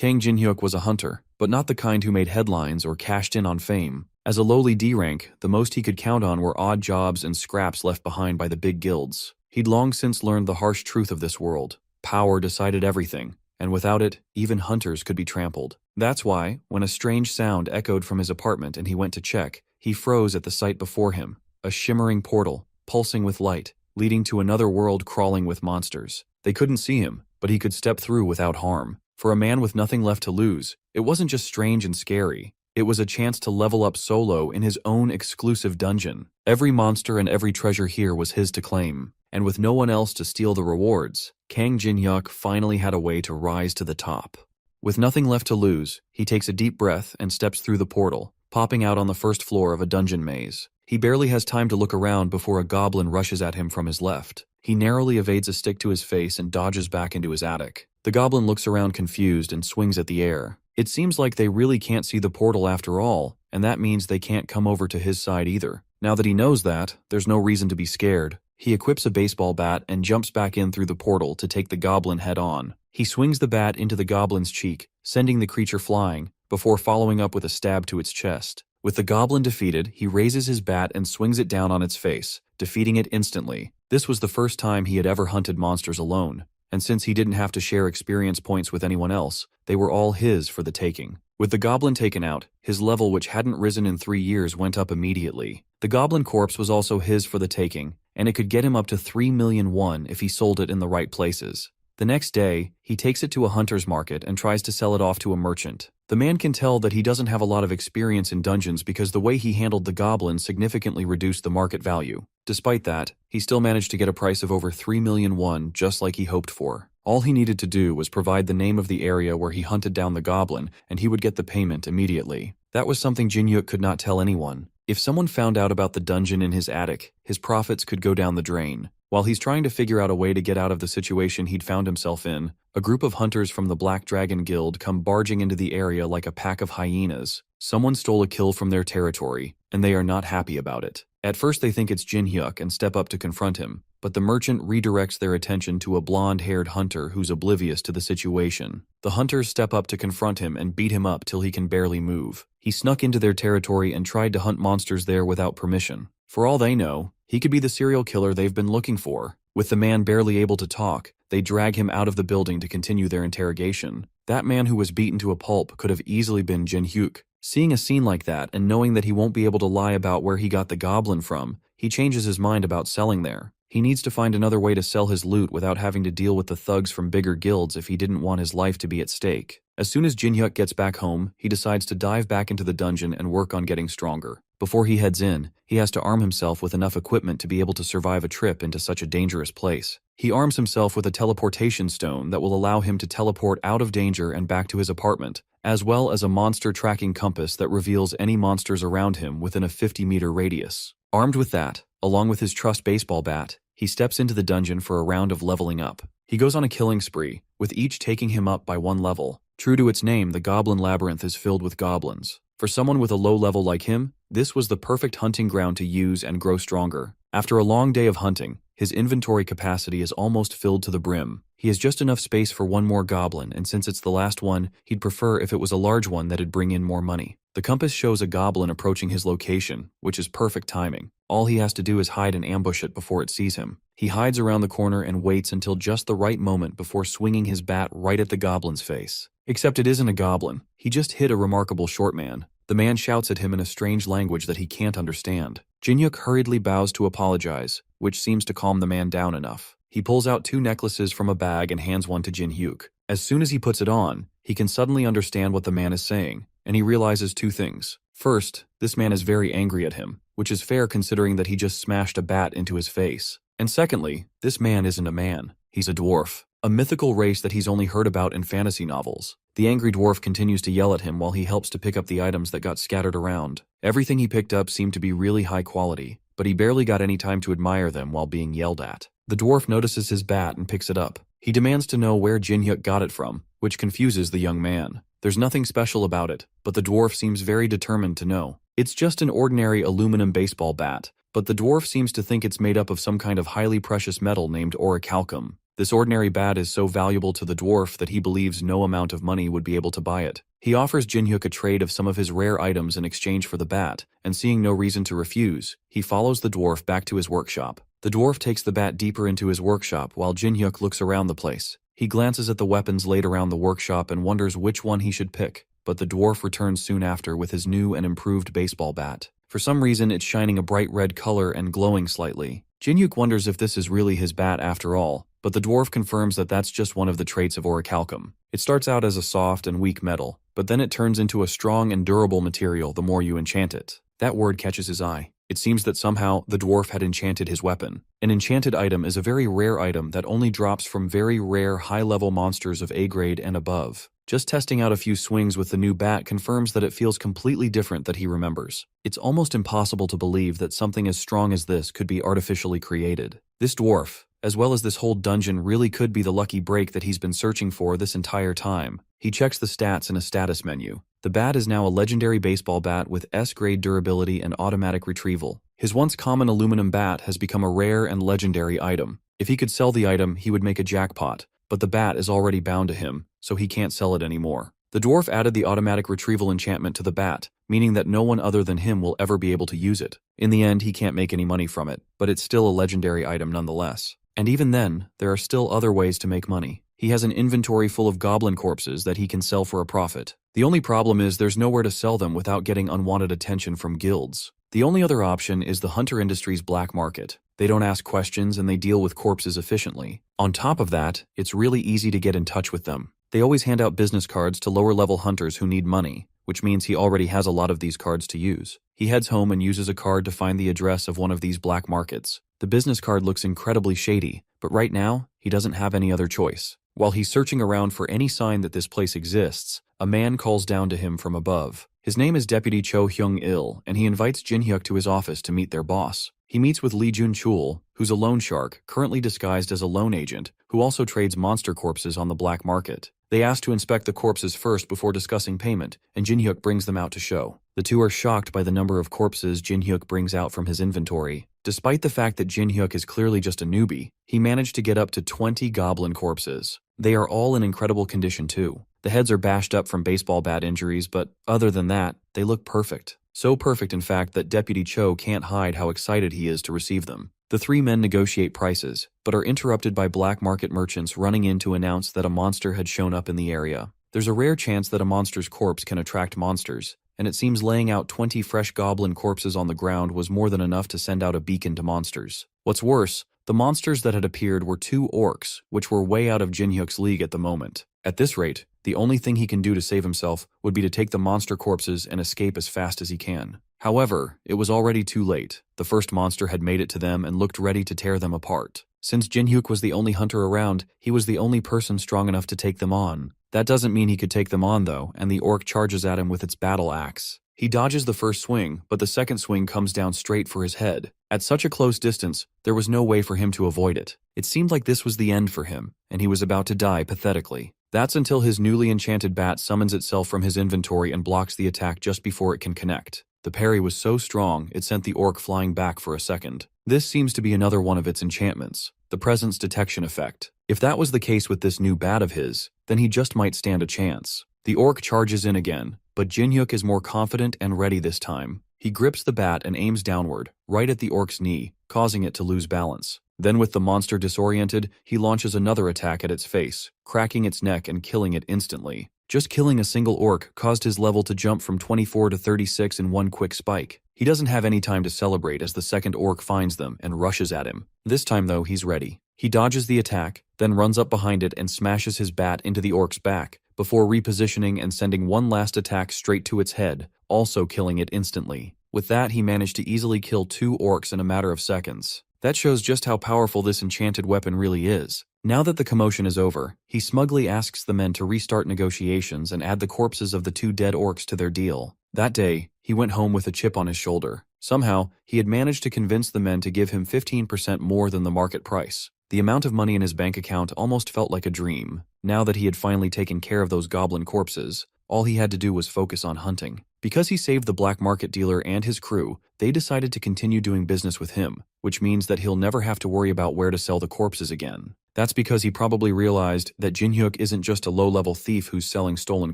Kang Jin-hyuk was a hunter, but not the kind who made headlines or cashed in on fame. As a lowly D rank, the most he could count on were odd jobs and scraps left behind by the big guilds. He'd long since learned the harsh truth of this world. Power decided everything, and without it, even hunters could be trampled. That's why, when a strange sound echoed from his apartment and he went to check, he froze at the sight before him, a shimmering portal, pulsing with light, leading to another world crawling with monsters. They couldn't see him, but he could step through without harm. For a man with nothing left to lose, it wasn't just strange and scary. It was a chance to level up solo in his own exclusive dungeon. Every monster and every treasure here was his to claim, and with no one else to steal the rewards, Kang Jin-hyuk finally had a way to rise to the top. With nothing left to lose, he takes a deep breath and steps through the portal, popping out on the first floor of a dungeon maze. He barely has time to look around before a goblin rushes at him from his left. He narrowly evades a stick to his face and dodges back into his attic. The goblin looks around confused and swings at the air. It seems like they really can't see the portal after all, and that means they can't come over to his side either. Now that he knows that, there's no reason to be scared. He equips a baseball bat and jumps back in through the portal to take the goblin head on. He swings the bat into the goblin's cheek, sending the creature flying, before following up with a stab to its chest. With the goblin defeated, he raises his bat and swings it down on its face, defeating it instantly. This was the first time he had ever hunted monsters alone, and since he didn't have to share experience points with anyone else, they were all his for the taking. With the goblin taken out, his level, which hadn't risen in 3 years, went up immediately. The goblin corpse was also his for the taking, and it could get him up to 3 million won if he sold it in the right places. The next day, he takes it to a hunter's market and tries to sell it off to a merchant. The man can tell that he doesn't have a lot of experience in dungeons because the way he handled the goblin significantly reduced the market value. Despite that, he still managed to get a price of over 3 million won, just like he hoped for. All he needed to do was provide the name of the area where he hunted down the goblin, and he would get the payment immediately. That was something Jin-hyuk could not tell anyone. If someone found out about the dungeon in his attic, his profits could go down the drain. While he's trying to figure out a way to get out of the situation he'd found himself in, a group of hunters from the Black Dragon Guild come barging into the area like a pack of hyenas. Someone stole a kill from their territory, and they are not happy about it. At first they think it's Jin-hyuk and step up to confront him, but the merchant redirects their attention to a blonde-haired hunter who's oblivious to the situation. The hunters step up to confront him and beat him up till he can barely move. He snuck into their territory and tried to hunt monsters there without permission. For all they know, he could be the serial killer they've been looking for. With the man barely able to talk, they drag him out of the building to continue their interrogation. That man who was beaten to a pulp could have easily been Jin-hyuk. Seeing a scene like that and knowing that he won't be able to lie about where he got the goblin from, he changes his mind about selling there. He needs to find another way to sell his loot without having to deal with the thugs from bigger guilds if he didn't want his life to be at stake. As soon as Jin-hyuk gets back home, he decides to dive back into the dungeon and work on getting stronger. Before he heads in, he has to arm himself with enough equipment to be able to survive a trip into such a dangerous place. He arms himself with a teleportation stone that will allow him to teleport out of danger and back to his apartment, as well as a monster tracking compass that reveals any monsters around him within a 50-meter radius. Armed with that, along with his trusty baseball bat, he steps into the dungeon for a round of leveling up. He goes on a killing spree, with each taking him up by 1 level. True to its name, the Goblin Labyrinth is filled with goblins. For someone with a low level like him, this was the perfect hunting ground to use and grow stronger. After a long day of hunting, his inventory capacity is almost filled to the brim. He has just enough space for 1 more goblin, and since it's the last one, he'd prefer if it was a large one that'd bring in more money. The compass shows a goblin approaching his location, which is perfect timing. All he has to do is hide and ambush it before it sees him. He hides around the corner and waits until just the right moment before swinging his bat right at the goblin's face. Except it isn't a goblin. He just hit a remarkable short man. The man shouts at him in a strange language that he can't understand. Jin-hyuk hurriedly bows to apologize, which seems to calm the man down enough. He pulls out 2 necklaces from a bag and hands one to Jin-hyuk. As soon as he puts it on, he can suddenly understand what the man is saying, and he realizes 2 things. First, this man is very angry at him, which is fair considering that he just smashed a bat into his face. And secondly, this man isn't a man. He's a dwarf, a mythical race that he's only heard about in fantasy novels. The angry dwarf continues to yell at him while he helps to pick up the items that got scattered around. Everything he picked up seemed to be really high quality, but he barely got any time to admire them while being yelled at. The dwarf notices his bat and picks it up. He demands to know where Jin-hyuk got it from, which confuses the young man. There's nothing special about it, but the dwarf seems very determined to know. It's just an ordinary aluminum baseball bat, but the dwarf seems to think it's made up of some kind of highly precious metal named orichalcum. This ordinary bat is so valuable to the dwarf that he believes no amount of money would be able to buy it. He offers Jin-hyuk a trade of some of his rare items in exchange for the bat, and seeing no reason to refuse, he follows the dwarf back to his workshop. The dwarf takes the bat deeper into his workshop while Jin-hyuk looks around the place. He glances at the weapons laid around the workshop and wonders which one he should pick, but the dwarf returns soon after with his new and improved baseball bat. For some reason, it's shining a bright red color and glowing slightly. Jin-hyuk wonders if this is really his bat after all, but the dwarf confirms that that's just one of the traits of orichalcum. It starts out as a soft and weak metal, but then it turns into a strong and durable material the more you enchant it. That word catches his eye. It seems that somehow the dwarf had enchanted his weapon. An enchanted item is a very rare item that only drops from very rare high-level monsters of A grade and above. Just testing out a few swings with the new bat confirms that it feels completely different than he remembers. It's almost impossible to believe that something as strong as this could be artificially created. This dwarf, as well as this whole dungeon, really could be the lucky break that he's been searching for this entire time. He checks the stats in a status menu. The bat is now a legendary baseball bat with S-grade durability and automatic retrieval. His once common aluminum bat has become a rare and legendary item. If he could sell the item, he would make a jackpot, but the bat is already bound to him, so he can't sell it anymore. The dwarf added the automatic retrieval enchantment to the bat, meaning that no one other than him will ever be able to use it. In the end, he can't make any money from it, but it's still a legendary item nonetheless. And even then, there are still other ways to make money. He has an inventory full of goblin corpses that he can sell for a profit. The only problem is there's nowhere to sell them without getting unwanted attention from guilds. The only other option is the hunter industry's black market. They don't ask questions and they deal with corpses efficiently. On top of that, it's really easy to get in touch with them. They always hand out business cards to lower-level hunters who need money, which means he already has a lot of these cards to use. He heads home and uses a card to find the address of one of these black markets. The business card looks incredibly shady, but right now, he doesn't have any other choice. While he's searching around for any sign that this place exists, a man calls down to him from above. His name is Deputy Cho Hyung-il, and he invites Jin-hyuk to his office to meet their boss. He meets with Lee Jun-chul, who's a loan shark, currently disguised as a loan agent, who also trades monster corpses on the black market. They ask to inspect the corpses first before discussing payment, and Jin-hyuk brings them out to show. The two are shocked by the number of corpses Jin-hyuk brings out from his inventory. Despite the fact that Jin-hyuk is clearly just a newbie, he managed to get up to 20 goblin corpses. They are all in incredible condition too. The heads are bashed up from baseball bat injuries, but other than that, they look perfect. So perfect, in fact, that Deputy Cho can't hide how excited he is to receive them. The three men negotiate prices, but are interrupted by black market merchants running in to announce that a monster had shown up in the area. There's a rare chance that a monster's corpse can attract monsters, and it seems laying out 20 fresh goblin corpses on the ground was more than enough to send out a beacon to monsters. What's worse, the monsters that had appeared were two orcs, which were way out of Jin-hyuk's league at the moment. At this rate, the only thing he can do to save himself would be to take the monster corpses and escape as fast as he can. However, it was already too late. The first monster had made it to them and looked ready to tear them apart. Since Jin-hyuk was the only hunter around, he was the only person strong enough to take them on. That doesn't mean he could take them on though, and the orc charges at him with its battle axe. He dodges the first swing, but the second swing comes down straight for his head. At such a close distance, there was no way for him to avoid it. It seemed like this was the end for him, and he was about to die pathetically. That's until his newly enchanted bat summons itself from his inventory and blocks the attack just before it can connect. The parry was so strong, it sent the orc flying back for a second. This seems to be another one of its enchantments, the presence detection effect. If that was the case with this new bat of his, then he just might stand a chance. The orc charges in again, but Jin-hyuk is more confident and ready this time. He grips the bat and aims downward, right at the orc's knee, causing it to lose balance. Then with the monster disoriented, he launches another attack at its face, cracking its neck and killing it instantly. Just killing a single orc caused his level to jump from 24 to 36 in one quick spike. He doesn't have any time to celebrate as the second orc finds them and rushes at him. This time though, he's ready. He dodges the attack, then runs up behind it and smashes his bat into the orc's back, before repositioning and sending one last attack straight to its head, also killing it instantly. With that, he managed to easily kill two orcs in a matter of seconds. That shows just how powerful this enchanted weapon really is. Now that the commotion is over, he smugly asks the men to restart negotiations and add the corpses of the two dead orcs to their deal. That day, he went home with a chip on his shoulder. Somehow, he had managed to convince the men to give him 15% more than the market price. The amount of money in his bank account almost felt like a dream. Now that he had finally taken care of those goblin corpses, all he had to do was focus on hunting. Because he saved the black market dealer and his crew, they decided to continue doing business with him, which means that he'll never have to worry about where to sell the corpses again. That's because he probably realized that Jinhyuk isn't just a low-level thief who's selling stolen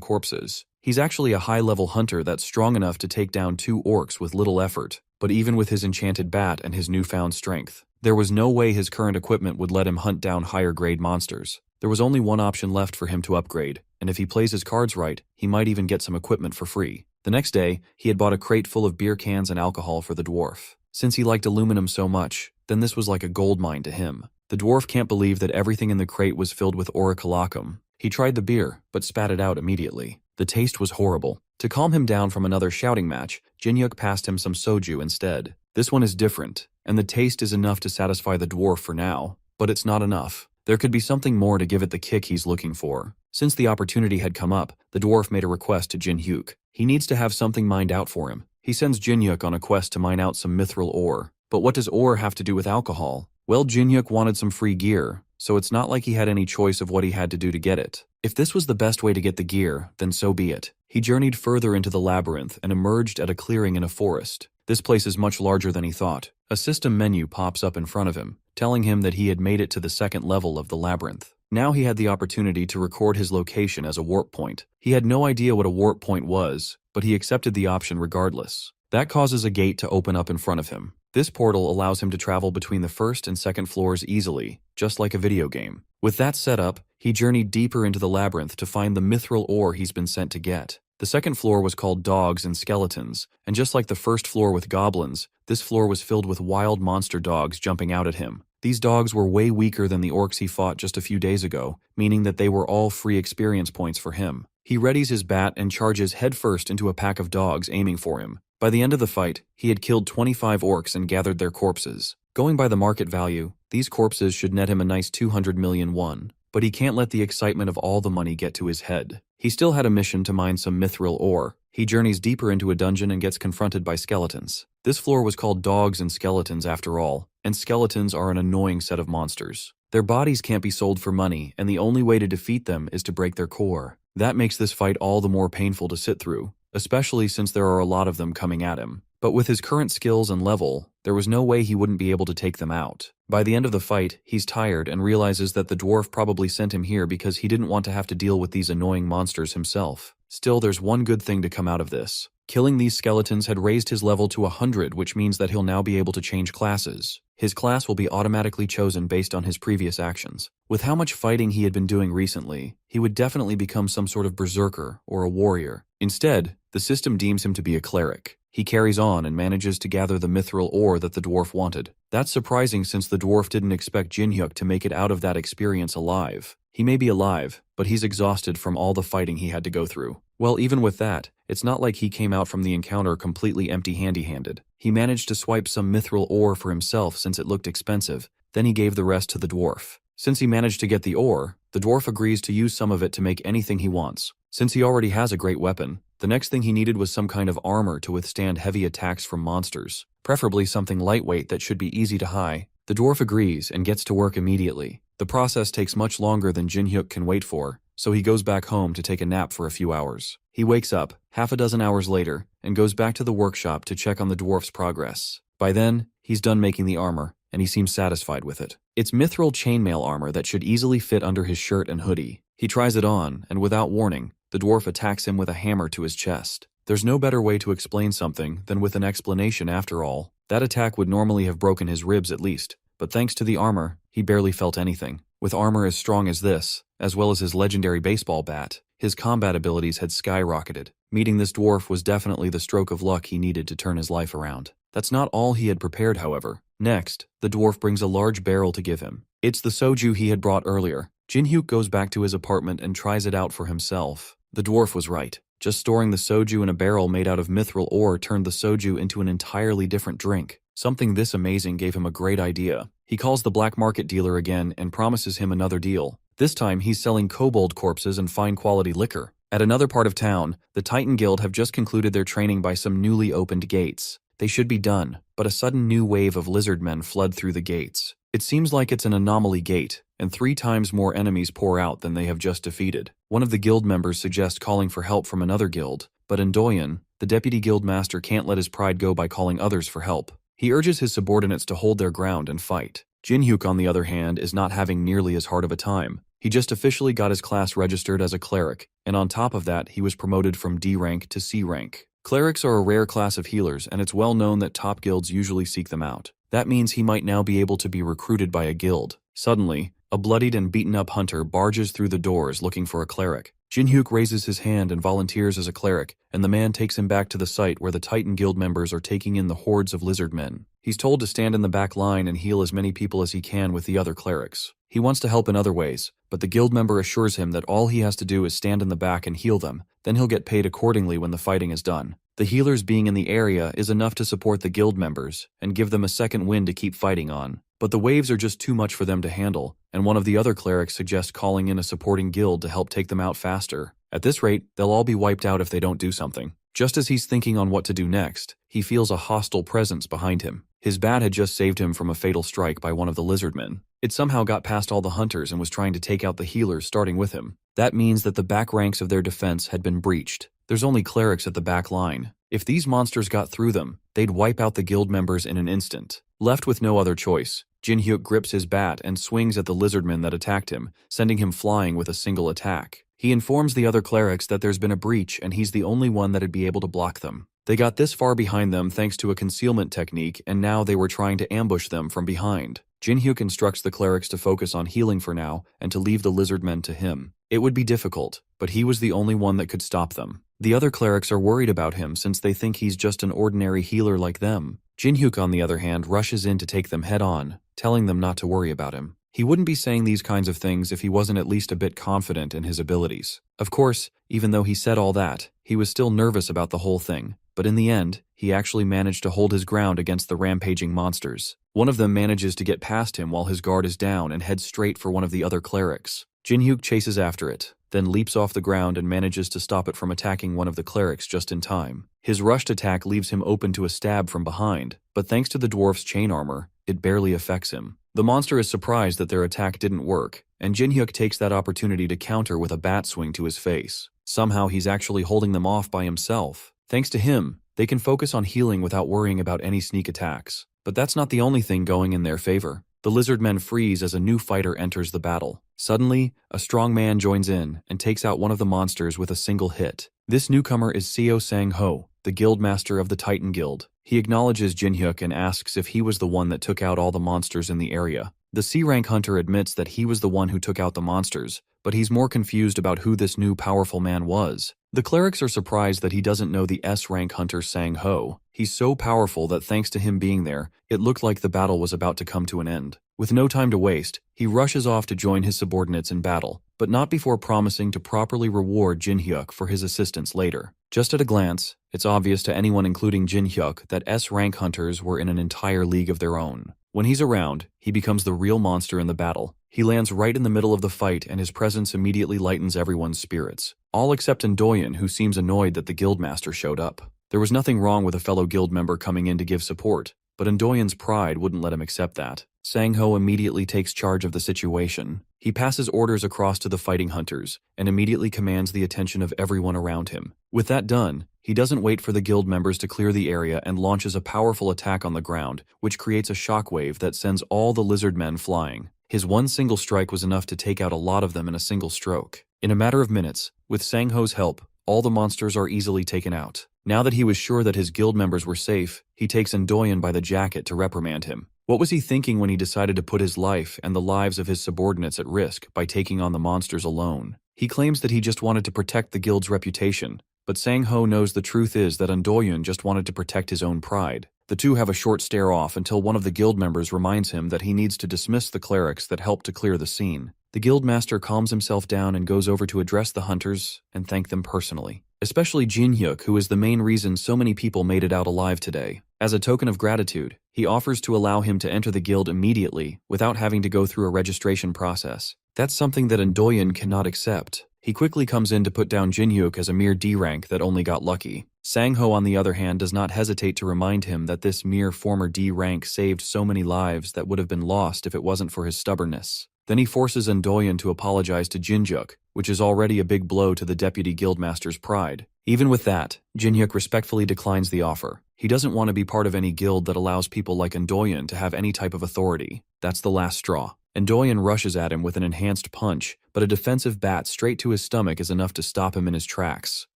corpses. He's actually a high-level hunter that's strong enough to take down 2 orcs with little effort. But even with his enchanted bat and his newfound strength, there was no way his current equipment would let him hunt down higher-grade monsters. There was only one option left for him to upgrade, and if he plays his cards right, he might even get some equipment for free. The next day, he had bought a crate full of beer cans and alcohol for the dwarf. Since he liked aluminum so much, then this was like a gold mine to him. The dwarf can't believe that everything in the crate was filled with aurichalacum. He tried the beer, but spat it out immediately. The taste was horrible. To calm him down from another shouting match, Jinhyuk passed him some soju instead. This one is different, and the taste is enough to satisfy the dwarf for now, but it's not enough. There could be something more to give it the kick he's looking for. Since the opportunity had come up, the dwarf made a request to Jinhyuk. He needs to have something mined out for him. He sends Jinhyuk on a quest to mine out some mithril ore. But what does ore have to do with alcohol? Well, Jinhyuk wanted some free gear, so it's not like he had any choice of what he had to do to get it. If this was the best way to get the gear, then so be it. He journeyed further into the labyrinth and emerged at a clearing in a forest. This place is much larger than he thought. A system menu pops up in front of him, telling him that he had made it to the 2nd level of the labyrinth. Now he had the opportunity to record his location as a warp point. He had no idea what a warp point was, but he accepted the option regardless. That causes a gate to open up in front of him. This portal allows him to travel between the 1st and 2nd floors easily, just like a video game. With that setup, he journeyed deeper into the labyrinth to find the mithril ore he's been sent to get. The 2nd floor was called Dogs and Skeletons, and just like the 1st floor with goblins, this floor was filled with wild monster dogs jumping out at him. These dogs were way weaker than the orcs he fought just a few days ago, meaning that they were all free experience points for him. He readies his bat and charges headfirst into a pack of dogs aiming for him. By the end of the fight, he had killed 25 orcs and gathered their corpses. Going by the market value, these corpses should net him a nice 200 million won. But he can't let the excitement of all the money get to his head. He still had a mission to mine some mithril ore. He journeys deeper into a dungeon and gets confronted by skeletons. This floor was called Dogs and Skeletons after all, and skeletons are an annoying set of monsters. Their bodies can't be sold for money, and the only way to defeat them is to break their core. That makes this fight all the more painful to sit through, especially since there are a lot of them coming at him. But with his current skills and level, there was no way he wouldn't be able to take them out. By the end of the fight, he's tired and realizes that the dwarf probably sent him here because he didn't want to have to deal with these annoying monsters himself. Still, there's one good thing to come out of this. Killing these skeletons had raised his level to 100, which means that he'll now be able to change classes. His class will be automatically chosen based on his previous actions. With how much fighting he had been doing recently, he would definitely become some sort of berserker or a warrior. Instead, the system deems him to be a cleric. He carries on and manages to gather the mithril ore that the dwarf wanted. That's surprising since the dwarf didn't expect Jinhyuk to make it out of that experience alive. He may be alive, but he's exhausted from all the fighting he had to go through. Well, even with that, it's not like he came out from the encounter completely empty-handed. He managed to swipe some mithril ore for himself since it looked expensive, then he gave the rest to the dwarf. Since he managed to get the ore, the dwarf agrees to use some of it to make anything he wants. Since he already has a great weapon, the next thing he needed was some kind of armor to withstand heavy attacks from monsters, preferably something lightweight that should be easy to hide. The dwarf agrees and gets to work immediately. The process takes much longer than Jinhyuk can wait for, so he goes back home to take a nap for a few hours. He wakes up, half a dozen hours later, and goes back to the workshop to check on the dwarf's progress. By then, he's done making the armor, and he seems satisfied with it. It's mithril chainmail armor that should easily fit under his shirt and hoodie. He tries it on, and without warning, the dwarf attacks him with a hammer to his chest. There's no better way to explain something than with an explanation after all. That attack would normally have broken his ribs at least, but thanks to the armor, he barely felt anything. With armor as strong as this, as well as his legendary baseball bat, his combat abilities had skyrocketed. Meeting this dwarf was definitely the stroke of luck he needed to turn his life around. That's not all he had prepared, however. Next, the dwarf brings a large barrel to give him. It's the soju he had brought earlier. Jinhyuk goes back to his apartment and tries it out for himself. The dwarf was right. Just storing the soju in a barrel made out of mithril ore turned the soju into an entirely different drink. Something this amazing gave him a great idea. He calls the black market dealer again and promises him another deal. This time he's selling kobold corpses and fine quality liquor. At another part of town, the Titan Guild have just concluded their training by some newly opened gates. They should be done, but a sudden new wave of lizard men flood through the gates. It seems like it's an anomaly gate, and 3 times more enemies pour out than they have just defeated. One of the guild members suggests calling for help from another guild, but Ndoyen, the deputy guild master, can't let his pride go by calling others for help. He urges his subordinates to hold their ground and fight. Jin-hyuk, on the other hand, is not having nearly as hard of a time. He just officially got his class registered as a cleric, and on top of that, he was promoted from D rank to C rank. Clerics are a rare class of healers, and it's well known that top guilds usually seek them out. That means he might now be able to be recruited by a guild. Suddenly, a bloodied and beaten-up hunter barges through the doors looking for a cleric. Jin-hyuk raises his hand and volunteers as a cleric, and the man takes him back to the site where the Titan Guild members are taking in the hordes of lizard men. He's told to stand in the back line and heal as many people as he can with the other clerics. He wants to help in other ways, but the guild member assures him that all he has to do is stand in the back and heal them, then he'll get paid accordingly when the fighting is done. The healers being in the area is enough to support the guild members and give them a second wind to keep fighting on. But the waves are just too much for them to handle, and one of the other clerics suggests calling in a supporting guild to help take them out faster. At this rate, they'll all be wiped out if they don't do something. Just as he's thinking on what to do next, he feels a hostile presence behind him. His bat had just saved him from a fatal strike by one of the lizardmen. It somehow got past all the hunters and was trying to take out the healers starting with him. That means that the back ranks of their defense had been breached. There's only clerics at the back line. If these monsters got through them, they'd wipe out the guild members in an instant. Left with no other choice, Jin-hyuk grips his bat and swings at the lizardman that attacked him, sending him flying with a single attack. He informs the other clerics that there's been a breach and he's the only one that'd be able to block them. They got this far behind them thanks to a concealment technique, and now they were trying to ambush them from behind. Jin-hyuk instructs the clerics to focus on healing for now and to leave the lizardmen to him. It would be difficult, but he was the only one that could stop them. The other clerics are worried about him since they think he's just an ordinary healer like them. Jin-hyuk, on the other hand, rushes in to take them head on, telling them not to worry about him. He wouldn't be saying these kinds of things if he wasn't at least a bit confident in his abilities. Of course, even though he said all that, he was still nervous about the whole thing. But in the end, he actually managed to hold his ground against the rampaging monsters. One of them manages to get past him while his guard is down and heads straight for one of the other clerics. Jin-hyuk chases after it, then leaps off the ground and manages to stop it from attacking one of the clerics just in time. His rushed attack leaves him open to a stab from behind, but thanks to the dwarf's chain armor, it barely affects him. The monster is surprised that their attack didn't work, and Jin-hyuk takes that opportunity to counter with a bat swing to his face. Somehow he's actually holding them off by himself. Thanks to him, they can focus on healing without worrying about any sneak attacks. But that's not the only thing going in their favor. The lizard men freeze as a new fighter enters the battle. Suddenly, a strong man joins in and takes out one of the monsters with a single hit. This newcomer is Seo Sang-ho, the guild master of the Titan Guild. He acknowledges Jin-hyuk and asks if he was the one that took out all the monsters in the area. The C-rank hunter admits that he was the one who took out the monsters, but he's more confused about who this new powerful man was. The clerics are surprised that he doesn't know the S-rank hunter Sang-ho. He's so powerful that thanks to him being there, it looked like the battle was about to come to an end. With no time to waste, he rushes off to join his subordinates in battle, but not before promising to properly reward Jin-hyuk for his assistance later. Just at a glance, it's obvious to anyone including Jin-hyuk that S-rank hunters were in an entire league of their own. When he's around, he becomes the real monster in the battle. He lands right in the middle of the fight and his presence immediately lightens everyone's spirits. All except Indoyen, who seems annoyed that the guildmaster showed up. There was nothing wrong with a fellow guild member coming in to give support, but Indoyen's pride wouldn't let him accept that. Sang-ho immediately takes charge of the situation. He passes orders across to the fighting hunters and immediately commands the attention of everyone around him. With that done, he doesn't wait for the guild members to clear the area and launches a powerful attack on the ground, which creates a shockwave that sends all the lizard men flying. His one single strike was enough to take out a lot of them in a single stroke. In a matter of minutes, with Sang-ho's help, all the monsters are easily taken out. Now that he was sure that his guild members were safe, he takes Indoyen by the jacket to reprimand him. What was he thinking when he decided to put his life and the lives of his subordinates at risk by taking on the monsters alone? He claims that he just wanted to protect the guild's reputation, but Sang-ho knows the truth is that Indoyen just wanted to protect his own pride. The two have a short stare-off until one of the guild members reminds him that he needs to dismiss the clerics that helped to clear the scene. The guild master calms himself down and goes over to address the hunters and thank them personally. Especially Jin-hyuk, who is the main reason so many people made it out alive today. As a token of gratitude, he offers to allow him to enter the guild immediately without having to go through a registration process. That's something that Indoyen cannot accept. He quickly comes in to put down Jin-hyuk as a mere D rank that only got lucky. Sang-ho, on the other hand, does not hesitate to remind him that this mere former D rank saved so many lives that would have been lost if it wasn't for his stubbornness. Then he forces Indoyen to apologize to Jin-hyuk, which is already a big blow to the deputy guildmaster's pride. Even with that, Jin-hyuk respectfully declines the offer. He doesn't want to be part of any guild that allows people like Ndoyen to have any type of authority. That's the last straw. Ndoyen rushes at him with an enhanced punch, but a defensive bat straight to his stomach is enough to stop him in his tracks.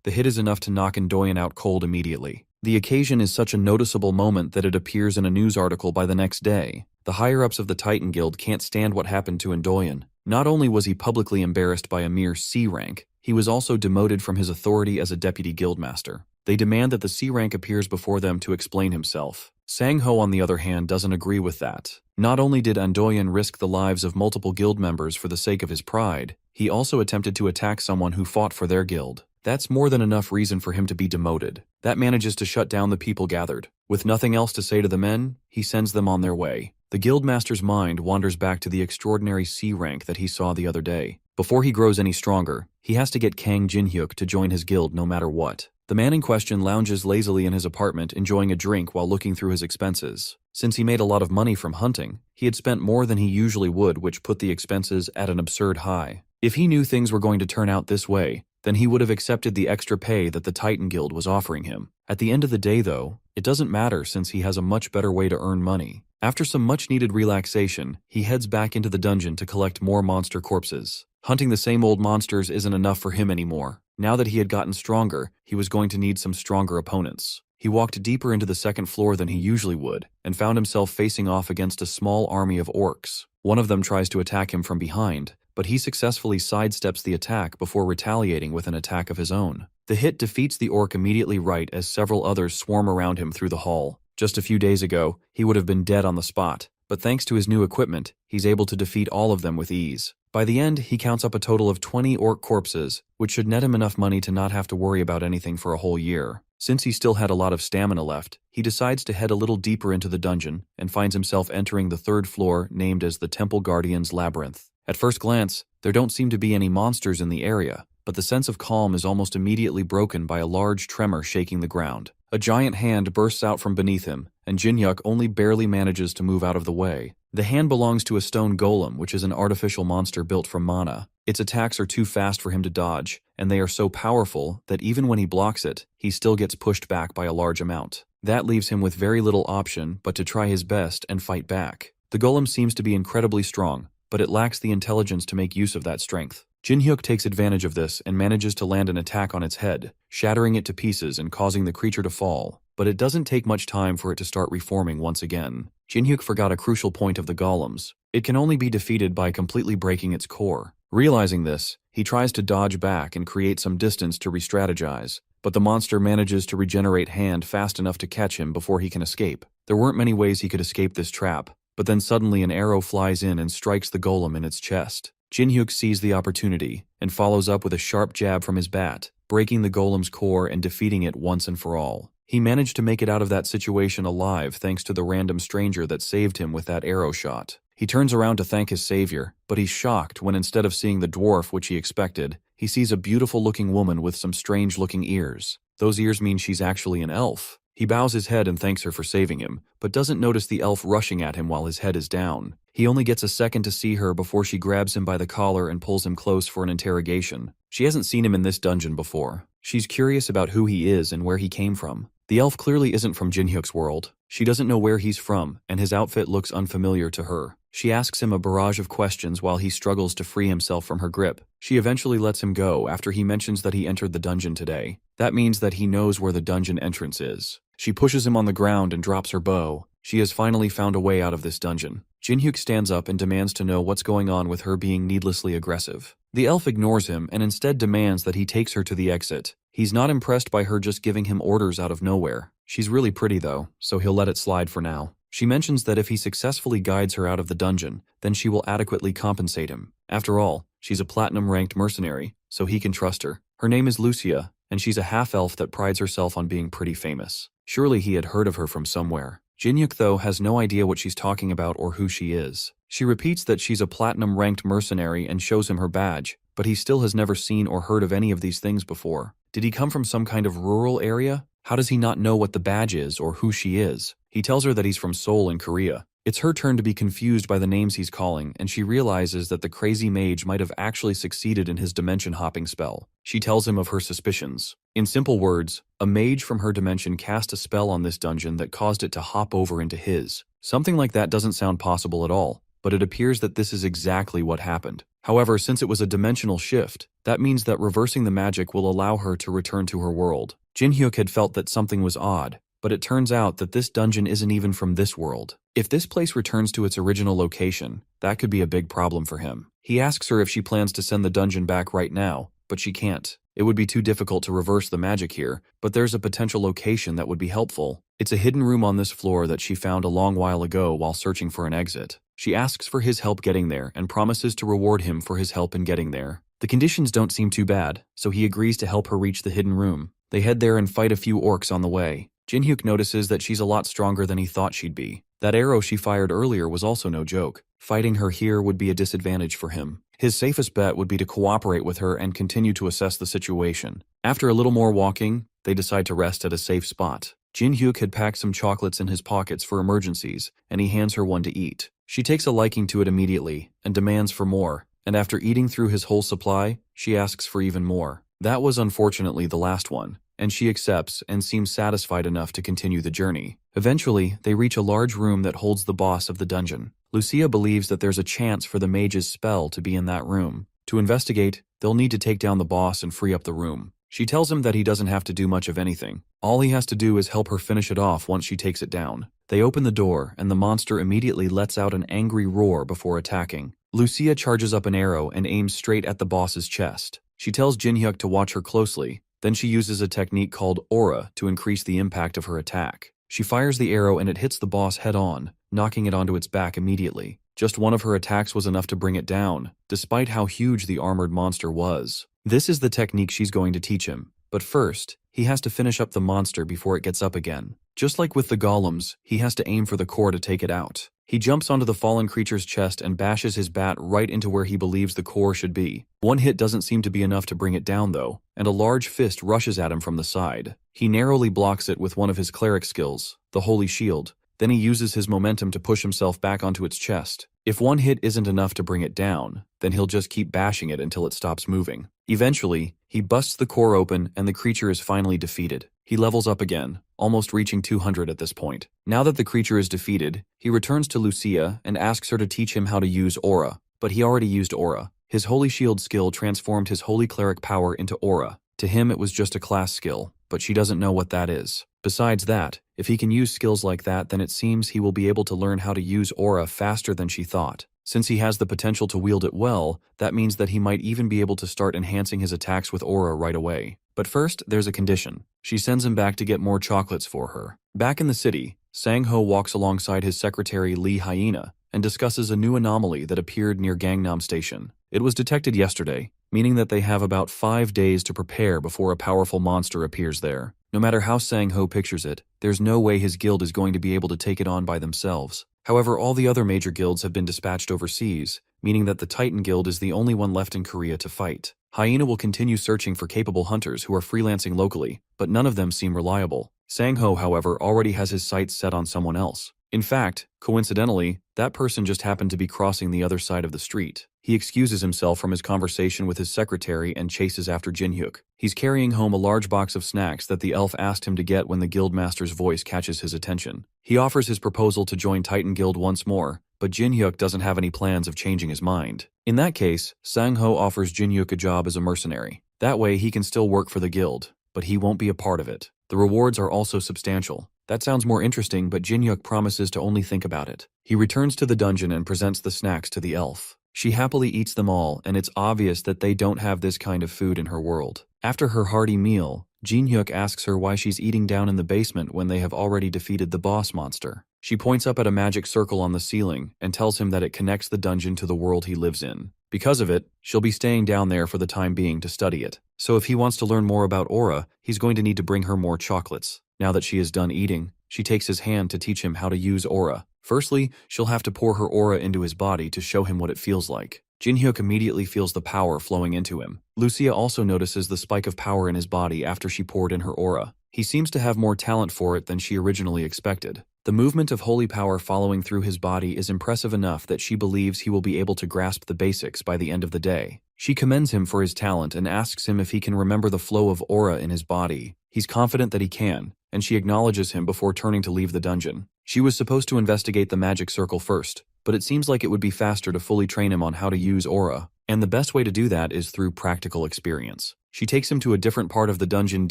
The hit is enough to knock Ndoyen out cold immediately. The occasion is such a noticeable moment that it appears in a news article by the next day. The higher-ups of the Titan Guild can't stand what happened to Ndoyen. Not only was he publicly embarrassed by a mere C rank, he was also demoted from his authority as a deputy guildmaster. They demand that the C rank appears before them to explain himself. Sang-ho, on the other hand, doesn't agree with that. Not only did Ndoyen risk the lives of multiple guild members for the sake of his pride, he also attempted to attack someone who fought for their guild. That's more than enough reason for him to be demoted. That manages to shut down the people gathered. With nothing else to say to the men, he sends them on their way. The guildmaster's mind wanders back to the extraordinary C rank that he saw the other day. Before he grows any stronger, he has to get Kang Jin-hyuk to join his guild no matter what. The man in question lounges lazily in his apartment enjoying a drink while looking through his expenses. Since he made a lot of money from hunting, he had spent more than he usually would, which put the expenses at an absurd high. If he knew things were going to turn out this way, then he would have accepted the extra pay that the Titan Guild was offering him. At the end of the day, though, it doesn't matter since he has a much better way to earn money. After some much-needed relaxation, he heads back into the dungeon to collect more monster corpses. Hunting the same old monsters isn't enough for him anymore. Now that he had gotten stronger, he was going to need some stronger opponents. He walked deeper into the second floor than he usually would, and found himself facing off against a small army of orcs. One of them tries to attack him from behind, but he successfully sidesteps the attack before retaliating with an attack of his own. The hit defeats the orc immediately right as several others swarm around him through the hall. Just a few days ago, he would have been dead on the spot, but thanks to his new equipment, he's able to defeat all of them with ease. By the end, he counts up a total of 20 orc corpses, which should net him enough money to not have to worry about anything for a whole year. Since he still had a lot of stamina left, he decides to head a little deeper into the dungeon and finds himself entering the third floor named as the Temple Guardian's Labyrinth. At first glance, there don't seem to be any monsters in the area, but the sense of calm is almost immediately broken by a large tremor shaking the ground. A giant hand bursts out from beneath him, and Jin-hyuk only barely manages to move out of the way. The hand belongs to a stone golem, which is an artificial monster built from mana. Its attacks are too fast for him to dodge, and they are so powerful that even when he blocks it, he still gets pushed back by a large amount. That leaves him with very little option but to try his best and fight back. The golem seems to be incredibly strong, but it lacks the intelligence to make use of that strength. Jin-hyuk takes advantage of this and manages to land an attack on its head, shattering it to pieces and causing the creature to fall. But it doesn't take much time for it to start reforming once again. Jin-hyuk forgot a crucial point of the golems. It can only be defeated by completely breaking its core. Realizing this, he tries to dodge back and create some distance to re-strategize, but the monster manages to regenerate hand fast enough to catch him before he can escape. There weren't many ways he could escape this trap, but then suddenly an arrow flies in and strikes the golem in its chest. Jin-hyuk sees the opportunity and follows up with a sharp jab from his bat, breaking the golem's core and defeating it once and for all. He managed to make it out of that situation alive thanks to the random stranger that saved him with that arrow shot. He turns around to thank his savior, but he's shocked when instead of seeing the dwarf which he expected, he sees a beautiful-looking woman with some strange-looking ears. Those ears mean she's actually an elf. He bows his head and thanks her for saving him, but doesn't notice the elf rushing at him while his head is down. He only gets a second to see her before she grabs him by the collar and pulls him close for an interrogation. She hasn't seen him in this dungeon before. She's curious about who he is and where he came from. The elf clearly isn't from Jin-hyuk's world. She doesn't know where he's from, and his outfit looks unfamiliar to her. She asks him a barrage of questions while he struggles to free himself from her grip. She eventually lets him go after he mentions that he entered the dungeon today. That means that he knows where the dungeon entrance is. She pushes him on the ground and drops her bow. She has finally found a way out of this dungeon. Jin-hyuk stands up and demands to know what's going on with her being needlessly aggressive. The elf ignores him and instead demands that he takes her to the exit. He's not impressed by her just giving him orders out of nowhere. She's really pretty though, so he'll let it slide for now. She mentions that if he successfully guides her out of the dungeon, then she will adequately compensate him. After all, she's a platinum-ranked mercenary, so he can trust her. Her name is Lucia, and she's a half-elf that prides herself on being pretty famous. Surely he had heard of her from somewhere. Jin-hyuk, though, has no idea what she's talking about or who she is. She repeats that she's a platinum-ranked mercenary and shows him her badge, but he still has never seen or heard of any of these things before. Did he come from some kind of rural area? How does he not know what the badge is or who she is? He tells her that he's from Seoul in Korea, It's her turn to be confused by the names he's calling, and she realizes that the crazy mage might have actually succeeded in his dimension-hopping spell. She tells him of her suspicions. In simple words, a mage from her dimension cast a spell on this dungeon that caused it to hop over into his. Something like that doesn't sound possible at all, but it appears that this is exactly what happened. However, since it was a dimensional shift, that means that reversing the magic will allow her to return to her world. Jin-hyuk had felt that something was odd, but it turns out that this dungeon isn't even from this world. If this place returns to its original location, that could be a big problem for him. He asks her if she plans to send the dungeon back right now, but she can't. It would be too difficult to reverse the magic here, but there's a potential location that would be helpful. It's a hidden room on this floor that she found a long while ago while searching for an exit. She asks for his help getting there and promises to reward him for his help in getting there. The conditions don't seem too bad, so he agrees to help her reach the hidden room. They head there and fight a few orcs on the way. Jin-hyuk notices that she's a lot stronger than he thought she'd be. That arrow she fired earlier was also no joke. Fighting her here would be a disadvantage for him. His safest bet would be to cooperate with her and continue to assess the situation. After a little more walking, they decide to rest at a safe spot. Jin-hyuk had packed some chocolates in his pockets for emergencies, and he hands her one to eat. She takes a liking to it immediately and demands for more, and after eating through his whole supply, she asks for even more. That was unfortunately the last one, and she accepts and seems satisfied enough to continue the journey. Eventually, they reach a large room that holds the boss of the dungeon. Lucia believes that there's a chance for the mage's spell to be in that room. To investigate, they'll need to take down the boss and free up the room. She tells him that he doesn't have to do much of anything. All he has to do is help her finish it off once she takes it down. They open the door, and the monster immediately lets out an angry roar before attacking. Lucia charges up an arrow and aims straight at the boss's chest. She tells Jin-hyuk to watch her closely. Then she uses a technique called aura to increase the impact of her attack. She fires the arrow and it hits the boss head-on, knocking it onto its back immediately. Just one of her attacks was enough to bring it down, despite how huge the armored monster was. This is the technique she's going to teach him. But first, he has to finish up the monster before it gets up again. Just like with the golems, he has to aim for the core to take it out. He jumps onto the fallen creature's chest and bashes his bat right into where he believes the core should be. One hit doesn't seem to be enough to bring it down though, and a large fist rushes at him from the side. He narrowly blocks it with one of his cleric skills, the Holy Shield. Then he uses his momentum to push himself back onto its chest. If one hit isn't enough to bring it down, then he'll just keep bashing it until it stops moving. Eventually, he busts the core open and the creature is finally defeated. He levels up again, almost reaching 200 at this point. Now that the creature is defeated, he returns to Lucia and asks her to teach him how to use aura. But he already used aura. His Holy Shield skill transformed his Holy Cleric power into aura. To him it was just a class skill, but she doesn't know what that is. Besides that, if he can use skills like that, then it seems he will be able to learn how to use aura faster than she thought. Since he has the potential to wield it well, that means that he might even be able to start enhancing his attacks with aura right away. But first, there's a condition. She sends him back to get more chocolates for her. Back in the city, Sang-ho walks alongside his secretary Lee Hyena and discusses a new anomaly that appeared near Gangnam Station. It was detected yesterday, meaning that they have about 5 days to prepare before a powerful monster appears there. No matter how Sang-ho pictures it, there's no way his guild is going to be able to take it on by themselves. However, all the other major guilds have been dispatched overseas, meaning that the Titan Guild is the only one left in Korea to fight. Hyena will continue searching for capable hunters who are freelancing locally, but none of them seem reliable. Sang-ho, however, already has his sights set on someone else. In fact, coincidentally, that person just happened to be crossing the other side of the street. He excuses himself from his conversation with his secretary and chases after Jin-hyuk. He's carrying home a large box of snacks that the elf asked him to get when the guildmaster's voice catches his attention. He offers his proposal to join Titan Guild once more, but Jin-hyuk doesn't have any plans of changing his mind. In that case, Sang-ho offers Jin-hyuk a job as a mercenary. That way he can still work for the guild, but he won't be a part of it. The rewards are also substantial. That sounds more interesting, but Jin-hyuk promises to only think about it. He returns to the dungeon and presents the snacks to the elf. She happily eats them all, and it's obvious that they don't have this kind of food in her world. After her hearty meal, Jin-hyuk asks her why she's eating down in the basement when they have already defeated the boss monster. She points up at a magic circle on the ceiling and tells him that it connects the dungeon to the world he lives in. Because of it, she'll be staying down there for the time being to study it. So if he wants to learn more about aura, he's going to need to bring her more chocolates. Now that she is done eating, she takes his hand to teach him how to use aura. Firstly, she'll have to pour her aura into his body to show him what it feels like. Jin-hyuk immediately feels the power flowing into him. Lucia also notices the spike of power in his body after she poured in her aura. He seems to have more talent for it than she originally expected. The movement of holy power following through his body is impressive enough that she believes he will be able to grasp the basics by the end of the day. She commends him for his talent and asks him if he can remember the flow of aura in his body. He's confident that he can, and she acknowledges him before turning to leave the dungeon. She was supposed to investigate the magic circle first, but it seems like it would be faster to fully train him on how to use aura, and the best way to do that is through practical experience. She takes him to a different part of the dungeon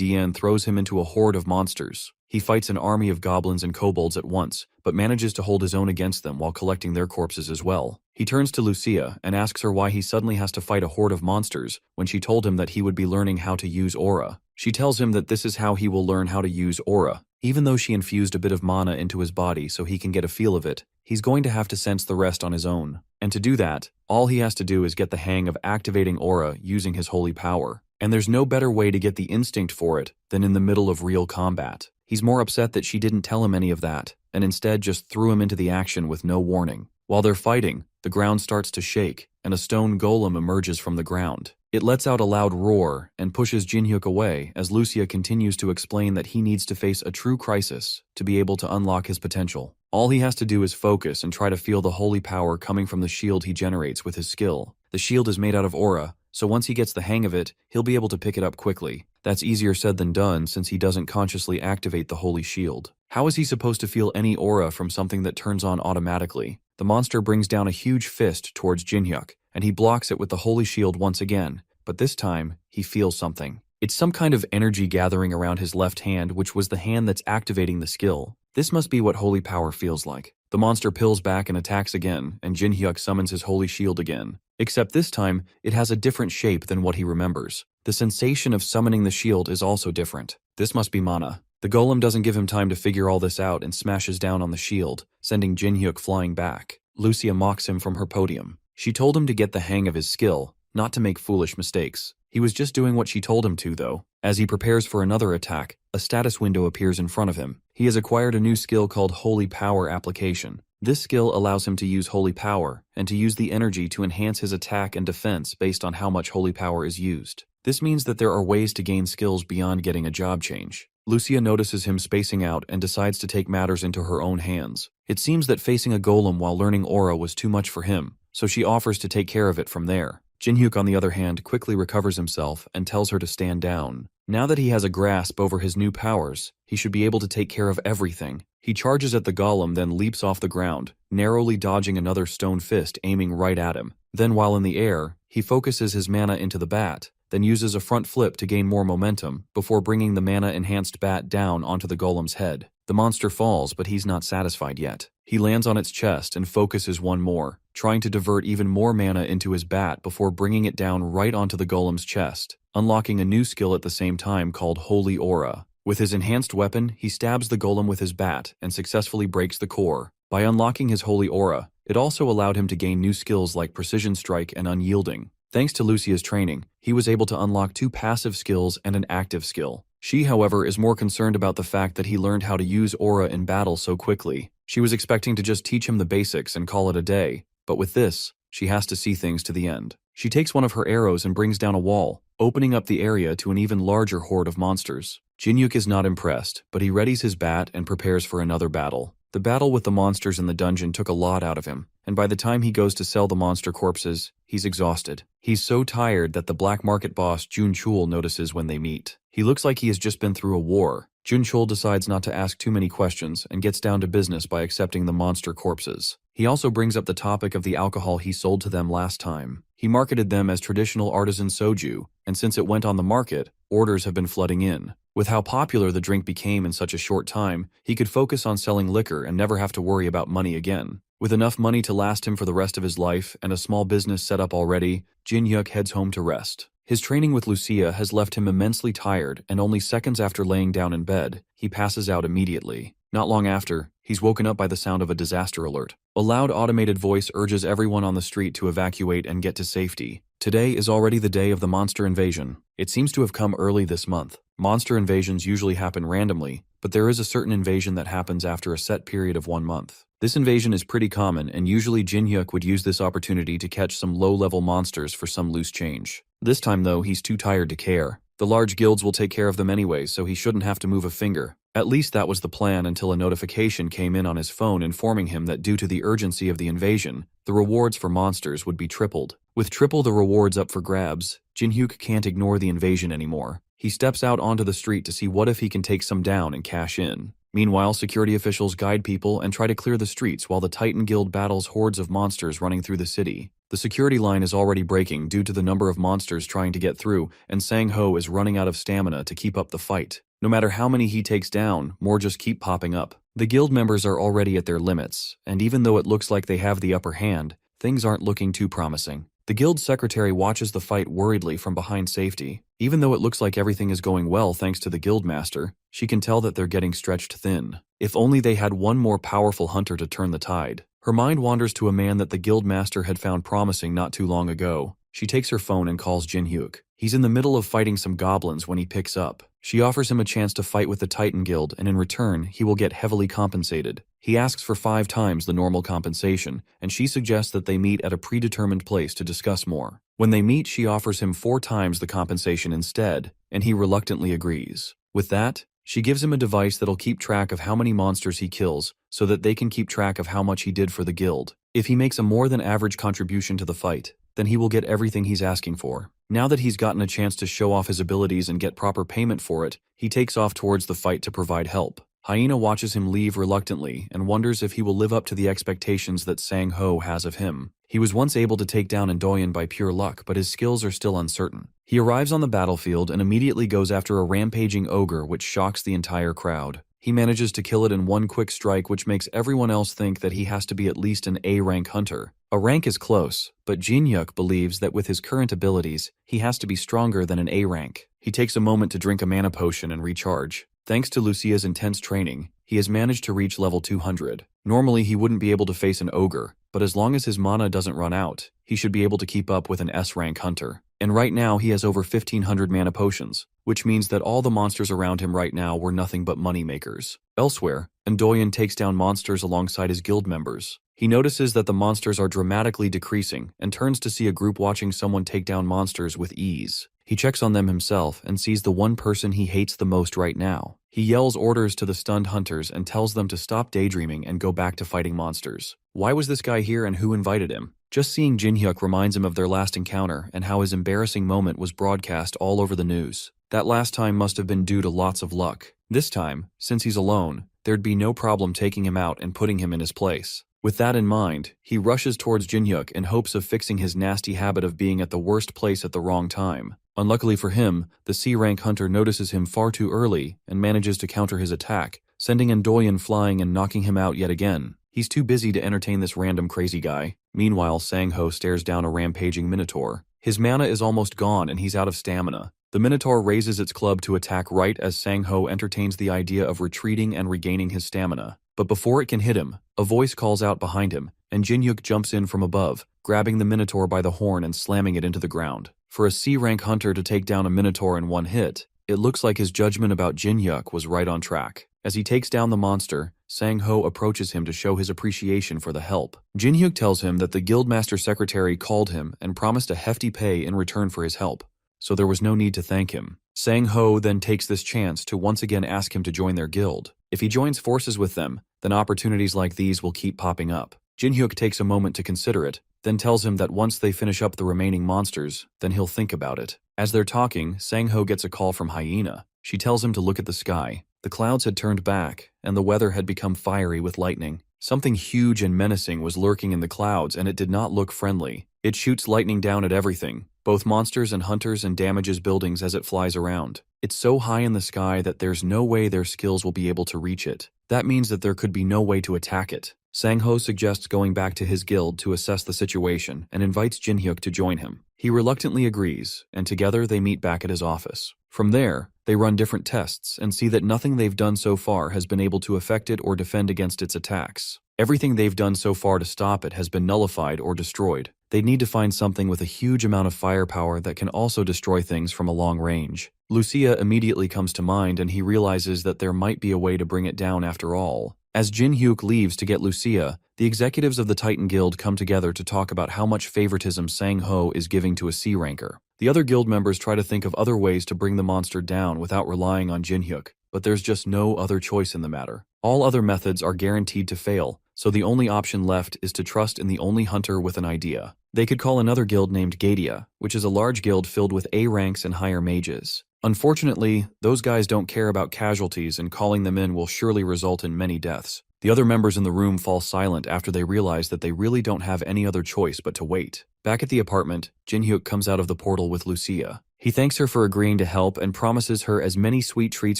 and throws him into a horde of monsters. He fights an army of goblins and kobolds at once, but manages to hold his own against them while collecting their corpses as well. He turns to Lucia and asks her why he suddenly has to fight a horde of monsters when she told him that he would be learning how to use aura. She tells him that this is how he will learn how to use aura. Even though she infused a bit of mana into his body so he can get a feel of it, he's going to have to sense the rest on his own. And to do that, all he has to do is get the hang of activating aura using his holy power. And there's no better way to get the instinct for it than in the middle of real combat. He's more upset that she didn't tell him any of that, and instead just threw him into the action with no warning. While they're fighting, the ground starts to shake, and a stone golem emerges from the ground. It lets out a loud roar and pushes Jinhyuk away as Lucia continues to explain that he needs to face a true crisis to be able to unlock his potential. All he has to do is focus and try to feel the holy power coming from the shield he generates with his skill. The shield is made out of aura, so once he gets the hang of it, he'll be able to pick it up quickly. That's easier said than done since he doesn't consciously activate the holy shield. How is he supposed to feel any aura from something that turns on automatically? The monster brings down a huge fist towards Jinhyuk, and he blocks it with the holy shield once again, but this time, he feels something. It's some kind of energy gathering around his left hand, which was the hand that's activating the skill. This must be what holy power feels like. The monster pills back and attacks again, and Jinhyuk summons his holy shield again. Except this time, it has a different shape than what he remembers. The sensation of summoning the shield is also different. This must be mana. The golem doesn't give him time to figure all this out and smashes down on the shield, sending Jinhyuk flying back. Lucia mocks him from her podium. She told him to get the hang of his skill, not to make foolish mistakes. He was just doing what she told him to, though. As he prepares for another attack, a status window appears in front of him. He has acquired a new skill called Holy Power Application. This skill allows him to use holy power, and to use the energy to enhance his attack and defense based on how much holy power is used. This means that there are ways to gain skills beyond getting a job change. Lucia notices him spacing out and decides to take matters into her own hands. It seems that facing a golem while learning aura was too much for him, so she offers to take care of it from there. Jinhyuk, on the other hand, quickly recovers himself and tells her to stand down. Now that he has a grasp over his new powers, he should be able to take care of everything. He charges at the golem, then leaps off the ground, narrowly dodging another stone fist aiming right at him. Then while in the air, he focuses his mana into the bat, then uses a front flip to gain more momentum before bringing the mana-enhanced bat down onto the golem's head. The monster falls, but he's not satisfied yet. He lands on its chest and focuses one more, trying to divert even more mana into his bat before bringing it down right onto the golem's chest, unlocking a new skill at the same time called Holy Aura. With his enhanced weapon, he stabs the golem with his bat and successfully breaks the core. By unlocking his Holy Aura, it also allowed him to gain new skills like Precision Strike and Unyielding. Thanks to Lucia's training, he was able to unlock 2 passive skills and an active skill. She, however, is more concerned about the fact that he learned how to use aura in battle so quickly. She was expecting to just teach him the basics and call it a day, but with this, she has to see things to the end. She takes one of her arrows and brings down a wall, opening up the area to an even larger horde of monsters. Jinhyuk is not impressed, but he readies his bat and prepares for another battle. The battle with the monsters in the dungeon took a lot out of him, and by the time he goes to sell the monster corpses, he's exhausted. He's so tired that the black market boss Jun Chul notices when they meet. He looks like he has just been through a war. Jun Chul decides not to ask too many questions and gets down to business by accepting the monster corpses. He also brings up the topic of the alcohol he sold to them last time. He marketed them as traditional artisan soju, and since it went on the market, orders have been flooding in. With how popular the drink became in such a short time, he could focus on selling liquor and never have to worry about money again. With enough money to last him for the rest of his life and a small business set up already, Jinhyuk heads home to rest. His training with Lucia has left him immensely tired, and only seconds after laying down in bed, he passes out immediately. Not long after, he's woken up by the sound of a disaster alert. A loud automated voice urges everyone on the street to evacuate and get to safety. Today is already the day of the monster invasion. It seems to have come early this month. Monster invasions usually happen randomly, but there is a certain invasion that happens after a set period of 1 month. This invasion is pretty common, and usually Jinhyuk would use this opportunity to catch some low-level monsters for some loose change. This time though, he's too tired to care. The large guilds will take care of them anyway, so he shouldn't have to move a finger. At least that was the plan until a notification came in on his phone informing him that due to the urgency of the invasion, the rewards for monsters would be tripled. With triple the rewards up for grabs, Jin-hyuk can't ignore the invasion anymore. He steps out onto the street to see what if he can take some down and cash in. Meanwhile, security officials guide people and try to clear the streets while the Titan Guild battles hordes of monsters running through the city. The security line is already breaking due to the number of monsters trying to get through, and Sang-ho is running out of stamina to keep up the fight. No matter how many he takes down, more just keep popping up. The guild members are already at their limits, and even though it looks like they have the upper hand, things aren't looking too promising. The guild secretary watches the fight worriedly from behind safety. Even though it looks like everything is going well thanks to the guild master, she can tell that they're getting stretched thin. If only they had one more powerful hunter to turn the tide. Her mind wanders to a man that the guild master had found promising not too long ago. She takes her phone and calls Jin-hyuk. He's in the middle of fighting some goblins when he picks up. She offers him a chance to fight with the Titan Guild, and in return, he will get heavily compensated. He asks for 5 times the normal compensation, and she suggests that they meet at a predetermined place to discuss more. When they meet, she offers him 4 times the compensation instead, and he reluctantly agrees. With that, she gives him a device that'll keep track of how many monsters he kills, so that they can keep track of how much he did for the guild. If he makes a more than average contribution to the fight, then he will get everything he's asking for. Now that he's gotten a chance to show off his abilities and get proper payment for it, he takes off towards the fight to provide help. Hyena watches him leave reluctantly and wonders if he will live up to the expectations that Sang-ho has of him. He was once able to take down Indoyen by pure luck, but his skills are still uncertain. He arrives on the battlefield and immediately goes after a rampaging ogre which shocks the entire crowd. He manages to kill it in one quick strike, which makes everyone else think that he has to be at least an A-rank hunter. A rank is close, but Jin-hyuk believes that with his current abilities, he has to be stronger than an A rank. He takes a moment to drink a mana potion and recharge. Thanks to Lucia's intense training, he has managed to reach level 200. Normally, he wouldn't be able to face an ogre, but as long as his mana doesn't run out, he should be able to keep up with an S-rank hunter. And right now, he has over 1,500 mana potions, which means that all the monsters around him right now were nothing but money makers. Elsewhere, Indoyen takes down monsters alongside his guild members. He notices that the monsters are dramatically decreasing and turns to see a group watching someone take down monsters with ease. He checks on them himself and sees the one person he hates the most right now. He yells orders to the stunned hunters and tells them to stop daydreaming and go back to fighting monsters. Why was this guy here and who invited him? Just seeing Jin-hyuk reminds him of their last encounter and how his embarrassing moment was broadcast all over the news. That last time must have been due to lots of luck. This time, since he's alone, there'd be no problem taking him out and putting him in his place. With that in mind, he rushes towards Jin-hyuk in hopes of fixing his nasty habit of being at the worst place at the wrong time. Unluckily for him, the C-rank hunter notices him far too early and manages to counter his attack, sending Indoyen flying and knocking him out yet again. He's too busy to entertain this random crazy guy. Meanwhile, Sang-ho stares down a rampaging minotaur. His mana is almost gone and he's out of stamina. The minotaur raises its club to attack right as Sang-ho entertains the idea of retreating and regaining his stamina. But before it can hit him, a voice calls out behind him, and Jin-hyuk jumps in from above, grabbing the minotaur by the horn and slamming it into the ground. For a C-rank hunter to take down a minotaur in one hit, it looks like his judgment about Jin-hyuk was right on track. As he takes down the monster, Sang-ho approaches him to show his appreciation for the help. Jin-hyuk tells him that the guildmaster secretary called him and promised a hefty pay in return for his help, so there was no need to thank him. Sang-ho then takes this chance to once again ask him to join their guild. If he joins forces with them, then opportunities like these will keep popping up. Jin-hyuk takes a moment to consider it, then tells him that once they finish up the remaining monsters, then he'll think about it. As they're talking, Sang-ho gets a call from Hyena. She tells him to look at the sky. The clouds had turned back, and the weather had become fiery with lightning. Something huge and menacing was lurking in the clouds, and it did not look friendly. It shoots lightning down at everything, both monsters and hunters, and damages buildings as it flies around. It's so high in the sky that there's no way their skills will be able to reach it. That means that there could be no way to attack it. Sang-ho suggests going back to his guild to assess the situation and invites Jin-hyuk to join him. He reluctantly agrees, and together they meet back at his office. From there, they run different tests and see that nothing they've done so far has been able to affect it or defend against its attacks. Everything they've done so far to stop it has been nullified or destroyed. They need to find something with a huge amount of firepower that can also destroy things from a long range. Lucia immediately comes to mind, and he realizes that there might be a way to bring it down after all. As Jin-hyuk leaves to get Lucia, the executives of the Titan Guild come together to talk about how much favoritism Sang-ho is giving to a C-ranker. The other guild members try to think of other ways to bring the monster down without relying on Jin-hyuk, but there's just no other choice in the matter. All other methods are guaranteed to fail, so the only option left is to trust in the only hunter with an idea. They could call another guild named Gadia, which is a large guild filled with A ranks and higher mages. Unfortunately, those guys don't care about casualties, and calling them in will surely result in many deaths. The other members in the room fall silent after they realize that they really don't have any other choice but to wait. Back at the apartment, Jin-hyuk comes out of the portal with Lucia. He thanks her for agreeing to help and promises her as many sweet treats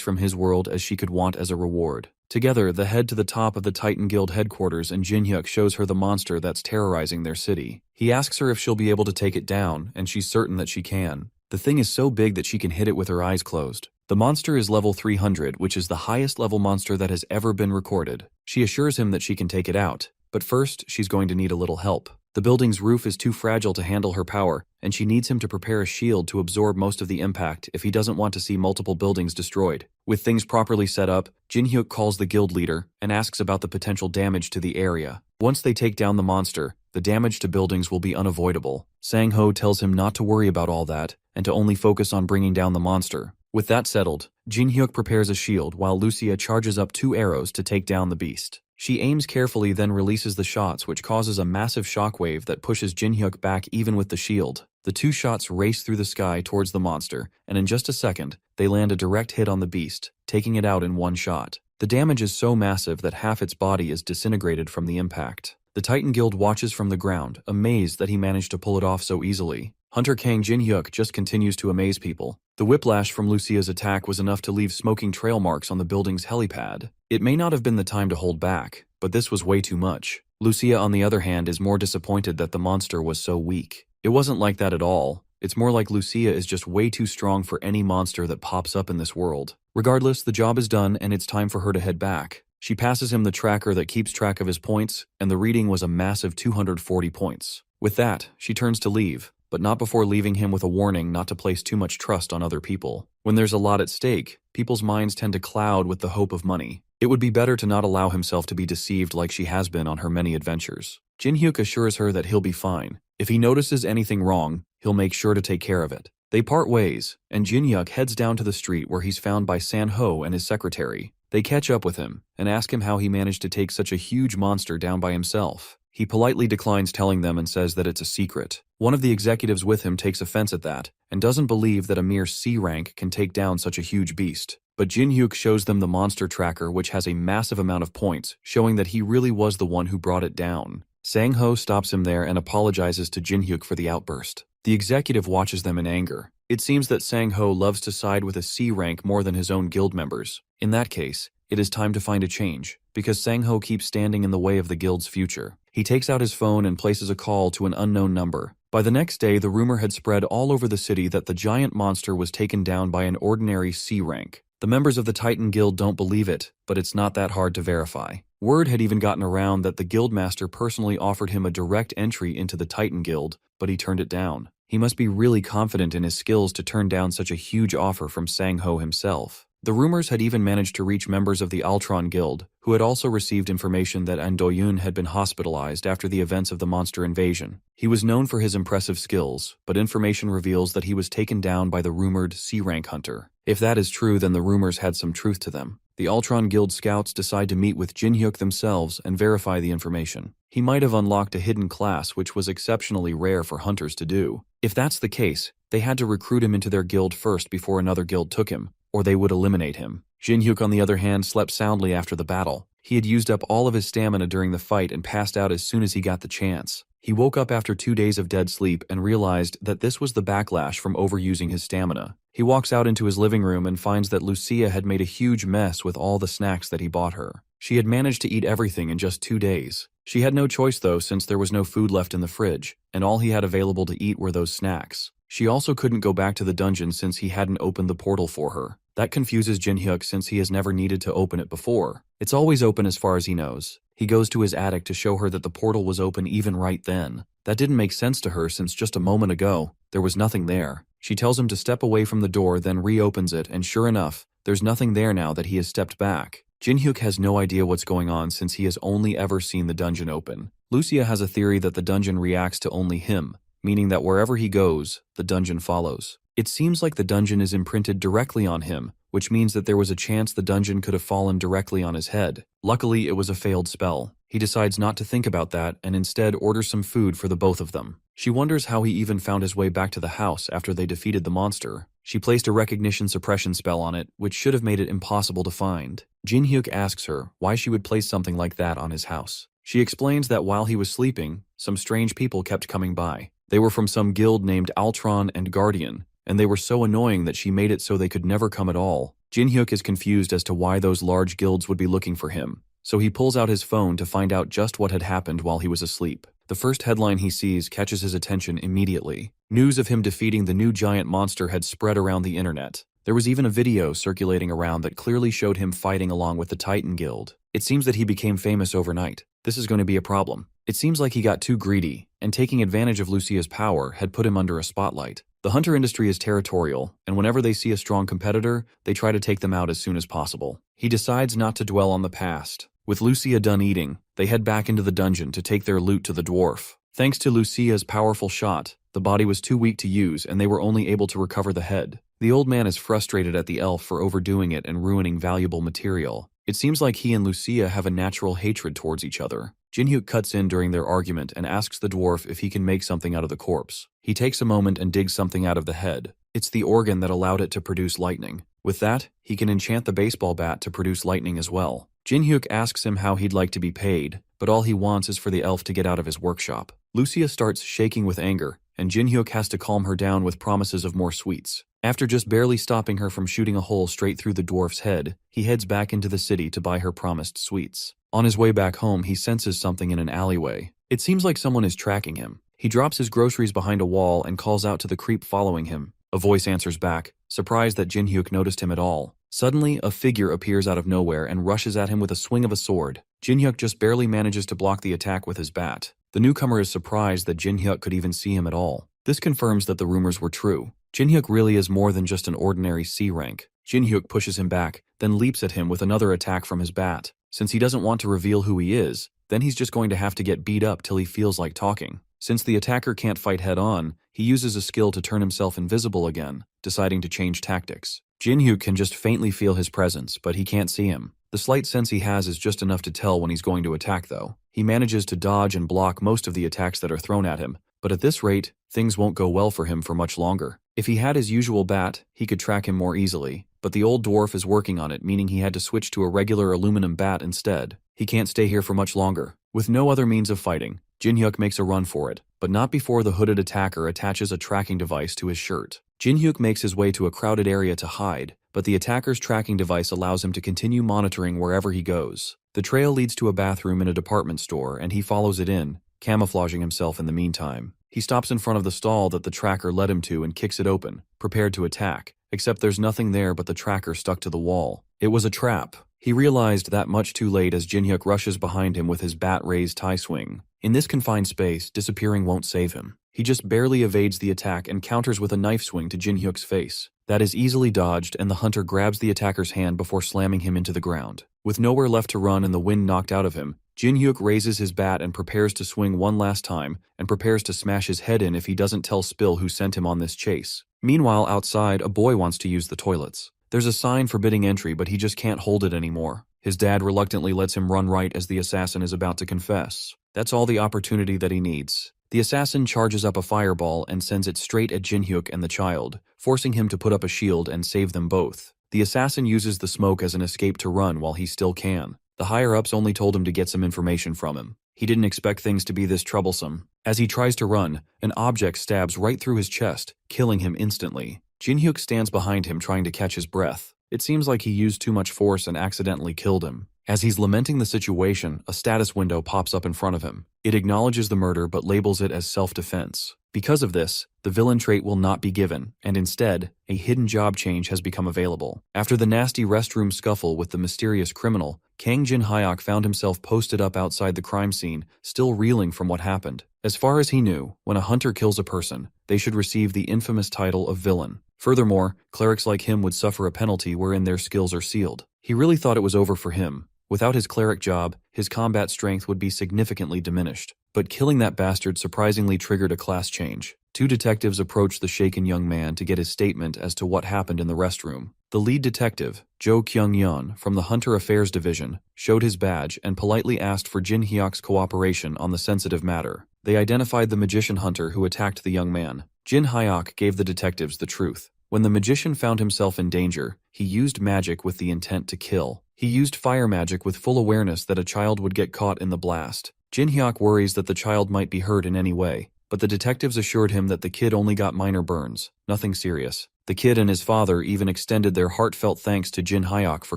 from his world as she could want as a reward. Together, they head to the top of the Titan Guild headquarters, and Jin-hyuk shows her the monster that's terrorizing their city. He asks her if she'll be able to take it down, and she's certain that she can. The thing is so big that she can hit it with her eyes closed. The monster is level 300, which is the highest level monster that has ever been recorded. She assures him that she can take it out, but first she's going to need a little help. The building's roof is too fragile to handle her power, and she needs him to prepare a shield to absorb most of the impact if he doesn't want to see multiple buildings destroyed. With things properly set up, Jin-hyuk calls the guild leader and asks about the potential damage to the area. Once they take down the monster, the damage to buildings will be unavoidable. Sang-ho tells him not to worry about all that, and to only focus on bringing down the monster. With that settled, Jin-hyuk prepares a shield while Lucia charges up 2 arrows to take down the beast. She aims carefully, then releases the shots, which causes a massive shockwave that pushes Jin-hyuk back even with the shield. The 2 shots race through the sky towards the monster, and in just a second, they land a direct hit on the beast, taking it out in one shot. The damage is so massive that half its body is disintegrated from the impact. The Titan Guild watches from the ground, amazed that he managed to pull it off so easily. Hunter Kang Jin-hyuk just continues to amaze people. The whiplash from Lucia's attack was enough to leave smoking trail marks on the building's helipad. It may not have been the time to hold back, but this was way too much. Lucia, on the other hand, is more disappointed that the monster was so weak. It wasn't like that at all. It's more like Lucia is just way too strong for any monster that pops up in this world. Regardless, the job is done and it's time for her to head back. She passes him the tracker that keeps track of his points, and the reading was a massive 240 points. With that, she turns to leave, but not before leaving him with a warning not to place too much trust on other people. When there's a lot at stake, people's minds tend to cloud with the hope of money. It would be better to not allow himself to be deceived like she has been on her many adventures. Jin-hyuk assures her that he'll be fine. If he notices anything wrong, he'll make sure to take care of it. They part ways, and Jin-hyuk heads down to the street where he's found by San-ho and his secretary. They catch up with him and ask him how he managed to take such a huge monster down by himself. He politely declines telling them and says that it's a secret. One of the executives with him takes offense at that and doesn't believe that a mere C rank can take down such a huge beast. But Jin-hyuk shows them the monster tracker, which has a massive amount of points, showing that he really was the one who brought it down. Sang-ho stops him there and apologizes to Jin-hyuk for the outburst. The executive watches them in anger. It seems that Sang-ho loves to side with a C rank more than his own guild members. In that case, it is time to find a change, because Sang-ho keeps standing in the way of the guild's future. He takes out his phone and places a call to an unknown number. By the next day, the rumor had spread all over the city that the giant monster was taken down by an ordinary C rank. The members of the Titan Guild don't believe it, but it's not that hard to verify. Word had even gotten around that the guildmaster personally offered him a direct entry into the Titan Guild, but he turned it down. He must be really confident in his skills to turn down such a huge offer from Sang-ho himself. The rumors had even managed to reach members of the Altron Guild, who had also received information that An Do-yoon had been hospitalized after the events of the monster invasion. He was known for his impressive skills, but information reveals that he was taken down by the rumored C-rank hunter. If that is true, then the rumors had some truth to them. The Altron Guild scouts decide to meet with Jin-hyuk themselves and verify the information. He might have unlocked a hidden class, which was exceptionally rare for hunters to do. If that's the case, they had to recruit him into their guild first before another guild took him, or they would eliminate him. Jin-hyuk, on the other hand, slept soundly after the battle. He had used up all of his stamina during the fight and passed out as soon as he got the chance. He woke up after 2 days of dead sleep and realized that this was the backlash from overusing his stamina. He walks out into his living room and finds that Lucia had made a huge mess with all the snacks that he bought her. She had managed to eat everything in just 2 days. She had no choice though, since there was no food left in the fridge, and all he had available to eat were those snacks. She also couldn't go back to the dungeon since he hadn't opened the portal for her. That confuses Jin-hyuk since he has never needed to open it before. It's always open as far as he knows. He goes to his attic to show her that the portal was open even right then. That didn't make sense to her since just a moment ago, there was nothing there. She tells him to step away from the door, then reopens it, and sure enough, there's nothing there now that he has stepped back. Jin-hyuk has no idea what's going on since he has only ever seen the dungeon open. Lucia has a theory that the dungeon reacts to only him, meaning that wherever he goes, the dungeon follows. It seems like the dungeon is imprinted directly on him, which means that there was a chance the dungeon could have fallen directly on his head. Luckily, it was a failed spell. He decides not to think about that and instead orders some food for the both of them. She wonders how he even found his way back to the house after they defeated the monster. She placed a recognition suppression spell on it, which should have made it impossible to find. Jin-hyuk asks her why she would place something like that on his house. She explains that while he was sleeping, some strange people kept coming by. They were from some guild named Altron and Guardian, and they were so annoying that she made it so they could never come at all. Jin-hyuk is confused as to why those large guilds would be looking for him, so he pulls out his phone to find out just what had happened while he was asleep. The first headline he sees catches his attention immediately. News of him defeating the new giant monster had spread around the internet. There was even a video circulating around that clearly showed him fighting along with the Titan Guild. It seems that he became famous overnight. This is going to be a problem. It seems like he got too greedy, and taking advantage of Lucia's power had put him under a spotlight. The hunter industry is territorial, and whenever they see a strong competitor, they try to take them out as soon as possible. He decides not to dwell on the past. With Lucia done eating, they head back into the dungeon to take their loot to the dwarf. Thanks to Lucia's powerful shot, the body was too weak to use and they were only able to recover the head. The old man is frustrated at the elf for overdoing it and ruining valuable material. It seems like he and Lucia have a natural hatred towards each other. Jin-hyuk cuts in during their argument and asks the dwarf if he can make something out of the corpse. He takes a moment and digs something out of the head. It's the organ that allowed it to produce lightning. With that, he can enchant the baseball bat to produce lightning as well. Jin-hyuk asks him how he'd like to be paid, but all he wants is for the elf to get out of his workshop. Lucia starts shaking with anger, and Jin-hyuk has to calm her down with promises of more sweets. After just barely stopping her from shooting a hole straight through the dwarf's head, he heads back into the city to buy her promised sweets. On his way back home, he senses something in an alleyway. It seems like someone is tracking him. He drops his groceries behind a wall and calls out to the creep following him. A voice answers back, surprised that Jin-hyuk noticed him at all. Suddenly, a figure appears out of nowhere and rushes at him with a swing of a sword. Jin-hyuk just barely manages to block the attack with his bat. The newcomer is surprised that Jin-hyuk could even see him at all. This confirms that the rumors were true. Jin-hyuk really is more than just an ordinary C rank. Jin-hyuk pushes him back, then leaps at him with another attack from his bat. Since he doesn't want to reveal who he is, then he's just going to have to get beat up till he feels like talking. Since the attacker can't fight head-on, he uses a skill to turn himself invisible again, deciding to change tactics. Jin-hyuk can just faintly feel his presence, but he can't see him. The slight sense he has is just enough to tell when he's going to attack, though. He manages to dodge and block most of the attacks that are thrown at him, but at this rate, things won't go well for him for much longer. If he had his usual bat, he could track him more easily, but the old dwarf is working on it, meaning he had to switch to a regular aluminum bat instead. He can't stay here for much longer. With no other means of fighting, Jin-hyuk makes a run for it, but not before the hooded attacker attaches a tracking device to his shirt. Jin-hyuk makes his way to a crowded area to hide, but the attacker's tracking device allows him to continue monitoring wherever he goes. The trail leads to a bathroom in a department store, and he follows it in, camouflaging himself in the meantime. He stops in front of the stall that the tracker led him to and kicks it open, prepared to attack, except there's nothing there but the tracker stuck to the wall. It was a trap. He realized that much too late as Jin-hyuk rushes behind him with his bat-raised tie swing. In this confined space, disappearing won't save him. He just barely evades the attack and counters with a knife swing to Jin-hyuk's face. That is easily dodged, and the hunter grabs the attacker's hand before slamming him into the ground. With nowhere left to run and the wind knocked out of him, Jin-hyuk raises his bat and prepares to swing one last time, and prepares to smash his head in if he doesn't tell Spill who sent him on this chase. Meanwhile, outside, a boy wants to use the toilets. There's a sign forbidding entry, but he just can't hold it anymore. His dad reluctantly lets him run right as the assassin is about to confess. That's all the opportunity that he needs. The assassin charges up a fireball and sends it straight at Jin-hyuk and the child, forcing him to put up a shield and save them both. The assassin uses the smoke as an escape to run while he still can. The higher-ups only told him to get some information from him. He didn't expect things to be this troublesome. As he tries to run, an object stabs right through his chest, killing him instantly. Jin-hyuk stands behind him trying to catch his breath. It seems like he used too much force and accidentally killed him. As he's lamenting the situation, a status window pops up in front of him. It acknowledges the murder but labels it as self-defense. Because of this, the villain trait will not be given, and instead, a hidden job change has become available. After the nasty restroom scuffle with the mysterious criminal, Kang Jin-hyuk found himself posted up outside the crime scene, still reeling from what happened. As far as he knew, when a hunter kills a person, they should receive the infamous title of villain. Furthermore, clerics like him would suffer a penalty wherein their skills are sealed. He really thought it was over for him. Without his cleric job, his combat strength would be significantly diminished. But killing that bastard surprisingly triggered a class change. Two detectives approached the shaken young man to get his statement as to what happened in the restroom. The lead detective, Jo Kyung-yeon from the Hunter Affairs Division, showed his badge and politely asked for Jin Hyuk's cooperation on the sensitive matter. They identified the magician hunter who attacked the young man. Jin Hyuk gave the detectives the truth. When the magician found himself in danger, he used magic with the intent to kill. He used fire magic with full awareness that a child would get caught in the blast. Jin Hyuk worries that the child might be hurt in any way, but the detectives assured him that the kid only got minor burns, nothing serious. The kid and his father even extended their heartfelt thanks to Jin Hyuk for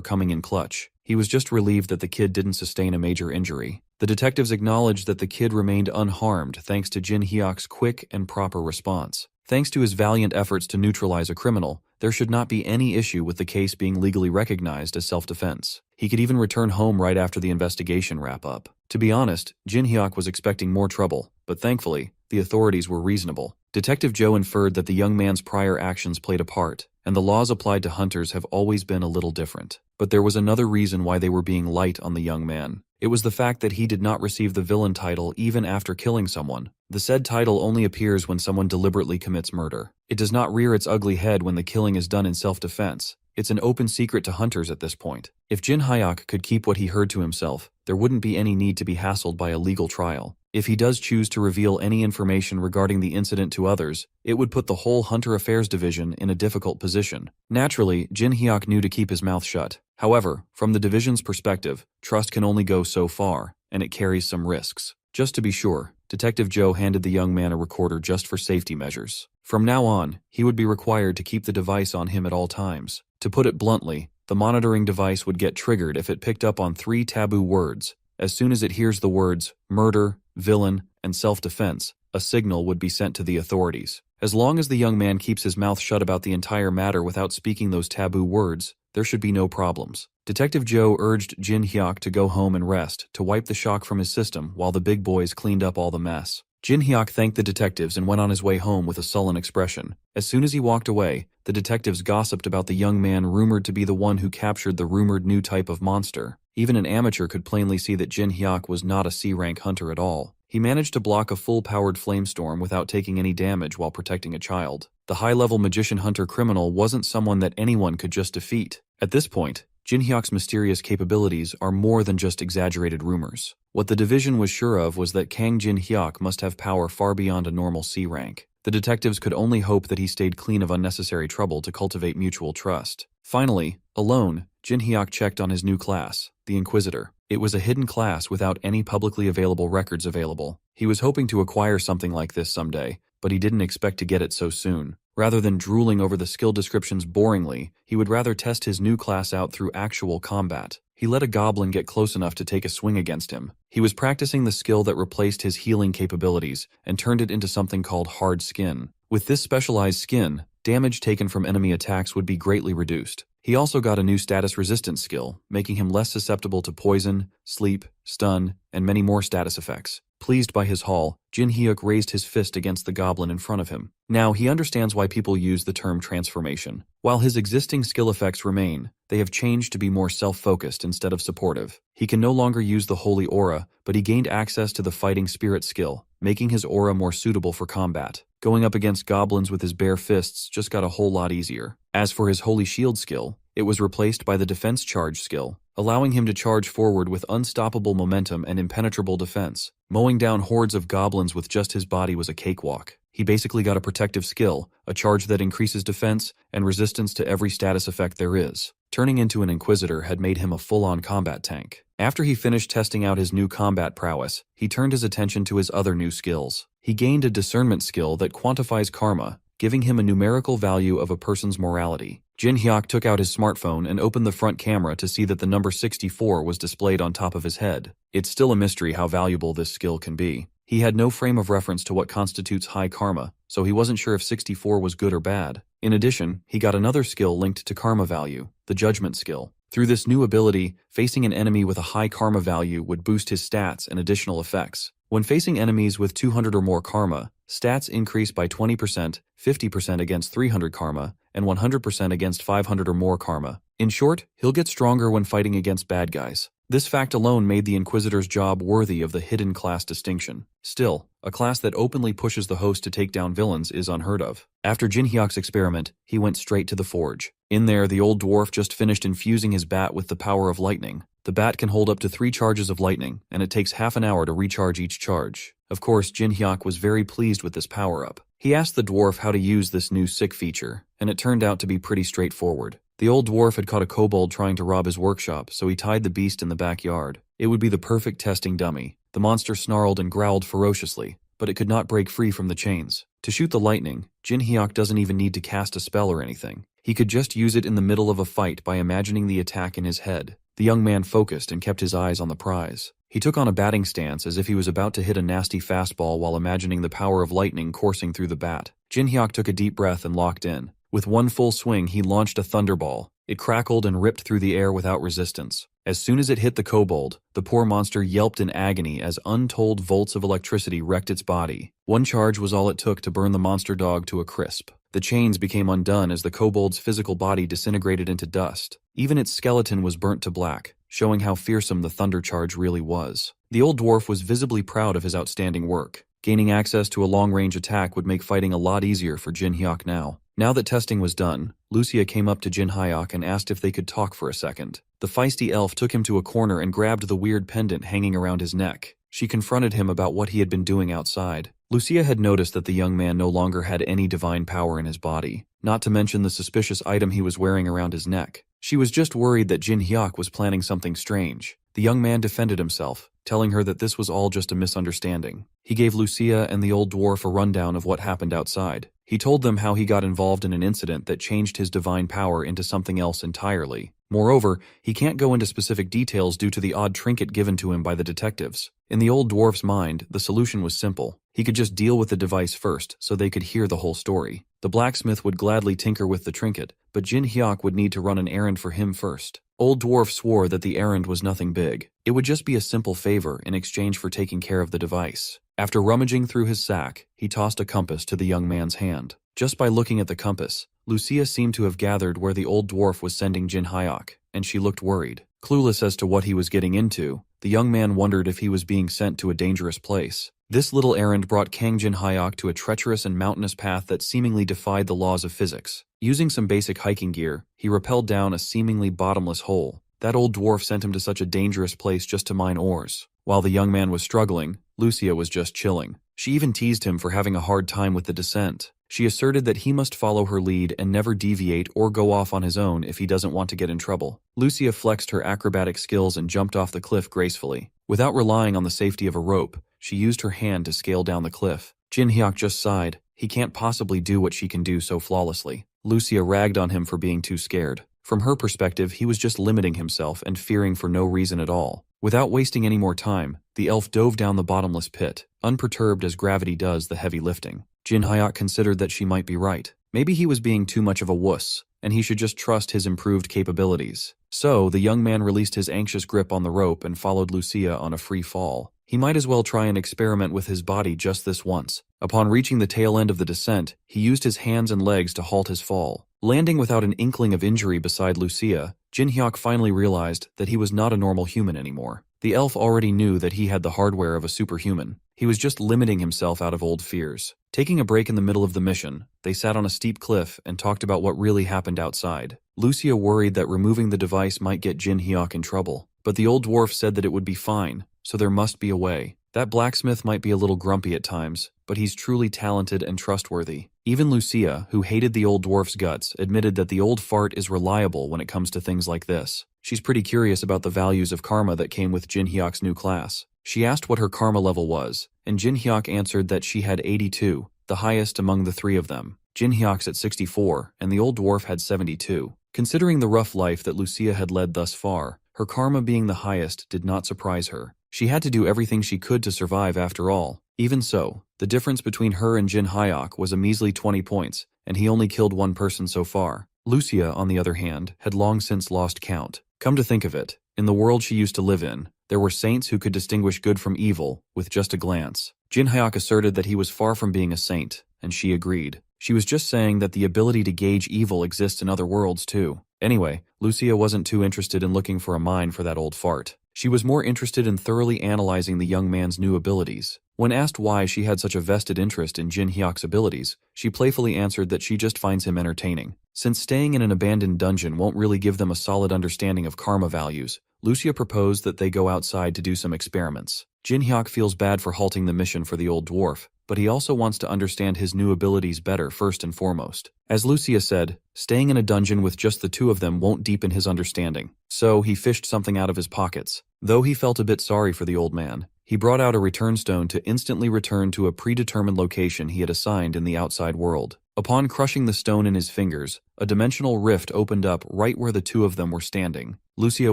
coming in clutch. He was just relieved that the kid didn't sustain a major injury. The detectives acknowledged that the kid remained unharmed thanks to Jin Hyuk's quick and proper response. Thanks to his valiant efforts to neutralize a criminal, there should not be any issue with the case being legally recognized as self-defense. He could even return home right after the investigation wrap up. To be honest, Jin Hyuk was expecting more trouble, but thankfully, the authorities were reasonable. Detective Jo inferred that the young man's prior actions played a part, and the laws applied to hunters have always been a little different. But there was another reason why they were being light on the young man. It was the fact that he did not receive the villain title even after killing someone. The said title only appears when someone deliberately commits murder. It does not rear its ugly head when the killing is done in self-defense. It's an open secret to hunters at this point. If Jin Hyuk could keep what he heard to himself, there wouldn't be any need to be hassled by a legal trial. If he does choose to reveal any information regarding the incident to others, it would put the whole Hunter Affairs Division in a difficult position. Naturally, Jin Hyuk knew to keep his mouth shut. However, from the division's perspective, trust can only go so far, and it carries some risks. Just to be sure, Detective Jo handed the young man a recorder just for safety measures. From now on, he would be required to keep the device on him at all times. To put it bluntly, the monitoring device would get triggered if it picked up on 3 taboo words. As soon as it hears the words murder, villain, and self-defense, a signal would be sent to the authorities. As long as the young man keeps his mouth shut about the entire matter without speaking those taboo words, there should be no problems. Detective Jo urged Jin Hyuk to go home and rest to wipe the shock from his system while the big boys cleaned up all the mess. Jin Hyuk thanked the detectives and went on his way home with a sullen expression. As soon as he walked away, the detectives gossiped about the young man rumored to be the one who captured the rumored new type of monster. Even an amateur could plainly see that Jin Hyuk was not a C-rank hunter at all. He managed to block a full-powered flamestorm without taking any damage while protecting a child. The high-level magician-hunter criminal wasn't someone that anyone could just defeat. At this point, Jin Hyuk's mysterious capabilities are more than just exaggerated rumors. What the division was sure of was that Kang Jin Hyuk must have power far beyond a normal C rank. The detectives could only hope that he stayed clean of unnecessary trouble to cultivate mutual trust. Finally, alone, Jin Hyuk checked on his new class, the Inquisitor. It was a hidden class without any publicly available records available. He was hoping to acquire something like this someday, but he didn't expect to get it so soon. Rather than drooling over the skill descriptions boringly, he would rather test his new class out through actual combat. He let a goblin get close enough to take a swing against him. He was practicing the skill that replaced his healing capabilities and turned it into something called hard skin. With this specialized skin, damage taken from enemy attacks would be greatly reduced. He also got a new status resistance skill, making him less susceptible to poison, sleep, stun, and many more status effects. Pleased by his haul, Jin Hyuk raised his fist against the goblin in front of him. Now he understands why people use the term transformation. While his existing skill effects remain, they have changed to be more self-focused instead of supportive. He can no longer use the holy aura, but he gained access to the fighting spirit skill, making his aura more suitable for combat. Going up against goblins with his bare fists just got a whole lot easier. As for his holy shield skill, it was replaced by the defense charge skill, allowing him to charge forward with unstoppable momentum and impenetrable defense. Mowing down hordes of goblins with just his body was a cakewalk. He basically got a protective skill, a charge that increases defense, and resistance to every status effect there is. Turning into an Inquisitor had made him a full-on combat tank. After he finished testing out his new combat prowess, he turned his attention to his other new skills. He gained a discernment skill that quantifies karma, giving him a numerical value of a person's morality. Jin Hyuk took out his smartphone and opened the front camera to see that the number 64 was displayed on top of his head. It's still a mystery how valuable this skill can be. He had no frame of reference to what constitutes high karma, so he wasn't sure if 64 was good or bad. In addition, he got another skill linked to karma value, the judgment skill. Through this new ability, facing an enemy with a high karma value would boost his stats and additional effects. When facing enemies with 200 or more karma, stats increase by 20%, 50% against 300 karma, and 100% against 500 or more karma. In short, he'll get stronger when fighting against bad guys. This fact alone made the Inquisitor's job worthy of the hidden class distinction. Still, a class that openly pushes the host to take down villains is unheard of. After Jin Hyok's experiment, he went straight to the forge. In there, the old dwarf just finished infusing his bat with the power of lightning. The bat can hold up to 3 charges of lightning, and it takes half an hour to recharge each charge. Of course, Jin Hyok was very pleased with this power-up. He asked the dwarf how to use this new sick feature, and it turned out to be pretty straightforward. The old dwarf had caught a kobold trying to rob his workshop, so he tied the beast in the backyard. It would be the perfect testing dummy. The monster snarled and growled ferociously, but it could not break free from the chains. To shoot the lightning, Jin Hyok doesn't even need to cast a spell or anything. He could just use it in the middle of a fight by imagining the attack in his head. The young man focused and kept his eyes on the prize. He took on a batting stance as if he was about to hit a nasty fastball while imagining the power of lightning coursing through the bat. Jin Hyok took a deep breath and locked in. With one full swing, he launched a thunderball. It crackled and ripped through the air without resistance. As soon as it hit the kobold, the poor monster yelped in agony as untold volts of electricity wrecked its body. One charge was all it took to burn the monster dog to a crisp. The chains became undone as the kobold's physical body disintegrated into dust. Even its skeleton was burnt to black, showing how fearsome the thunder charge really was. The old dwarf was visibly proud of his outstanding work. Gaining access to a long-range attack would make fighting a lot easier for Jin Hyok now. Now that testing was done, Lucia came up to Jin Hyok and asked if they could talk for a second. The feisty elf took him to a corner and grabbed the weird pendant hanging around his neck. She confronted him about what he had been doing outside. Lucia had noticed that the young man no longer had any divine power in his body, not to mention the suspicious item he was wearing around his neck. She was just worried that Jin Hyok was planning something strange. The young man defended himself, telling her that this was all just a misunderstanding. He gave Lucia and the old dwarf a rundown of what happened outside. He told them how he got involved in an incident that changed his divine power into something else entirely. Moreover, he can't go into specific details due to the odd trinket given to him by the detectives. In the old dwarf's mind, the solution was simple. He could just deal with the device first, so they could hear the whole story. The blacksmith would gladly tinker with the trinket, but Jin Hyok would need to run an errand for him first. Old dwarf swore that the errand was nothing big. It would just be a simple favor in exchange for taking care of the device. After rummaging through his sack, he tossed a compass to the young man's hand. Just by looking at the compass, Lucia seemed to have gathered where the old dwarf was sending Jin Hyok, and she looked worried. Clueless as to what he was getting into, the young man wondered if he was being sent to a dangerous place. This little errand brought Kang Jin Hyok to a treacherous and mountainous path that seemingly defied the laws of physics. Using some basic hiking gear, he rappelled down a seemingly bottomless hole. That old dwarf sent him to such a dangerous place just to mine ores. While the young man was struggling, Lucia was just chilling. She even teased him for having a hard time with the descent. She asserted that he must follow her lead and never deviate or go off on his own if he doesn't want to get in trouble. Lucia flexed her acrobatic skills and jumped off the cliff gracefully. Without relying on the safety of a rope, she used her hand to scale down the cliff. Jin Hyok just sighed. He can't possibly do what she can do so flawlessly. Lucia ragged on him for being too scared. From her perspective, he was just limiting himself and fearing for no reason at all. Without wasting any more time, the elf dove down the bottomless pit, unperturbed as gravity does the heavy lifting. Jin Hyok considered that she might be right. Maybe he was being too much of a wuss, and he should just trust his improved capabilities. So, the young man released his anxious grip on the rope and followed Lucia on a free fall. He might as well try and experiment with his body just this once. Upon reaching the tail end of the descent, he used his hands and legs to halt his fall. Landing without an inkling of injury beside Lucia, Jin Hyok finally realized that he was not a normal human anymore. The elf already knew that he had the hardware of a superhuman. He was just limiting himself out of old fears. Taking a break in the middle of the mission, they sat on a steep cliff and talked about what really happened outside. Lucia worried that removing the device might get Jin Hyok in trouble, but the old dwarf said that it would be fine, so there must be a way. That blacksmith might be a little grumpy at times, but he's truly talented and trustworthy. Even Lucia, who hated the old dwarf's guts, admitted that the old fart is reliable when it comes to things like this. She's pretty curious about the values of karma that came with Jin Hyok's new class. She asked what her karma level was, and Jin Hyok answered that she had 82, the highest among the three of them. Jin Hyok's at 64, and the old dwarf had 72. Considering the rough life that Lucia had led thus far, her karma being the highest did not surprise her. She had to do everything she could to survive after all. Even so, the difference between her and Jin Hyok was a measly 20 points, and he only killed one person so far. Lucia, on the other hand, had long since lost count. Come to think of it, in the world she used to live in, there were saints who could distinguish good from evil with just a glance. Jin Hyok asserted that he was far from being a saint, and she agreed. She was just saying that the ability to gauge evil exists in other worlds too. Anyway, Lucia wasn't too interested in looking for a mine for that old fart. She was more interested in thoroughly analyzing the young man's new abilities. When asked why she had such a vested interest in Jin Hyuk's abilities, she playfully answered that she just finds him entertaining. Since staying in an abandoned dungeon won't really give them a solid understanding of karma values, Lucia proposed that they go outside to do some experiments. Jin Hyuk feels bad for halting the mission for the old dwarf, but he also wants to understand his new abilities better first and foremost. As Lucia said, staying in a dungeon with just the two of them won't deepen his understanding, so he fished something out of his pockets. Though he felt a bit sorry for the old man, he brought out a return stone to instantly return to a predetermined location he had assigned in the outside world. Upon crushing the stone in his fingers, a dimensional rift opened up right where the two of them were standing. Lucia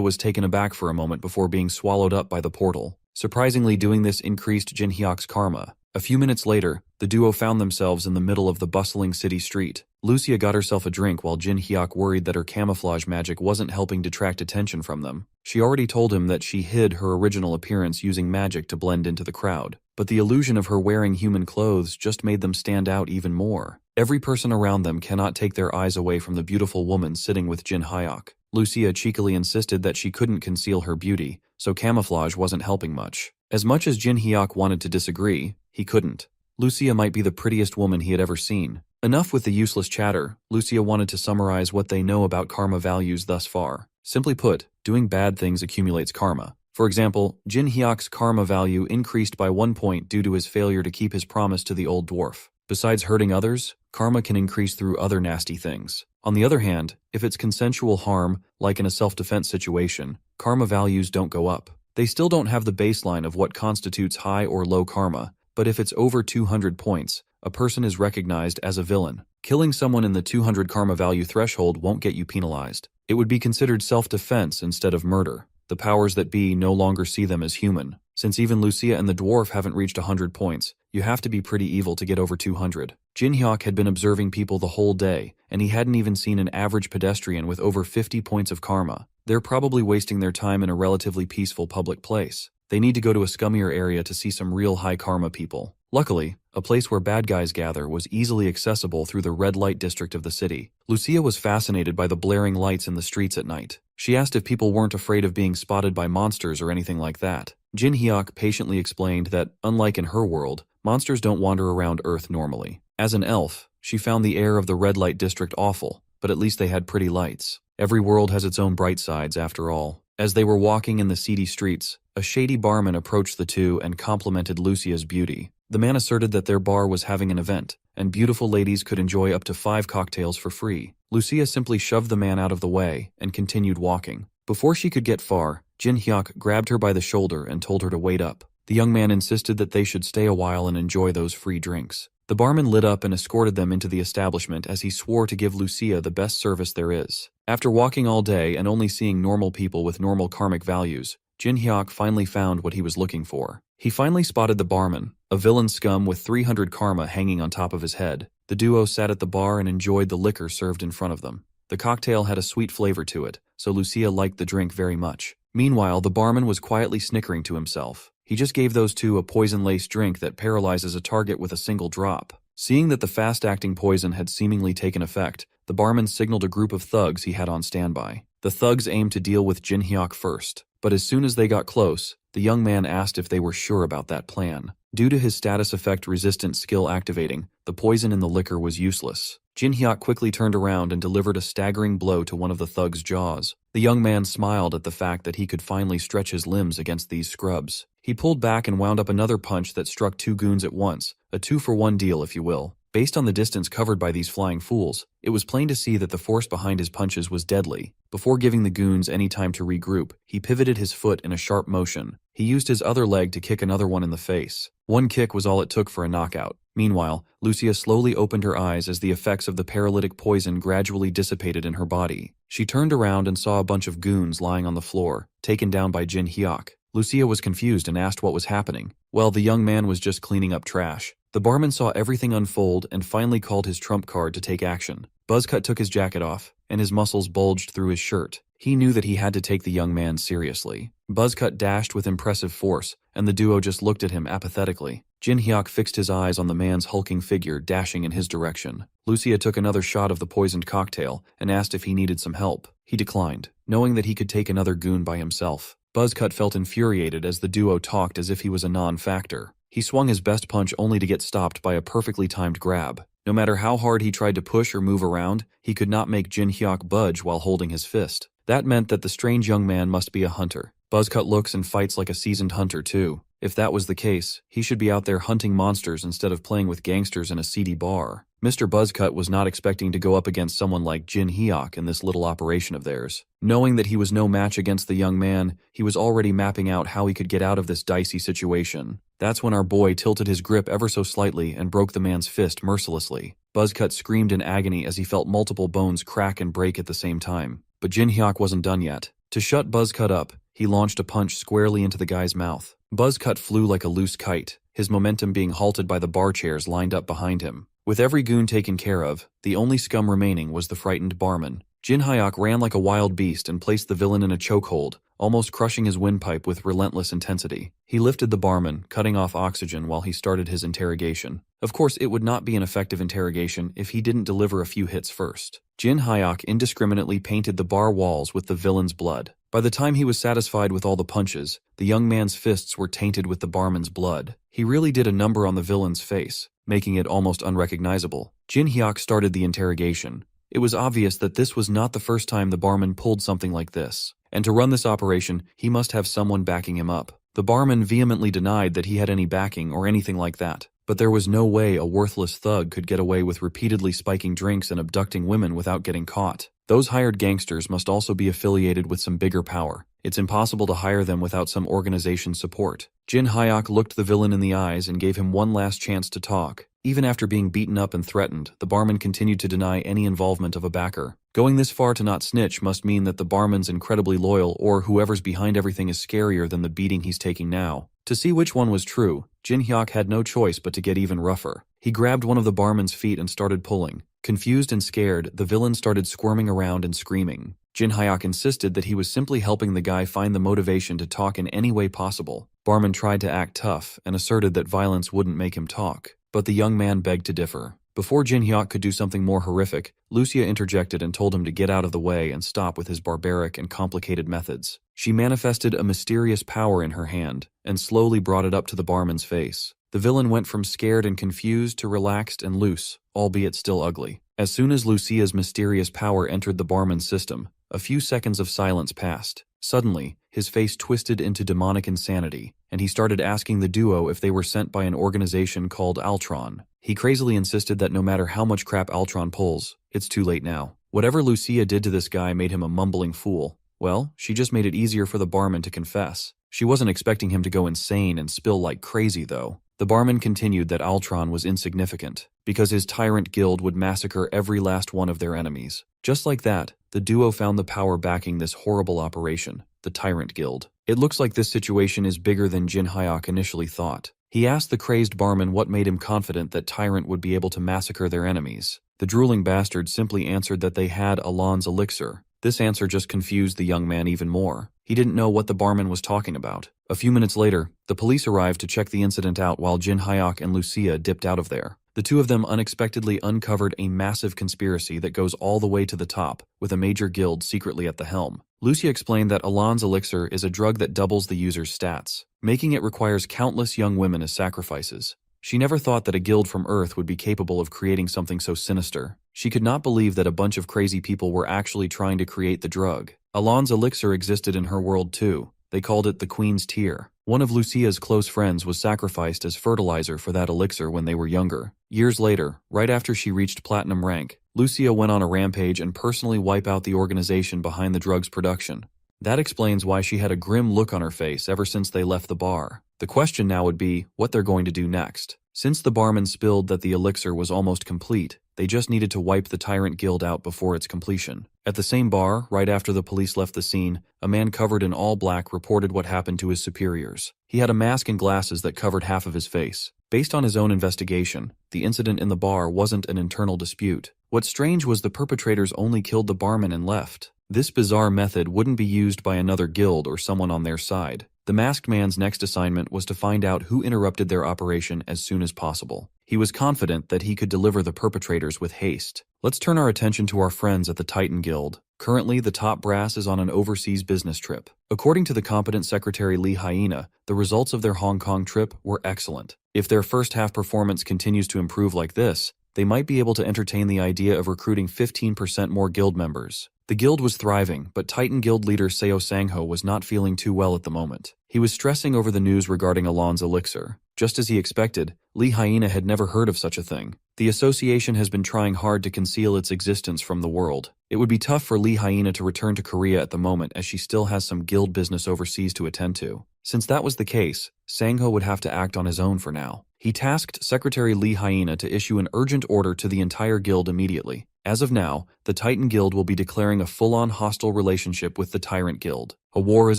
was taken aback for a moment before being swallowed up by the portal. Surprisingly, doing this increased Jin Hyuk's karma. A few minutes later, the duo found themselves in the middle of the bustling city street. Lucia got herself a drink while Jin Hyuk worried that her camouflage magic wasn't helping detract attention from them. She already told him that she hid her original appearance using magic to blend into the crowd, but the illusion of her wearing human clothes just made them stand out even more. Every person around them cannot take their eyes away from the beautiful woman sitting with Jin Hyuk. Lucia cheekily insisted that she couldn't conceal her beauty, so camouflage wasn't helping much. As much as Jin Hyuk wanted to disagree, he couldn't. Lucia might be the prettiest woman he had ever seen. Enough with the useless chatter. Lucia wanted to summarize what they know about karma values thus far. Simply put, doing bad things accumulates karma. For example, Jin Hyuk's karma value increased by 1 point due to his failure to keep his promise to the old dwarf. Besides hurting others, karma can increase through other nasty things. On the other hand, if it's consensual harm, like in a self-defense situation, karma values don't go up. They still don't have the baseline of what constitutes high or low karma, but if it's over 200 points, a person is recognized as a villain. Killing someone in the 200 karma value threshold won't get you penalized. It would be considered self-defense instead of murder. The powers that be no longer see them as human. Since even Lucia and the dwarf haven't reached 100 points, you have to be pretty evil to get over 200. Jin Hyuk had been observing people the whole day, and he hadn't even seen an average pedestrian with over 50 points of karma. They're probably wasting their time in a relatively peaceful public place. They need to go to a scummier area to see some real high karma people. Luckily, a place where bad guys gather was easily accessible through the red light district of the city. Lucia was fascinated by the blaring lights in the streets at night. She asked if people weren't afraid of being spotted by monsters or anything like that. Jin Hyuk patiently explained that, unlike in her world, monsters don't wander around Earth normally. As an elf, she found the air of the red light district awful, but at least they had pretty lights. Every world has its own bright sides, after all. As they were walking in the seedy streets, a shady barman approached the two and complimented Lucia's beauty. The man asserted that their bar was having an event, and beautiful ladies could enjoy up to 5 cocktails for free. Lucia simply shoved the man out of the way and continued walking. Before she could get far, Jin Hyuk grabbed her by the shoulder and told her to wait up. The young man insisted that they should stay a while and enjoy those free drinks. The barman lit up and escorted them into the establishment as he swore to give Lucia the best service there is. After walking all day and only seeing normal people with normal karmic values, Jin Hyuk finally found what he was looking for. He finally spotted the barman, a villain scum with 300 karma hanging on top of his head. The duo sat at the bar and enjoyed the liquor served in front of them. The cocktail had a sweet flavor to it, so Lucia liked the drink very much. Meanwhile, the barman was quietly snickering to himself. He just gave those two a poison-laced drink that paralyzes a target with a single drop. Seeing that the fast-acting poison had seemingly taken effect, the barman signaled a group of thugs he had on standby. The thugs aimed to deal with Jin Hyuk first, but as soon as they got close, the young man asked if they were sure about that plan. Due to his status effect resistant skill activating, the poison in the liquor was useless. Jin Hyuk quickly turned around and delivered a staggering blow to one of the thug's jaws. The young man smiled at the fact that he could finally stretch his limbs against these scrubs. He pulled back and wound up another punch that struck 2 goons at once, a 2-for-1 deal if you will. Based on the distance covered by these flying fools, it was plain to see that the force behind his punches was deadly. Before giving the goons any time to regroup, he pivoted his foot in a sharp motion. He used his other leg to kick another one in the face. One kick was all it took for a knockout. Meanwhile, Lucia slowly opened her eyes as the effects of the paralytic poison gradually dissipated in her body. She turned around and saw a bunch of goons lying on the floor, taken down by Jin Hyuk. Lucia was confused and asked what was happening. Well, the young man was just cleaning up trash. The barman saw everything unfold and finally called his trump card to take action. Buzzcut took his jacket off, and his muscles bulged through his shirt. He knew that he had to take the young man seriously. Buzzcut dashed with impressive force, and the duo just looked at him apathetically. Jin Hyuk fixed his eyes on the man's hulking figure dashing in his direction. Lucia took another shot of the poisoned cocktail and asked if he needed some help. He declined, knowing that he could take another goon by himself. Buzzcut felt infuriated as the duo talked as if he was a non-factor. He swung his best punch only to get stopped by a perfectly timed grab. No matter how hard he tried to push or move around, he could not make Jin Hyuk budge while holding his fist. That meant that the strange young man must be a hunter. Buzzcut looks and fights like a seasoned hunter too. If that was the case, he should be out there hunting monsters instead of playing with gangsters in a seedy bar. Mr. Buzzcut was not expecting to go up against someone like Jin Hyuk in this little operation of theirs. Knowing that he was no match against the young man, he was already mapping out how he could get out of this dicey situation. That's when our boy tilted his grip ever so slightly and broke the man's fist mercilessly. Buzzcut screamed in agony as he felt multiple bones crack and break at the same time. But Jin Hyuk wasn't done yet. To shut Buzzcut up, he launched a punch squarely into the guy's mouth. Buzzcut flew like a loose kite, his momentum being halted by the bar chairs lined up behind him. With every goon taken care of, the only scum remaining was the frightened barman. Jin Hyuk ran like a wild beast and placed the villain in a chokehold, almost crushing his windpipe with relentless intensity. He lifted the barman, cutting off oxygen while he started his interrogation. Of course, it would not be an effective interrogation if he didn't deliver a few hits first. Jin Hyuk indiscriminately painted the bar walls with the villain's blood. By the time he was satisfied with all the punches, the young man's fists were tainted with the barman's blood. He really did a number on the villain's face, making it almost unrecognizable. Jin Hyuk started the interrogation. It was obvious that this was not the first time the barman pulled something like this, and to run this operation, he must have someone backing him up. The barman vehemently denied that he had any backing or anything like that, but there was no way a worthless thug could get away with repeatedly spiking drinks and abducting women without getting caught. Those hired gangsters must also be affiliated with some bigger power. It's impossible to hire them without some organization support. Jin Hyuk looked the villain in the eyes and gave him one last chance to talk. Even after being beaten up and threatened, the barman continued to deny any involvement of a backer. Going this far to not snitch must mean that the barman's incredibly loyal, or whoever's behind everything is scarier than the beating he's taking now. To see which one was true, Jin Hyuk had no choice but to get even rougher. He grabbed one of the barman's feet and started pulling. Confused and scared, the villain started squirming around and screaming. Jin Hyuk insisted that he was simply helping the guy find the motivation to talk in any way possible. Barman tried to act tough and asserted that violence wouldn't make him talk, but the young man begged to differ. Before Jin Hyuk could do something more horrific, Lucia interjected and told him to get out of the way and stop with his barbaric and complicated methods. She manifested a mysterious power in her hand and slowly brought it up to the barman's face. The villain went from scared and confused to relaxed and loose, albeit still ugly. As soon as Lucia's mysterious power entered the barman's system, a few seconds of silence passed. Suddenly, his face twisted into demonic insanity, and he started asking the duo if they were sent by an organization called Altron. He crazily insisted that no matter how much crap Altron pulls, it's too late now. Whatever Lucia did to this guy made him a mumbling fool. Well, she just made it easier for the barman to confess. She wasn't expecting him to go insane and spill like crazy, though. The barman continued that Altron was insignificant, because his tyrant guild would massacre every last one of their enemies. Just like that, the duo found the power backing this horrible operation, the Tyrant Guild. It looks like this situation is bigger than Jin Hyuk initially thought. He asked the crazed barman what made him confident that Tyrant would be able to massacre their enemies. The drooling bastard simply answered that they had Alon's elixir. This answer just confused the young man even more. He didn't know what the barman was talking about. A few minutes later, the police arrived to check the incident out while Jin Hyuk and Lucia dipped out of there. The two of them unexpectedly uncovered a massive conspiracy that goes all the way to the top, with a major guild secretly at the helm. Lucia explained that Alon's elixir is a drug that doubles the user's stats, making it requires countless young women as sacrifices. She never thought that a guild from Earth would be capable of creating something so sinister. She could not believe that a bunch of crazy people were actually trying to create the drug. Alon's elixir existed in her world too. They called it the Queen's Tear. One of Lucia's close friends was sacrificed as fertilizer for that elixir when they were younger. Years later, right after she reached platinum rank, Lucia went on a rampage and personally wiped out the organization behind the drug's production. That explains why she had a grim look on her face ever since they left the bar. The question now would be what they're going to do next. Since the barman spilled that the elixir was almost complete, they just needed to wipe the Tyrant Guild out before its completion. At the same bar, right after the police left the scene, a man covered in all black reported what happened to his superiors. He had a mask and glasses that covered half of his face. Based on his own investigation, the incident in the bar wasn't an internal dispute. What's strange was the perpetrators only killed the barman and left. This bizarre method wouldn't be used by another guild or someone on their side. The masked man's next assignment was to find out who interrupted their operation as soon as possible. He was confident that he could deliver the perpetrators with haste. Let's turn our attention to our friends at the Titan Guild. Currently, the top brass is on an overseas business trip. According to the competent secretary Lee Hyena, the results of their Hong Kong trip were excellent. If their first half performance continues to improve like this, they might be able to entertain the idea of recruiting 15% more guild members. The guild was thriving, but Titan Guild leader Seo Sangho was not feeling too well at the moment. He was stressing over the news regarding Alon's elixir. Just as he expected, Lee Hyena had never heard of such a thing. The association has been trying hard to conceal its existence from the world. It would be tough for Lee Hyena to return to Korea at the moment, as she still has some guild business overseas to attend to. Since that was the case, Sangho would have to act on his own for now. He tasked Secretary Lee Hyena to issue an urgent order to the entire guild immediately. As of now, the Titan Guild will be declaring a full-on hostile relationship with the Tyrant Guild. A war is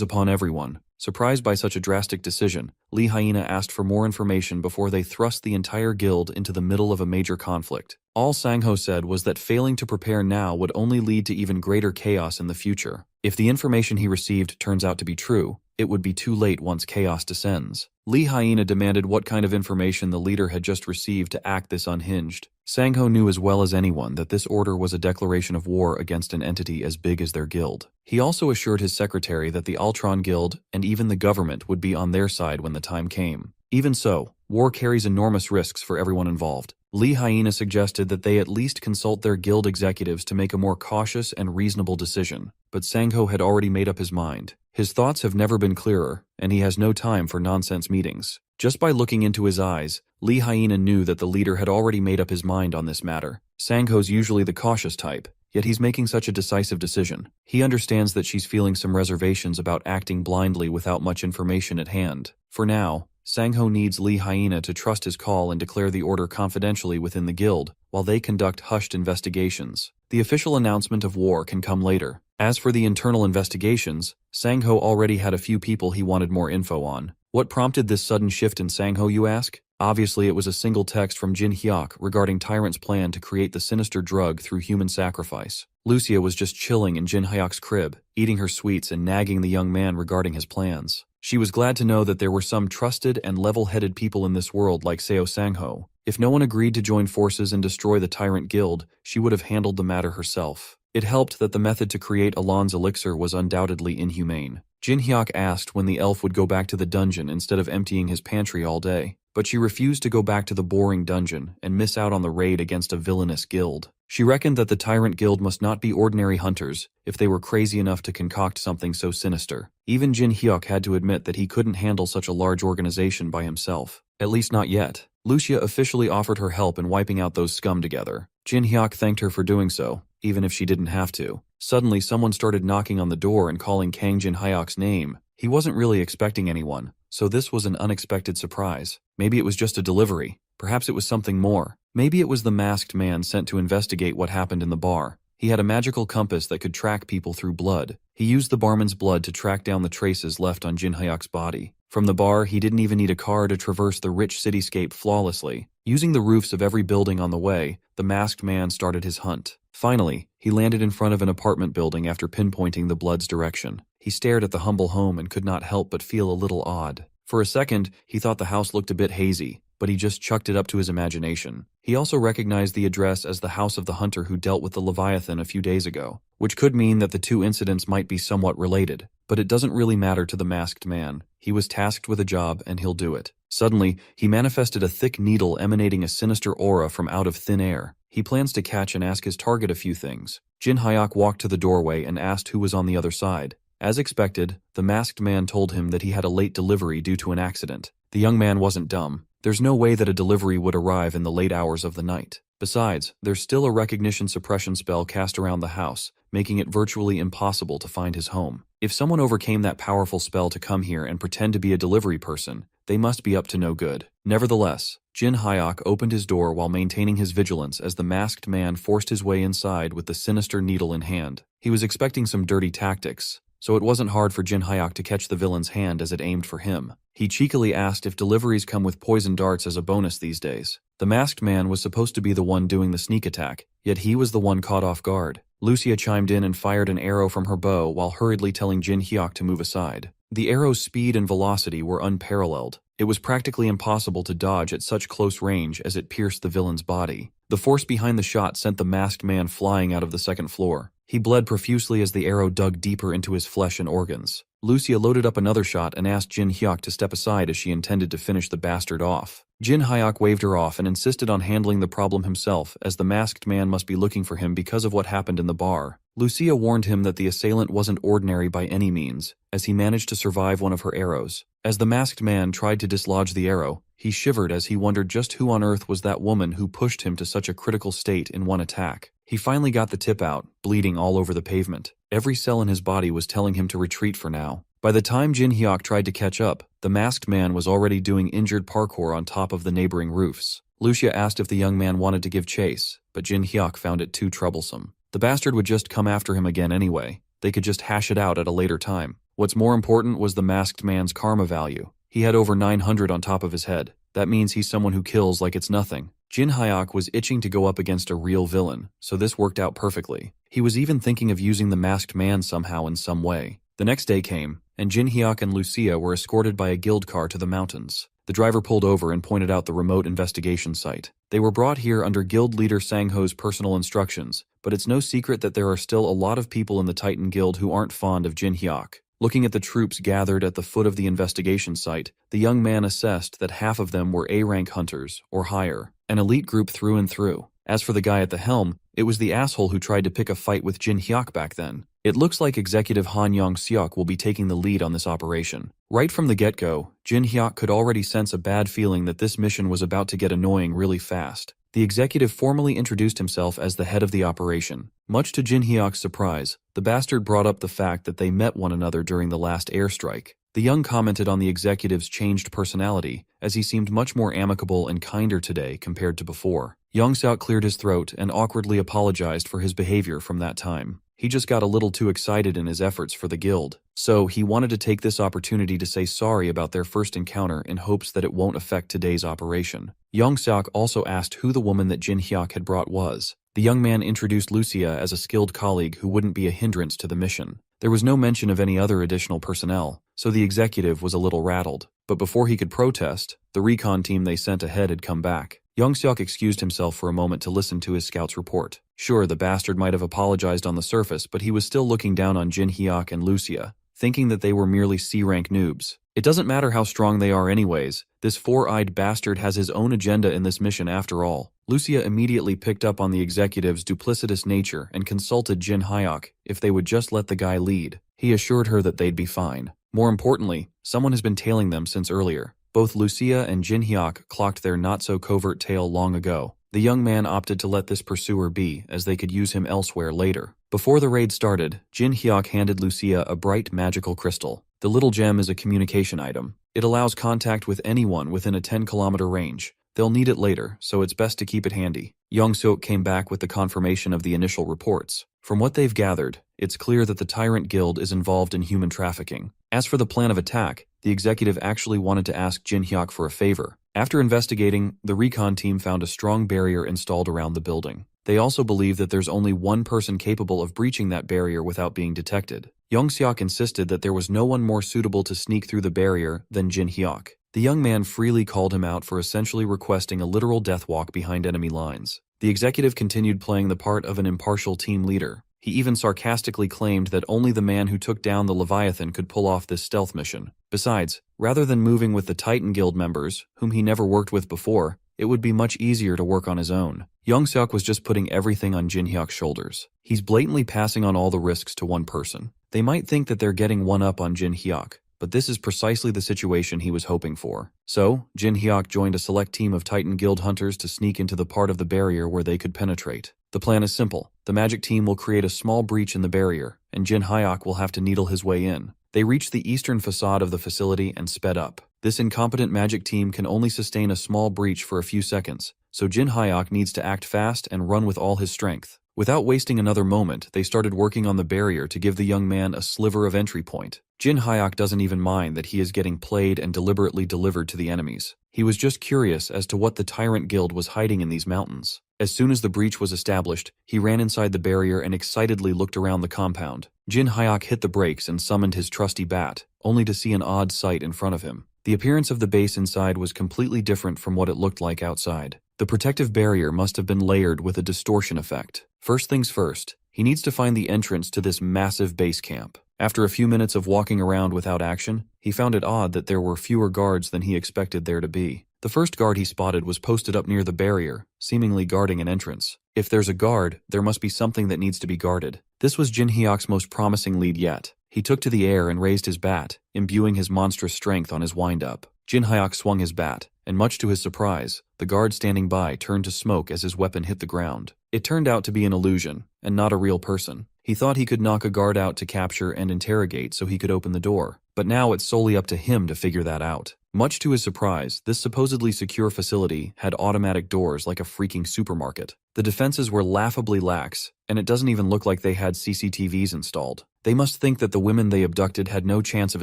upon everyone. Surprised by such a drastic decision, Lee Hyena asked for more information before they thrust the entire guild into the middle of a major conflict. All Sangho said was that failing to prepare now would only lead to even greater chaos in the future. If the information he received turns out to be true, it would be too late once chaos descends. Lee Hyena demanded what kind of information the leader had just received to act this unhinged. Sangho knew as well as anyone that this order was a declaration of war against an entity as big as their guild. He also assured his secretary that the Ultron Guild and even the government would be on their side when the time came. Even so, war carries enormous risks for everyone involved. Lee Hyena suggested that they at least consult their guild executives to make a more cautious and reasonable decision, but Sangho had already made up his mind. His thoughts have never been clearer, and he has no time for nonsense meetings. Just by looking into his eyes, Lee Hyena knew that the leader had already made up his mind on this matter. Sangho's usually the cautious type, yet he's making such a decisive decision. He understands that she's feeling some reservations about acting blindly without much information at hand. For now, Sangho needs Lee Hyena to trust his call and declare the order confidentially within the guild, while they conduct hushed investigations. The official announcement of war can come later. As for the internal investigations, Sangho already had a few people he wanted more info on. What prompted this sudden shift in Sangho, you ask? Obviously, it was a single text from Jin Hyuk regarding Tyrant's plan to create the sinister drug through human sacrifice. Lucia was just chilling in Jin Hyuk's crib, eating her sweets and nagging the young man regarding his plans. She was glad to know that there were some trusted and level-headed people in this world like Seo Sangho. If no one agreed to join forces and destroy the Tyrant Guild, she would have handled the matter herself. It helped that the method to create Alon's elixir was undoubtedly inhumane. Jin Hyuk asked when the elf would go back to the dungeon instead of emptying his pantry all day, but she refused to go back to the boring dungeon and miss out on the raid against a villainous guild. She reckoned that the Tyrant Guild must not be ordinary hunters if they were crazy enough to concoct something so sinister. Even Jin Hyuk had to admit that he couldn't handle such a large organization by himself. At least not yet. Lucia officially offered her help in wiping out those scum together. Jin Hyuk thanked her for doing so, even if she didn't have to. Suddenly, someone started knocking on the door and calling Kang Jin Hyuk's name. He wasn't really expecting anyone, so this was an unexpected surprise. Maybe it was just a delivery. Perhaps it was something more. Maybe it was the masked man sent to investigate what happened in the bar. He had a magical compass that could track people through blood. He used the barman's blood to track down the traces left on Jin Hyuk's body. From the bar, he didn't even need a car to traverse the rich cityscape flawlessly. Using the roofs of every building on the way, the masked man started his hunt. Finally, he landed in front of an apartment building after pinpointing the blood's direction. He stared at the humble home and could not help but feel a little odd. For a second, he thought the house looked a bit hazy, but he just chucked it up to his imagination. He also recognized the address as the house of the hunter who dealt with the Leviathan a few days ago, which could mean that the two incidents might be somewhat related. But it doesn't really matter to the masked man. He was tasked with a job and he'll do it. Suddenly, he manifested a thick needle emanating a sinister aura from out of thin air. He plans to catch and ask his target a few things. Jin Hyuk walked to the doorway and asked who was on the other side. As expected, the masked man told him that he had a late delivery due to an accident. The young man wasn't dumb. There's no way that a delivery would arrive in the late hours of the night. Besides, there's still a recognition suppression spell cast around the house, making it virtually impossible to find his home. If someone overcame that powerful spell to come here and pretend to be a delivery person, they must be up to no good. Nevertheless, Jin Hyuk opened his door while maintaining his vigilance as the masked man forced his way inside with the sinister needle in hand. He was expecting some dirty tactics, so it wasn't hard for Jin Hyuk to catch the villain's hand as it aimed for him. He cheekily asked if deliveries come with poison darts as a bonus these days. The masked man was supposed to be the one doing the sneak attack, yet he was the one caught off guard. Lucia chimed in and fired an arrow from her bow while hurriedly telling Jin Hyuk to move aside. The arrow's speed and velocity were unparalleled. It was practically impossible to dodge at such close range as it pierced the villain's body. The force behind the shot sent the masked man flying out of the second floor. He bled profusely as the arrow dug deeper into his flesh and organs. Lucia loaded up another shot and asked Jin Hyuk to step aside as she intended to finish the bastard off. Jin Hyuk waved her off and insisted on handling the problem himself, as the masked man must be looking for him because of what happened in the bar. Lucia warned him that the assailant wasn't ordinary by any means, as he managed to survive one of her arrows. As the masked man tried to dislodge the arrow, he shivered as he wondered just who on earth was that woman who pushed him to such a critical state in one attack. He finally got the tip out, bleeding all over the pavement. Every cell in his body was telling him to retreat for now. By the time Jin Hyuk tried to catch up, the masked man was already doing injured parkour on top of the neighboring roofs. Lucia asked if the young man wanted to give chase, but Jin Hyuk found it too troublesome. The bastard would just come after him again anyway. They could just hash it out at a later time. What's more important was the masked man's karma value. He had over 900 on top of his head. That means he's someone who kills like it's nothing. Jin Hyuk was itching to go up against a real villain, so this worked out perfectly. He was even thinking of using the masked man somehow in some way. The next day came, and Jin Hyuk and Lucia were escorted by a guild car to the mountains. The driver pulled over and pointed out the remote investigation site. They were brought here under guild leader Sang-ho's personal instructions, but it's no secret that there are still a lot of people in the Titan Guild who aren't fond of Jin Hyuk. Looking at the troops gathered at the foot of the investigation site, the young man assessed that half of them were A-rank hunters, or higher, an elite group through and through. As for the guy at the helm, it was the asshole who tried to pick a fight with Jin Hyuk back then. It looks like Executive Han Yong-seok will be taking the lead on this operation. Right from the get-go, Jin Hyuk could already sense a bad feeling that this mission was about to get annoying really fast. The executive formally introduced himself as the head of the operation. Much to Jin Hyuk's surprise, the bastard brought up the fact that they met one another during the last airstrike. The young commented on the executive's changed personality, as he seemed much more amicable and kinder today compared to before. Yong-seok cleared his throat and awkwardly apologized for his behavior from that time. He just got a little too excited in his efforts for the guild, so he wanted to take this opportunity to say sorry about their first encounter in hopes that it won't affect today's operation. Yong-seok also asked who the woman that Jin Hyuk had brought was. The young man introduced Lucia as a skilled colleague who wouldn't be a hindrance to the mission. There was no mention of any other additional personnel, so the executive was a little rattled. But before he could protest, the recon team they sent ahead had come back. Yong-seok excused himself for a moment to listen to his scout's report. Sure, the bastard might have apologized on the surface, but he was still looking down on Jin Hyuk and Lucia, thinking that they were merely C-rank noobs. It doesn't matter how strong they are anyways, this four-eyed bastard has his own agenda in this mission after all. Lucia immediately picked up on the executive's duplicitous nature and consulted Jin Hyuk if they would just let the guy lead. He assured her that they'd be fine. More importantly, someone has been tailing them since earlier. Both Lucia and Jin Hyuk clocked their not-so-covert tail long ago. The young man opted to let this pursuer be, as they could use him elsewhere later. Before the raid started, Jin Hyuk handed Lucia a bright magical crystal. The little gem is a communication item. It allows contact with anyone within a 10-kilometer range. They'll need it later, so it's best to keep it handy. Yong-seok came back with the confirmation of the initial reports. From what they've gathered, it's clear that the Tyrant Guild is involved in human trafficking. As for the plan of attack, the executive actually wanted to ask Jin Hyuk for a favor. After investigating, the recon team found a strong barrier installed around the building. They also believe that there's only one person capable of breaching that barrier without being detected. Yong-seok insisted that there was no one more suitable to sneak through the barrier than Jin Hyuk. The young man freely called him out for essentially requesting a literal death walk behind enemy lines. The executive continued playing the part of an impartial team leader. He even sarcastically claimed that only the man who took down the Leviathan could pull off this stealth mission. Besides, rather than moving with the Titan Guild members, whom he never worked with before, it would be much easier to work on his own. Yong-seok was just putting everything on Jin Hyuk's shoulders. He's blatantly passing on all the risks to one person. They might think that they're getting one up on Jin Hyuk, but this is precisely the situation he was hoping for. So, Jin Hyuk joined a select team of Titan Guild hunters to sneak into the part of the barrier where they could penetrate. The plan is simple. The magic team will create a small breach in the barrier, and Jin Hyuk will have to needle his way in. They reached the eastern facade of the facility and sped up. This incompetent magic team can only sustain a small breach for a few seconds, so Jin Hyuk needs to act fast and run with all his strength. Without wasting another moment, they started working on the barrier to give the young man a sliver of entry point. Jin Hyuk doesn't even mind that he is getting played and deliberately delivered to the enemies. He was just curious as to what the Tyrant Guild was hiding in these mountains. As soon as the breach was established, he ran inside the barrier and excitedly looked around the compound. Jin Hyuk hit the brakes and summoned his trusty bat, only to see an odd sight in front of him. The appearance of the base inside was completely different from what it looked like outside. The protective barrier must have been layered with a distortion effect. First things first, He needs to find the entrance to this massive base camp. After a few minutes of walking around without action, he found it odd that there were fewer guards than he expected there to be. The first guard he spotted was posted up near the barrier, seemingly guarding an entrance. If there's a guard, there must be something that needs to be guarded. This was Jin Hyuk's most promising lead yet. He took to the air and raised his bat, imbuing his monstrous strength on his wind-up. Jin Hyuk swung his bat, and much to his surprise, the guard standing by turned to smoke as his weapon hit the ground. It turned out to be an illusion, and not a real person. He thought he could knock a guard out to capture and interrogate so he could open the door, but now it's solely up to him to figure that out. Much to his surprise, this supposedly secure facility had automatic doors like a freaking supermarket. The defenses were laughably lax, and it doesn't even look like they had CCTVs installed. They must think that the women they abducted had no chance of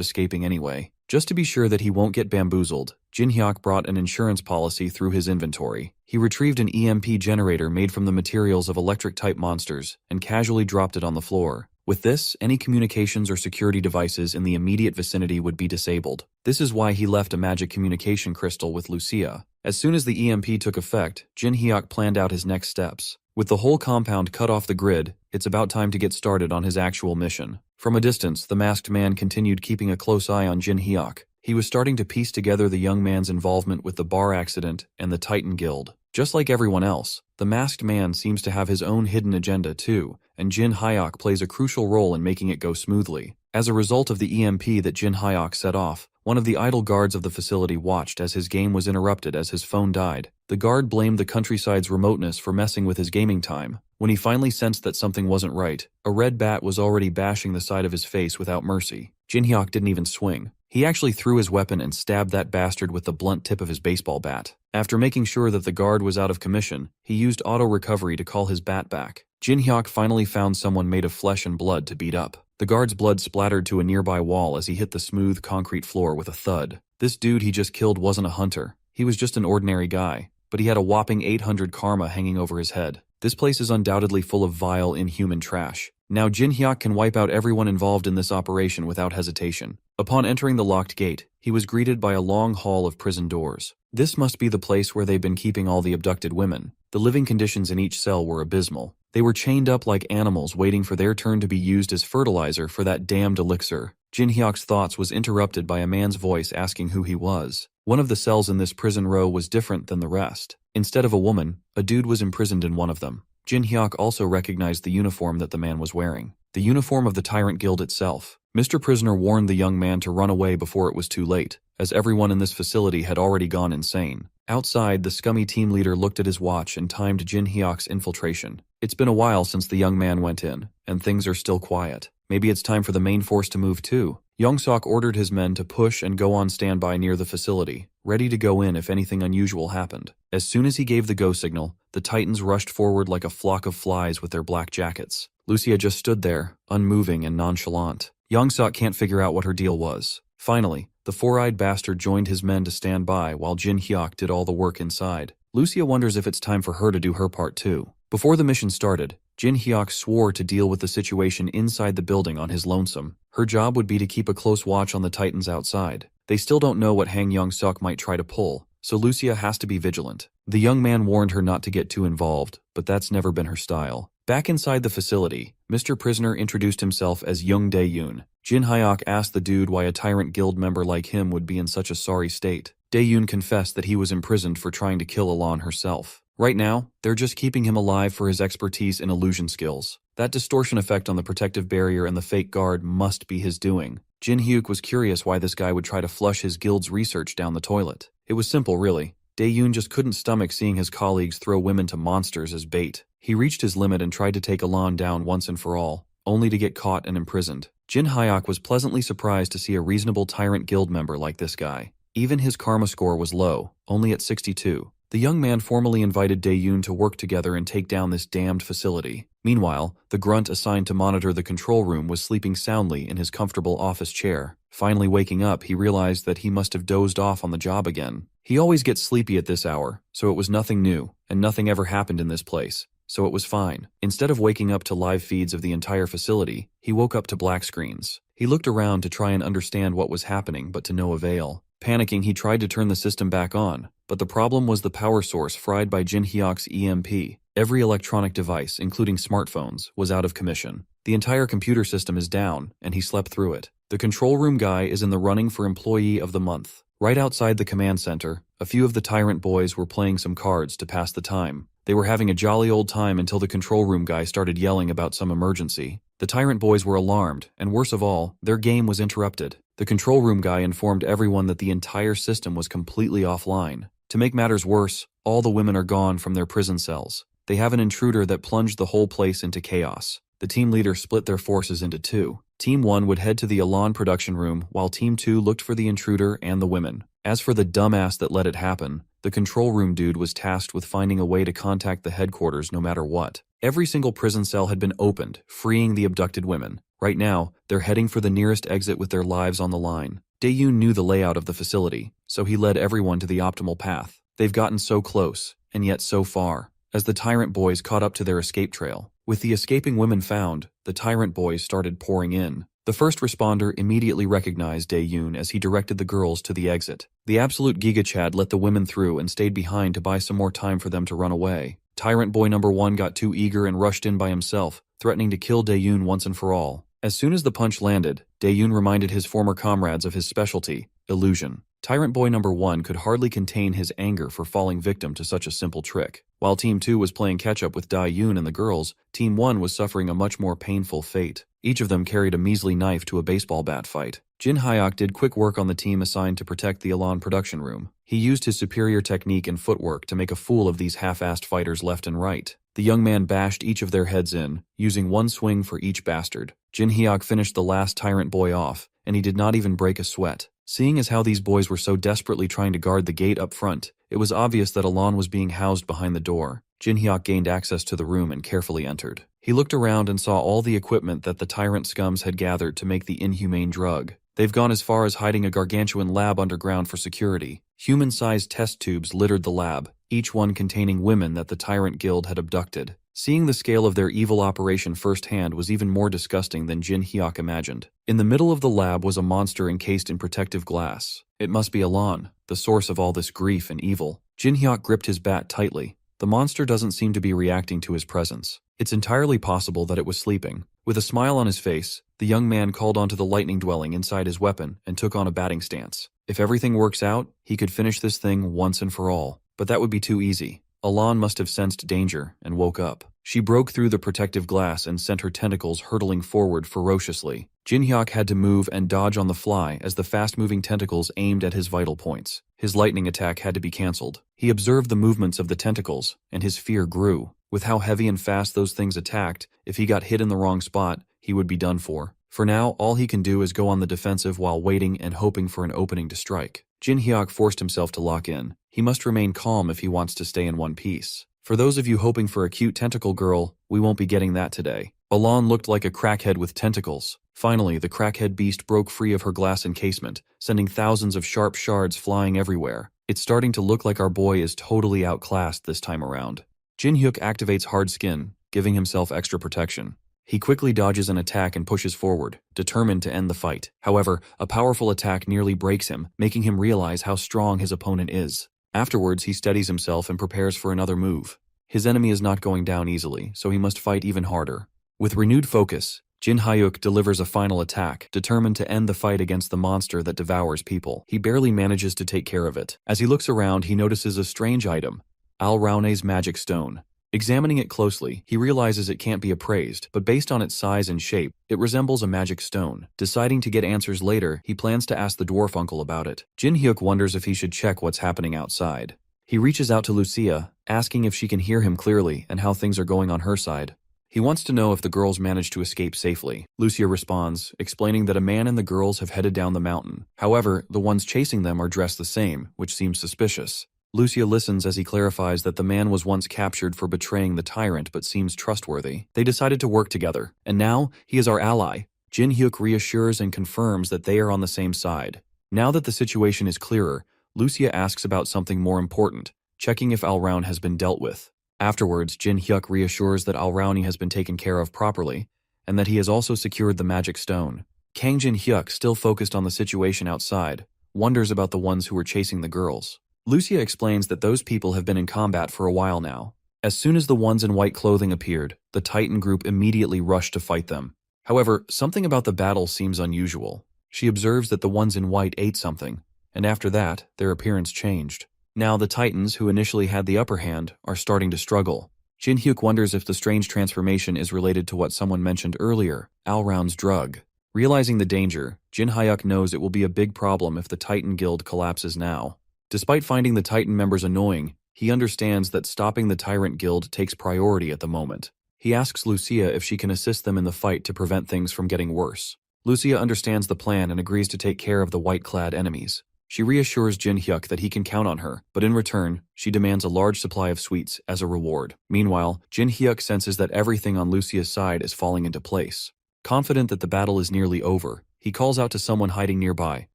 escaping anyway. Just to be sure that he won't get bamboozled, Jin Hyuk brought an insurance policy through his inventory. He retrieved an EMP generator made from the materials of electric-type monsters and casually dropped it on the floor. With this, any communications or security devices in the immediate vicinity would be disabled. This is why he left a magic communication crystal with Lucia. As soon as the EMP took effect, Jin Hyuk planned out his next steps. With the whole compound cut off the grid, it's about time to get started on his actual mission. From a distance, the masked man continued keeping a close eye on Jin Hyuk. He was starting to piece together the young man's involvement with the bar accident and the Titan Guild. Just like everyone else, the masked man seems to have his own hidden agenda too, and Jin Hyuk plays a crucial role in making it go smoothly. As a result of the EMP that Jin Hyuk set off, one of the idle guards of the facility watched as his game was interrupted as his phone died. The guard blamed the countryside's remoteness for messing with his gaming time. When he finally sensed that something wasn't right, a red bat was already bashing the side of his face without mercy. Jin Hyuk didn't even swing. He actually threw his weapon and stabbed that bastard with the blunt tip of his baseball bat. After making sure that the guard was out of commission, he used auto-recovery to call his bat back. Jin Hyuk finally found someone made of flesh and blood to beat up. The guard's blood splattered to a nearby wall as he hit the smooth concrete floor with a thud. This dude he just killed wasn't a hunter. He was just an ordinary guy, but he had a whopping 800 karma hanging over his head. This place is undoubtedly full of vile, inhuman trash. Now Jin Hyuk can wipe out everyone involved in this operation without hesitation. Upon entering the locked gate, he was greeted by a long hall of prison doors. This must be the place where they've been keeping all the abducted women. The living conditions in each cell were abysmal. They were chained up like animals waiting for their turn to be used as fertilizer for that damned elixir. Jin Hyuk's thoughts was interrupted by a man's voice asking who he was. One of the cells in this prison row was different than the rest. Instead of a woman, a dude was imprisoned in one of them. Jin Hyuk also recognized the uniform that the man was wearing. The uniform of the Tyrant Guild itself. Mr. Prisoner warned the young man to run away before it was too late, as everyone in this facility had already gone insane. Outside, the scummy team leader looked at his watch and timed Jin Hyuk's infiltration. It's been a while since the young man went in, and things are still quiet. Maybe it's time for the main force to move too. Young-sok ordered his men to push and go on standby near the facility, ready to go in if anything unusual happened. As soon as he gave the go signal, the Titans rushed forward like a flock of flies with their black jackets. Lucia just stood there, unmoving and nonchalant. Young-sok can't figure out what her deal was. Finally, the four-eyed bastard joined his men to stand by while Jin Hyuk did all the work inside. Lucia wonders if it's time for her to do her part too. Before the mission started, Jin Hyuk swore to deal with the situation inside the building on his lonesome. Her job would be to keep a close watch on the Titans outside. They still don't know what Han Young-sok might try to pull, so Lucia has to be vigilant. The young man warned her not to get too involved, but that's never been her style. Back inside the facility, Mr. Prisoner introduced himself as Young Dae-yoon. Jin Hyuk asked the dude why a Tyrant Guild member like him would be in such a sorry state. Dae-yoon confessed that he was imprisoned for trying to kill Elan herself. Right now, they're just keeping him alive for his expertise in illusion skills. That distortion effect on the protective barrier and the fake guard must be his doing. Jin Hyuk was curious why this guy would try to flush his guild's research down the toilet. It was simple, really. Dae-yoon just couldn't stomach seeing his colleagues throw women to monsters as bait. He reached his limit and tried to take Elan down once and for all, only to get caught and imprisoned. Jin Hyuk was pleasantly surprised to see a reasonable Tyrant Guild member like this guy. Even his karma score was low, only at 62. The young man formally invited Dae-yoon to work together and take down this damned facility. Meanwhile, the grunt assigned to monitor the control room was sleeping soundly in his comfortable office chair. Finally waking up, he realized that he must have dozed off on the job again. He always gets sleepy at this hour, so it was nothing new, and nothing ever happened in this place, so it was fine. Instead of waking up to live feeds of the entire facility, he woke up to black screens. He looked around to try and understand what was happening, but to no avail. Panicking, he tried to turn the system back on, but the problem was the power source fried by Jin Hyuk's EMP. Every electronic device, including smartphones, was out of commission. The entire computer system is down, and he slept through it. The control room guy is in the running for Employee of the Month. Right outside the command center, a few of the tyrant boys were playing some cards to pass the time. They were having a jolly old time until the control room guy started yelling about some emergency. The tyrant boys were alarmed, and worse of all, their game was interrupted. The control room guy informed everyone that the entire system was completely offline. To make matters worse, all the women are gone from their prison cells. They have an intruder that plunged the whole place into chaos. The team leader split their forces into two. Team 1 would head to the Elan production room, while Team 2 looked for the intruder and the women. As for the dumbass that let it happen, the control room dude was tasked with finding a way to contact the headquarters no matter what. Every single prison cell had been opened, freeing the abducted women. Right now, they're heading for the nearest exit with their lives on the line. Dae-yoon knew the layout of the facility, so he led everyone to the optimal path. They've gotten so close, and yet so far. As the tyrant boys caught up to their escape trail, with the escaping women found, the tyrant boys started pouring in. The first responder immediately recognized Dae-yoon as he directed the girls to the exit. The absolute Giga Chad let the women through and stayed behind to buy some more time for them to run away. Tyrant boy number 1 got too eager and rushed in by himself, threatening to kill Dae-yoon once and for all. As soon as the punch landed, Dae-yoon reminded his former comrades of his specialty, illusion. Tyrant boy number 1 could hardly contain his anger for falling victim to such a simple trick. While Team 2 was playing catch-up with Dae-yoon and the girls, Team 1 was suffering a much more painful fate. Each of them carried a measly knife to a baseball bat fight. Jin Hyuk did quick work on the team assigned to protect the Elan production room. He used his superior technique and footwork to make a fool of these half-assed fighters left and right. The young man bashed each of their heads in, using one swing for each bastard. Jin Hyuk finished the last tyrant boy off, and he did not even break a sweat. Seeing as how these boys were so desperately trying to guard the gate up front, it was obvious that Elan was being housed behind the door. Jin Hyuk gained access to the room and carefully entered. He looked around and saw all the equipment that the tyrant scums had gathered to make the inhumane drug. They've gone as far as hiding a gargantuan lab underground for security. Human-sized test tubes littered the lab, each one containing women that the tyrant guild had abducted. Seeing the scale of their evil operation firsthand was even more disgusting than Jin Hyuk imagined. In the middle of the lab was a monster encased in protective glass. It must be Elan, the source of all this grief and evil. Jin Hyuk gripped his bat tightly. The monster doesn't seem to be reacting to his presence. It's entirely possible that it was sleeping. With a smile on his face, the young man called onto the lightning dwelling inside his weapon and took on a batting stance. If everything works out, he could finish this thing once and for all. But that would be too easy. Elan must have sensed danger and woke up. She broke through the protective glass and sent her tentacles hurtling forward ferociously. Jin Hyuk had to move and dodge on the fly as the fast-moving tentacles aimed at his vital points. His lightning attack had to be cancelled. He observed the movements of the tentacles, and his fear grew. With how heavy and fast those things attacked, if he got hit in the wrong spot, he would be done for. For now, all he can do is go on the defensive while waiting and hoping for an opening to strike. Jin Hyuk forced himself to lock in. He must remain calm if he wants to stay in one piece. For those of you hoping for a cute tentacle girl, we won't be getting that today. Elan looked like a crackhead with tentacles. Finally, the crackhead beast broke free of her glass encasement, sending thousands of sharp shards flying everywhere. It's starting to look like our boy is totally outclassed this time around. Jin Hyuk activates hard skin, giving himself extra protection. He quickly dodges an attack and pushes forward, determined to end the fight. However, a powerful attack nearly breaks him, making him realize how strong his opponent is. Afterwards, he steadies himself and prepares for another move. His enemy is not going down easily, so he must fight even harder. With renewed focus, Jin Hyuk delivers a final attack, determined to end the fight against the monster that devours people. He barely manages to take care of it. As he looks around, he notices a strange item, Al Raune's magic stone. Examining it closely, he realizes it can't be appraised, but based on its size and shape, it resembles a magic stone. Deciding to get answers later, he plans to ask the dwarf uncle about it. Jin Hyuk wonders if he should check what's happening outside. He reaches out to Lucia, asking if she can hear him clearly and how things are going on her side. He wants to know if the girls managed to escape safely. Lucia responds, explaining that a man and the girls have headed down the mountain. However, the ones chasing them are dressed the same, which seems suspicious. Lucia listens as he clarifies that the man was once captured for betraying the tyrant but seems trustworthy. They decided to work together, and now he is our ally. Jin Hyuk reassures and confirms that they are on the same side. Now that the situation is clearer, Lucia asks about something more important, checking if Al Raun has been dealt with. Afterwards, Jin Hyuk reassures that Al Rauni has been taken care of properly, and that he has also secured the magic stone. Kang Jin Hyuk, still focused on the situation outside, wonders about the ones who were chasing the girls. Lucia explains that those people have been in combat for a while now. As soon as the ones in white clothing appeared, the Titan group immediately rushed to fight them. However, something about the battle seems unusual. She observes that the ones in white ate something, and after that, their appearance changed. Now the Titans, who initially had the upper hand, are starting to struggle. Jin Hyuk wonders if the strange transformation is related to what someone mentioned earlier, Alraun's drug. Realizing the danger, Jin Hyuk knows it will be a big problem if the Titan Guild collapses now. Despite finding the Titan members annoying, he understands that stopping the Tyrant Guild takes priority at the moment. He asks Lucia if she can assist them in the fight to prevent things from getting worse. Lucia understands the plan and agrees to take care of the white-clad enemies. She reassures Jin Hyuk that he can count on her, but in return, she demands a large supply of sweets as a reward. Meanwhile, Jin Hyuk senses that everything on Lucia's side is falling into place. Confident that the battle is nearly over, he calls out to someone hiding nearby,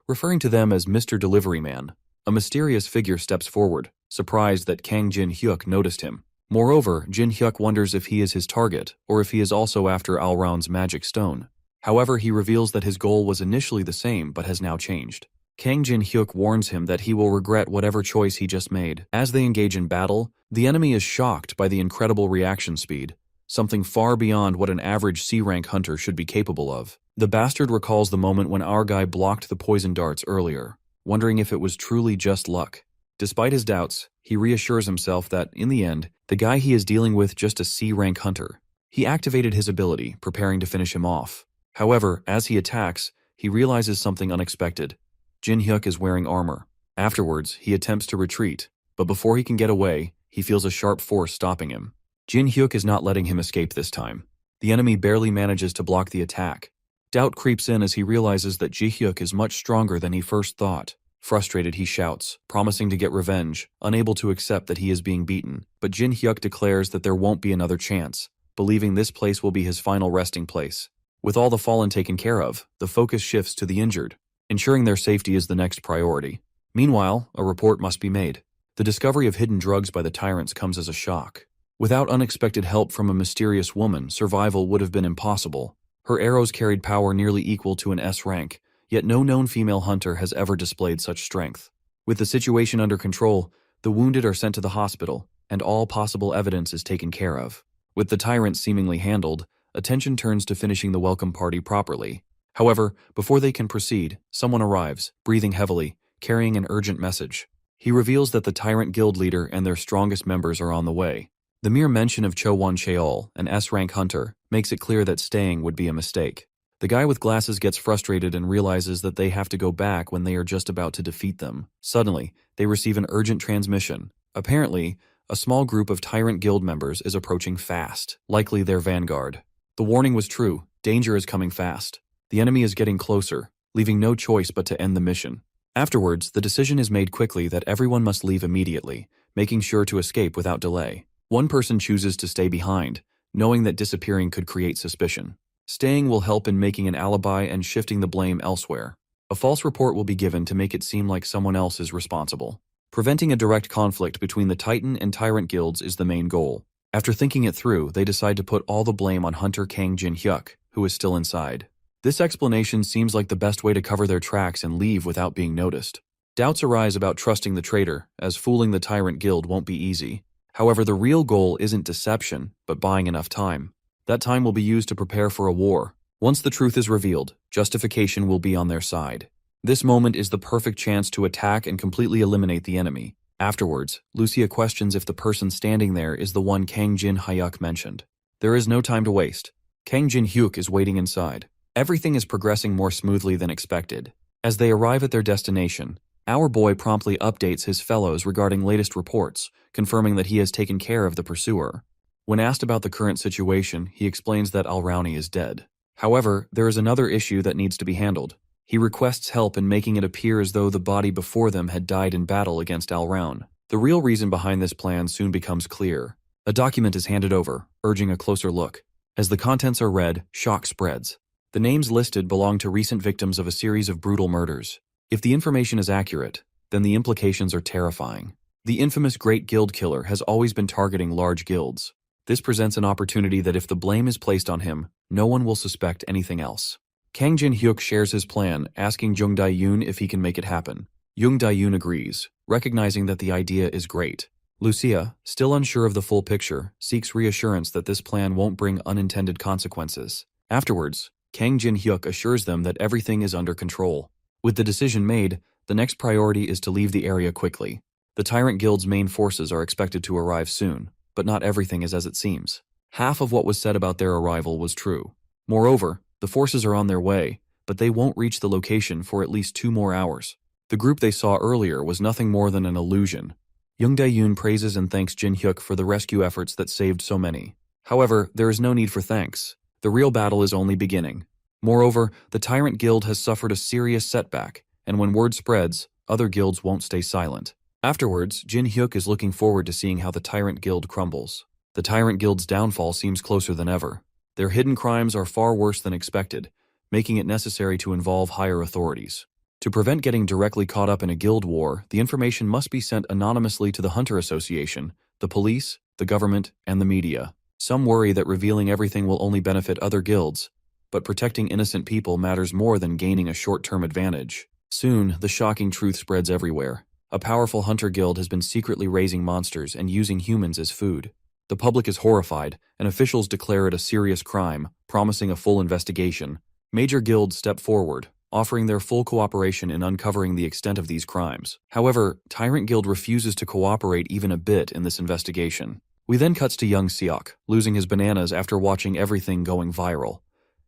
referring to them as Mr. Delivery Man. A mysterious figure steps forward, surprised that Kang Jin Hyuk noticed him. Moreover, Jin Hyuk wonders if he is his target, or if he is also after Alraun's magic stone. However, he reveals that his goal was initially the same but has now changed. Kang Jin Hyuk warns him that he will regret whatever choice he just made. As they engage in battle, the enemy is shocked by the incredible reaction speed, something far beyond what an average C-rank hunter should be capable of. The bastard recalls the moment when our guy blocked the poison darts earlier, wondering if it was truly just luck. Despite his doubts, he reassures himself that, in the end, the guy he is dealing with just a C-rank hunter. He activated his ability, preparing to finish him off. However, as he attacks, he realizes something unexpected. Jin Hyuk is wearing armor. Afterwards, he attempts to retreat, but before he can get away, he feels a sharp force stopping him. Jin Hyuk is not letting him escape this time. The enemy barely manages to block the attack. Doubt creeps in as he realizes that Ji Hyuk is much stronger than he first thought. Frustrated, he shouts, promising to get revenge, unable to accept that he is being beaten. But Jin Hyuk declares that there won't be another chance, believing this place will be his final resting place. With all the fallen taken care of, the focus shifts to the injured. Ensuring their safety is the next priority. Meanwhile, a report must be made. The discovery of hidden drugs by the tyrants comes as a shock. Without unexpected help from a mysterious woman, survival would have been impossible. Her arrows carried power nearly equal to an S rank, yet no known female hunter has ever displayed such strength. With the situation under control, the wounded are sent to the hospital, and all possible evidence is taken care of. With the tyrants seemingly handled, attention turns to finishing the welcome party properly. However, before they can proceed, someone arrives, breathing heavily, carrying an urgent message. He reveals that the Tyrant Guild leader and their strongest members are on the way. The mere mention of Cho Won Cheol, an S-rank hunter, makes it clear that staying would be a mistake. The guy with glasses gets frustrated and realizes that they have to go back when they are just about to defeat them. Suddenly, they receive an urgent transmission. Apparently, a small group of Tyrant Guild members is approaching fast, likely their vanguard. The warning was true. Danger is coming fast. The enemy is getting closer, leaving no choice but to end the mission. Afterwards, the decision is made quickly that everyone must leave immediately, making sure to escape without delay. One person chooses to stay behind, knowing that disappearing could create suspicion. Staying will help in making an alibi and shifting the blame elsewhere. A false report will be given to make it seem like someone else is responsible. Preventing a direct conflict between the Titan and Tyrant guilds is the main goal. After thinking it through, they decide to put all the blame on Hunter Kang Jin Hyuk, who is still inside. This explanation seems like the best way to cover their tracks and leave without being noticed. Doubts arise about trusting the traitor, as fooling the Tyrant Guild won't be easy. However, the real goal isn't deception, but buying enough time. That time will be used to prepare for a war. Once the truth is revealed, justification will be on their side. This moment is the perfect chance to attack and completely eliminate the enemy. Afterwards, Lucia questions if the person standing there is the one Kang Jin Hyuk mentioned. There is no time to waste. Kang Jin Hyuk is waiting inside. Everything is progressing more smoothly than expected. As they arrive at their destination, our boy promptly updates his fellows regarding latest reports, confirming that he has taken care of the pursuer. When asked about the current situation, he explains that Alrauni is dead. However, there is another issue that needs to be handled. He requests help in making it appear as though the body before them had died in battle against Alraun. The real reason behind this plan soon becomes clear. A document is handed over, urging a closer look. As the contents are read, shock spreads. The names listed belong to recent victims of a series of brutal murders. If the information is accurate, then the implications are terrifying. The infamous Great Guild Killer has always been targeting large guilds. This presents an opportunity that if the blame is placed on him, no one will suspect anything else. Kang Jin Hyuk shares his plan, asking Jung Dae-yoon if he can make it happen. Jung Dae-yoon agrees, recognizing that the idea is great. Lucia, still unsure of the full picture, seeks reassurance that this plan won't bring unintended consequences. Afterwards, Kang Jin-hyuk assures them that everything is under control. With the decision made, the next priority is to leave the area quickly. The Tyrant Guild's main forces are expected to arrive soon, but not everything is as it seems. Half of what was said about their arrival was true. Moreover, the forces are on their way, but they won't reach the location for at least 2 more hours. The group they saw earlier was nothing more than an illusion. Young Dae-yoon praises and thanks Jin-hyuk for the rescue efforts that saved so many. However, there is no need for thanks. The real battle is only beginning. Moreover, the Tyrant Guild has suffered a serious setback, and when word spreads, other guilds won't stay silent. Afterwards, Jin-hyuk is looking forward to seeing how the Tyrant Guild crumbles. The Tyrant Guild's downfall seems closer than ever. Their hidden crimes are far worse than expected, making it necessary to involve higher authorities. To prevent getting directly caught up in a guild war, the information must be sent anonymously to the Hunter Association, the police, the government, and the media. Some worry that revealing everything will only benefit other guilds, but protecting innocent people matters more than gaining a short-term advantage. Soon, the shocking truth spreads everywhere. A powerful hunter guild has been secretly raising monsters and using humans as food. The public is horrified, and officials declare it a serious crime, promising a full investigation. Major guilds step forward, offering their full cooperation in uncovering the extent of these crimes. However, Tyrant Guild refuses to cooperate even a bit in this investigation. We then cuts to young Seok, losing his bananas after watching everything going viral.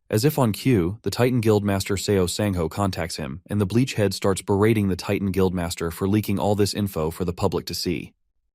As if on cue, the Titan Guildmaster Seo Sang-ho contacts him, and the Bleach Head starts berating the Titan Guildmaster for leaking all this info for the public to see.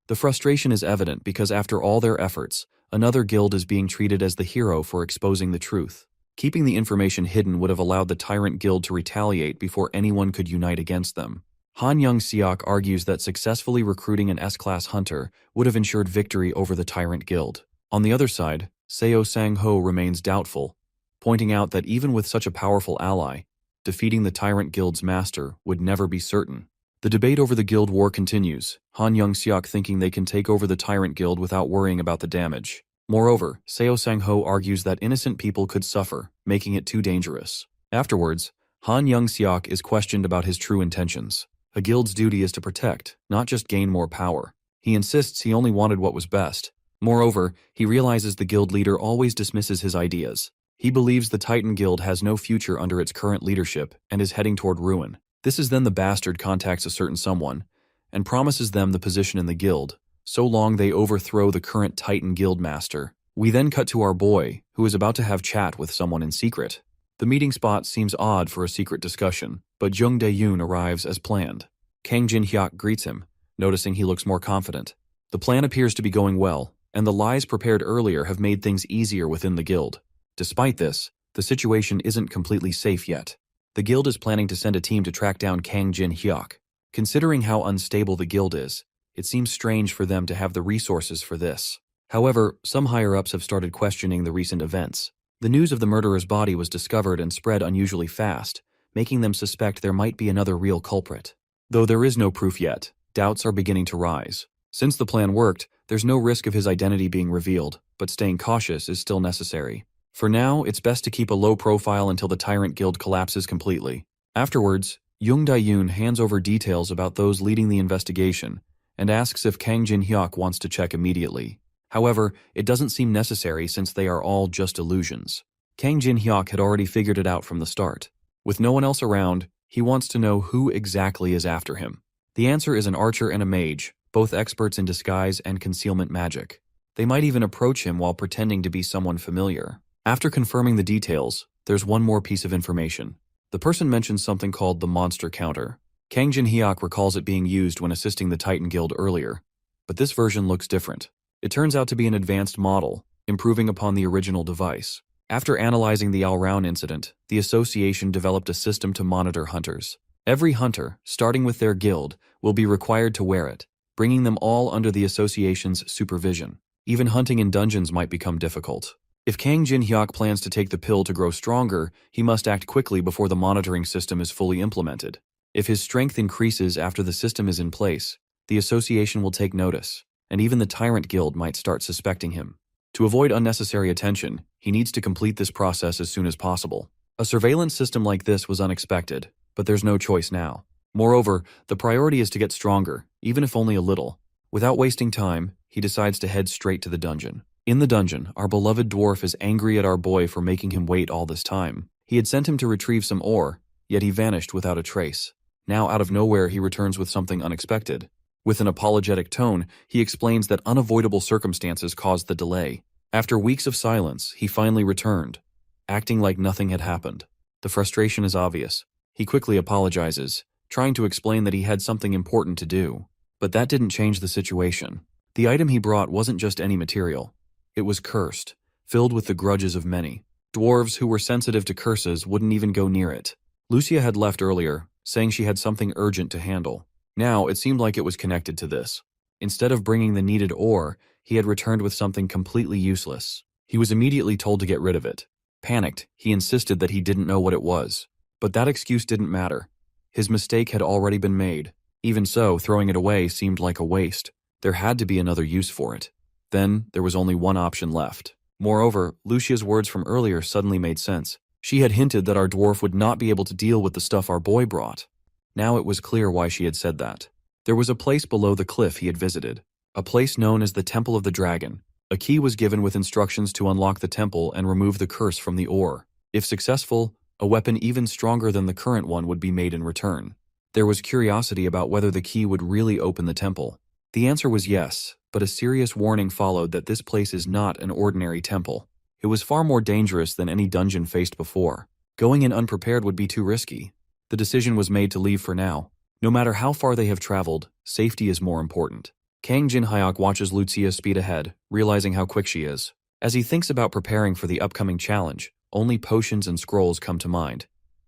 The frustration is evident because after all their efforts, another guild is being treated as the hero for exposing the truth. Keeping the information hidden would have allowed the Tyrant Guild to retaliate before anyone could unite against them. Han Young-seok argues that successfully recruiting an S-class hunter would have ensured victory over the Tyrant Guild. On the other side, Seo Sang-ho remains doubtful, pointing out that even with such a powerful ally, defeating the Tyrant Guild's master would never be certain. The debate over the guild war continues, Han Young-seok thinking they can take over the Tyrant Guild without worrying about the damage. Moreover, Seo Sang-ho argues that innocent people could suffer, making it too dangerous. Afterwards, Han Young-seok is questioned about his true intentions. A guild's duty is to protect, not just gain more power. He insists he only wanted what was best. Moreover, he realizes the guild leader always dismisses his ideas. He believes the Titan Guild has no future under its current leadership and is heading toward ruin. This is then the bastard contacts a certain someone and promises them the position in the guild, so long they overthrow the current Titan Guild master. We then cut to our boy, who is about to have chat with someone in secret. The meeting spot seems odd for a secret discussion, but Jung Dae-yoon arrives as planned. Kang Jin-hyuk greets him, noticing he looks more confident. The plan appears to be going well, and the lies prepared earlier have made things easier within the guild. Despite this, the situation isn't completely safe yet. The guild is planning to send a team to track down Kang Jin-hyuk. Considering how unstable the guild is, it seems strange for them to have the resources for this. However, some higher-ups have started questioning the recent events. The news of the murderer's body was discovered and spread unusually fast, making them suspect there might be another real culprit. Though there is no proof yet, doubts are beginning to rise. Since the plan worked, there's no risk of his identity being revealed, but staying cautious is still necessary. For now, it's best to keep a low profile until the Tyrant Guild collapses completely. Afterwards, Jung Dae-yoon hands over details about those leading the investigation and asks if Kang Jin-hyuk wants to check immediately. However, it doesn't seem necessary since they are all just illusions. Kang Jin-hyuk had already figured it out from the start. With no one else around, he wants to know who exactly is after him. The answer is an archer and a mage, both experts in disguise and concealment magic. They might even approach him while pretending to be someone familiar. After confirming the details, there's one more piece of information. The person mentions something called the monster counter. Kang Jin-hyuk recalls it being used when assisting the Titan Guild earlier, but this version looks different. It turns out to be an advanced model, improving upon the original device. After analyzing the Al-Round incident, the association developed a system to monitor hunters. Every hunter, starting with their guild, will be required to wear it, bringing them all under the association's supervision. Even hunting in dungeons might become difficult. If Kang Jin-hyuk plans to take the pill to grow stronger, he must act quickly before the monitoring system is fully implemented. If his strength increases after the system is in place, the association will take notice, and even the Tyrant Guild might start suspecting him. To avoid unnecessary attention, he needs to complete this process as soon as possible. A surveillance system like this was unexpected, but there's no choice now. Moreover, the priority is to get stronger, even if only a little. Without wasting time, he decides to head straight to the dungeon. In the dungeon, our beloved dwarf is angry at our boy for making him wait all this time. He had sent him to retrieve some ore, yet he vanished without a trace. Now, out of nowhere, he returns with something unexpected. With an apologetic tone, he explains that unavoidable circumstances caused the delay. After weeks of silence, he finally returned, acting like nothing had happened. The frustration is obvious. He quickly apologizes, trying to explain that he had something important to do. But that didn't change the situation. The item he brought wasn't just any material. It was cursed, filled with the grudges of many. Dwarves who were sensitive to curses wouldn't even go near it. Lucia had left earlier, saying she had something urgent to handle. Now, it seemed like it was connected to this. Instead of bringing the needed ore, he had returned with something completely useless. He was immediately told to get rid of it. Panicked, he insisted that he didn't know what it was. But that excuse didn't matter. His mistake had already been made. Even so, throwing it away seemed like a waste. There had to be another use for it. Then, there was only one option left. Moreover, Lucia's words from earlier suddenly made sense. She had hinted that our dwarf would not be able to deal with the stuff our boy brought. Now it was clear why she had said that. There was a place below the cliff he had visited. A place known as the Temple of the Dragon. A key was given with instructions to unlock the temple and remove the curse from the ore. If successful, a weapon even stronger than the current one would be made in return. There was curiosity about whether the key would really open the temple. The answer was yes, but a serious warning followed that this place is not an ordinary temple. It was far more dangerous than any dungeon faced before. Going in unprepared would be too risky. The decision was made to leave for now. No matter how far they have traveled, safety is more important. Kang Jin-hyuk watches Lucia speed ahead, realizing how quick she is. As he thinks about preparing for the upcoming challenge, only potions and scrolls come to mind.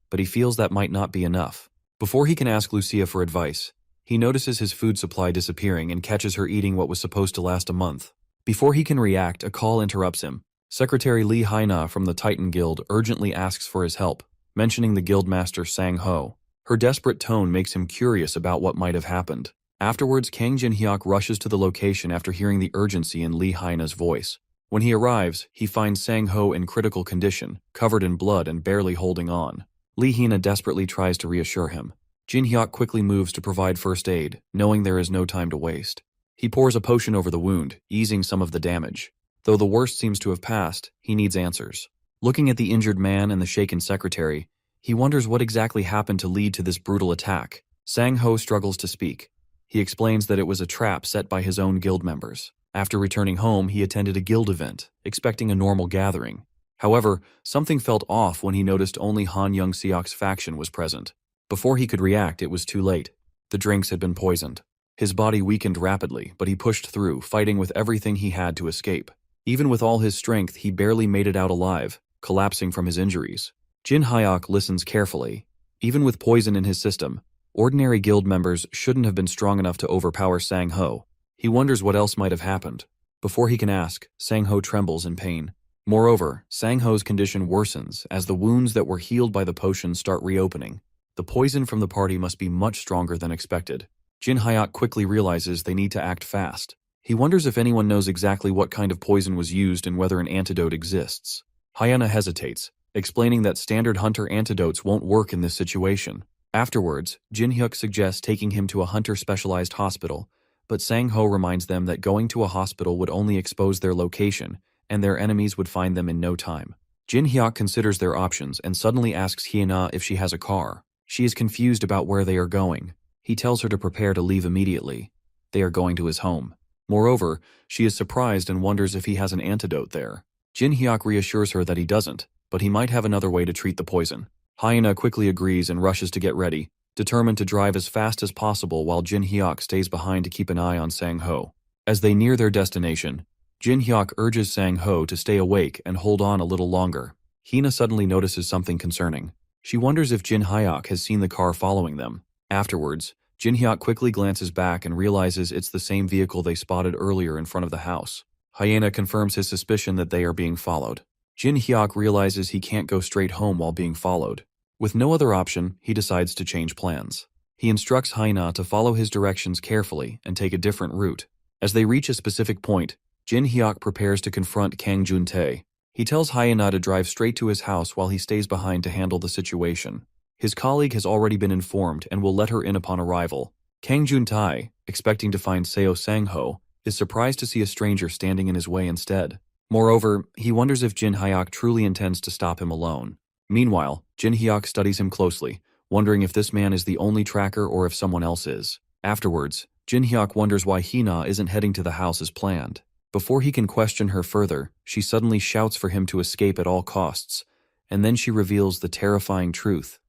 But he feels that might not be enough. Before he can ask Lucia for advice, he notices his food supply disappearing and catches her eating what was supposed to last a month. Before he can react, a call interrupts him. Secretary Lee Haina from the Titan Guild urgently asks for his help, mentioning the guildmaster Sang-ho. Her desperate tone makes him curious about what might have happened. Afterwards, Kang Jin-hyuk rushes to the location after hearing the urgency in Lee Haina's voice. When he arrives, he finds Sang-ho in critical condition, covered in blood and barely holding on. Lee Haina desperately tries to reassure him. Jin-hyuk quickly moves to provide first aid, knowing there is no time to waste. He pours a potion over the wound, easing some of the damage. Though the worst seems to have passed, he needs answers. Looking at the injured man and the shaken secretary, he wonders what exactly happened to lead to this brutal attack. Sang-ho struggles to speak. He explains that it was a trap set by his own guild members. After returning home, he attended a guild event, expecting a normal gathering. However, something felt off when he noticed only Han Young-seok's faction was present. Before he could react, it was too late. The drinks had been poisoned. His body weakened rapidly, but he pushed through, fighting with everything he had to escape. Even with all his strength, he barely made it out alive, collapsing from his injuries. Jin-hyuk listens carefully. Even with poison in his system, ordinary guild members shouldn't have been strong enough to overpower Sang-ho. He wonders what else might have happened. Before he can ask, Sang-ho trembles in pain. Moreover, Sang-ho's condition worsens as the wounds that were healed by the potion start reopening. The poison from the party must be much stronger than expected. Jin-hyuk quickly realizes they need to act fast. He wonders if anyone knows exactly what kind of poison was used and whether an antidote exists. Hyena hesitates, explaining that standard hunter antidotes won't work in this situation. Afterwards, Jin-hyuk suggests taking him to a hunter-specialized hospital, but Sang-ho reminds them that going to a hospital would only expose their location, and their enemies would find them in no time. Jin-hyuk considers their options and suddenly asks Hyena if she has a car. She is confused about where they are going. He tells her to prepare to leave immediately. They are going to his home. Moreover, she is surprised and wonders if he has an antidote there. Jin-hyuk reassures her that he doesn't, but he might have another way to treat the poison. Hyena quickly agrees and rushes to get ready, determined to drive as fast as possible while Jin-hyuk stays behind to keep an eye on Sang-ho. As they near their destination, Jin-hyuk urges Sang-ho to stay awake and hold on a little longer. Hina suddenly notices something concerning. She wonders if Jin-hyuk has seen the car following them. Afterwards, Jin-hyuk quickly glances back and realizes it's the same vehicle they spotted earlier in front of the house. Hyena confirms his suspicion that they are being followed. Jin-hyuk realizes he can't go straight home while being followed. With no other option, he decides to change plans. He instructs Hyena to follow his directions carefully and take a different route. As they reach a specific point, Jin-hyuk prepares to confront Kang Jun-tae. He tells Hyena to drive straight to his house while he stays behind to handle the situation. His colleague has already been informed and will let her in upon arrival. Kang Jun-tae, expecting to find Seo Sang-ho, is surprised to see a stranger standing in his way instead. Moreover, he wonders if Jin Hyuk truly intends to stop him alone. Meanwhile, Jin Hyuk studies him closely, wondering if this man is the only tracker or if someone else is. Afterwards, Jin Hyuk wonders why Hina isn't heading to the house as planned. Before he can question her further, she suddenly shouts for him to escape at all costs, and then she reveals the terrifying truth.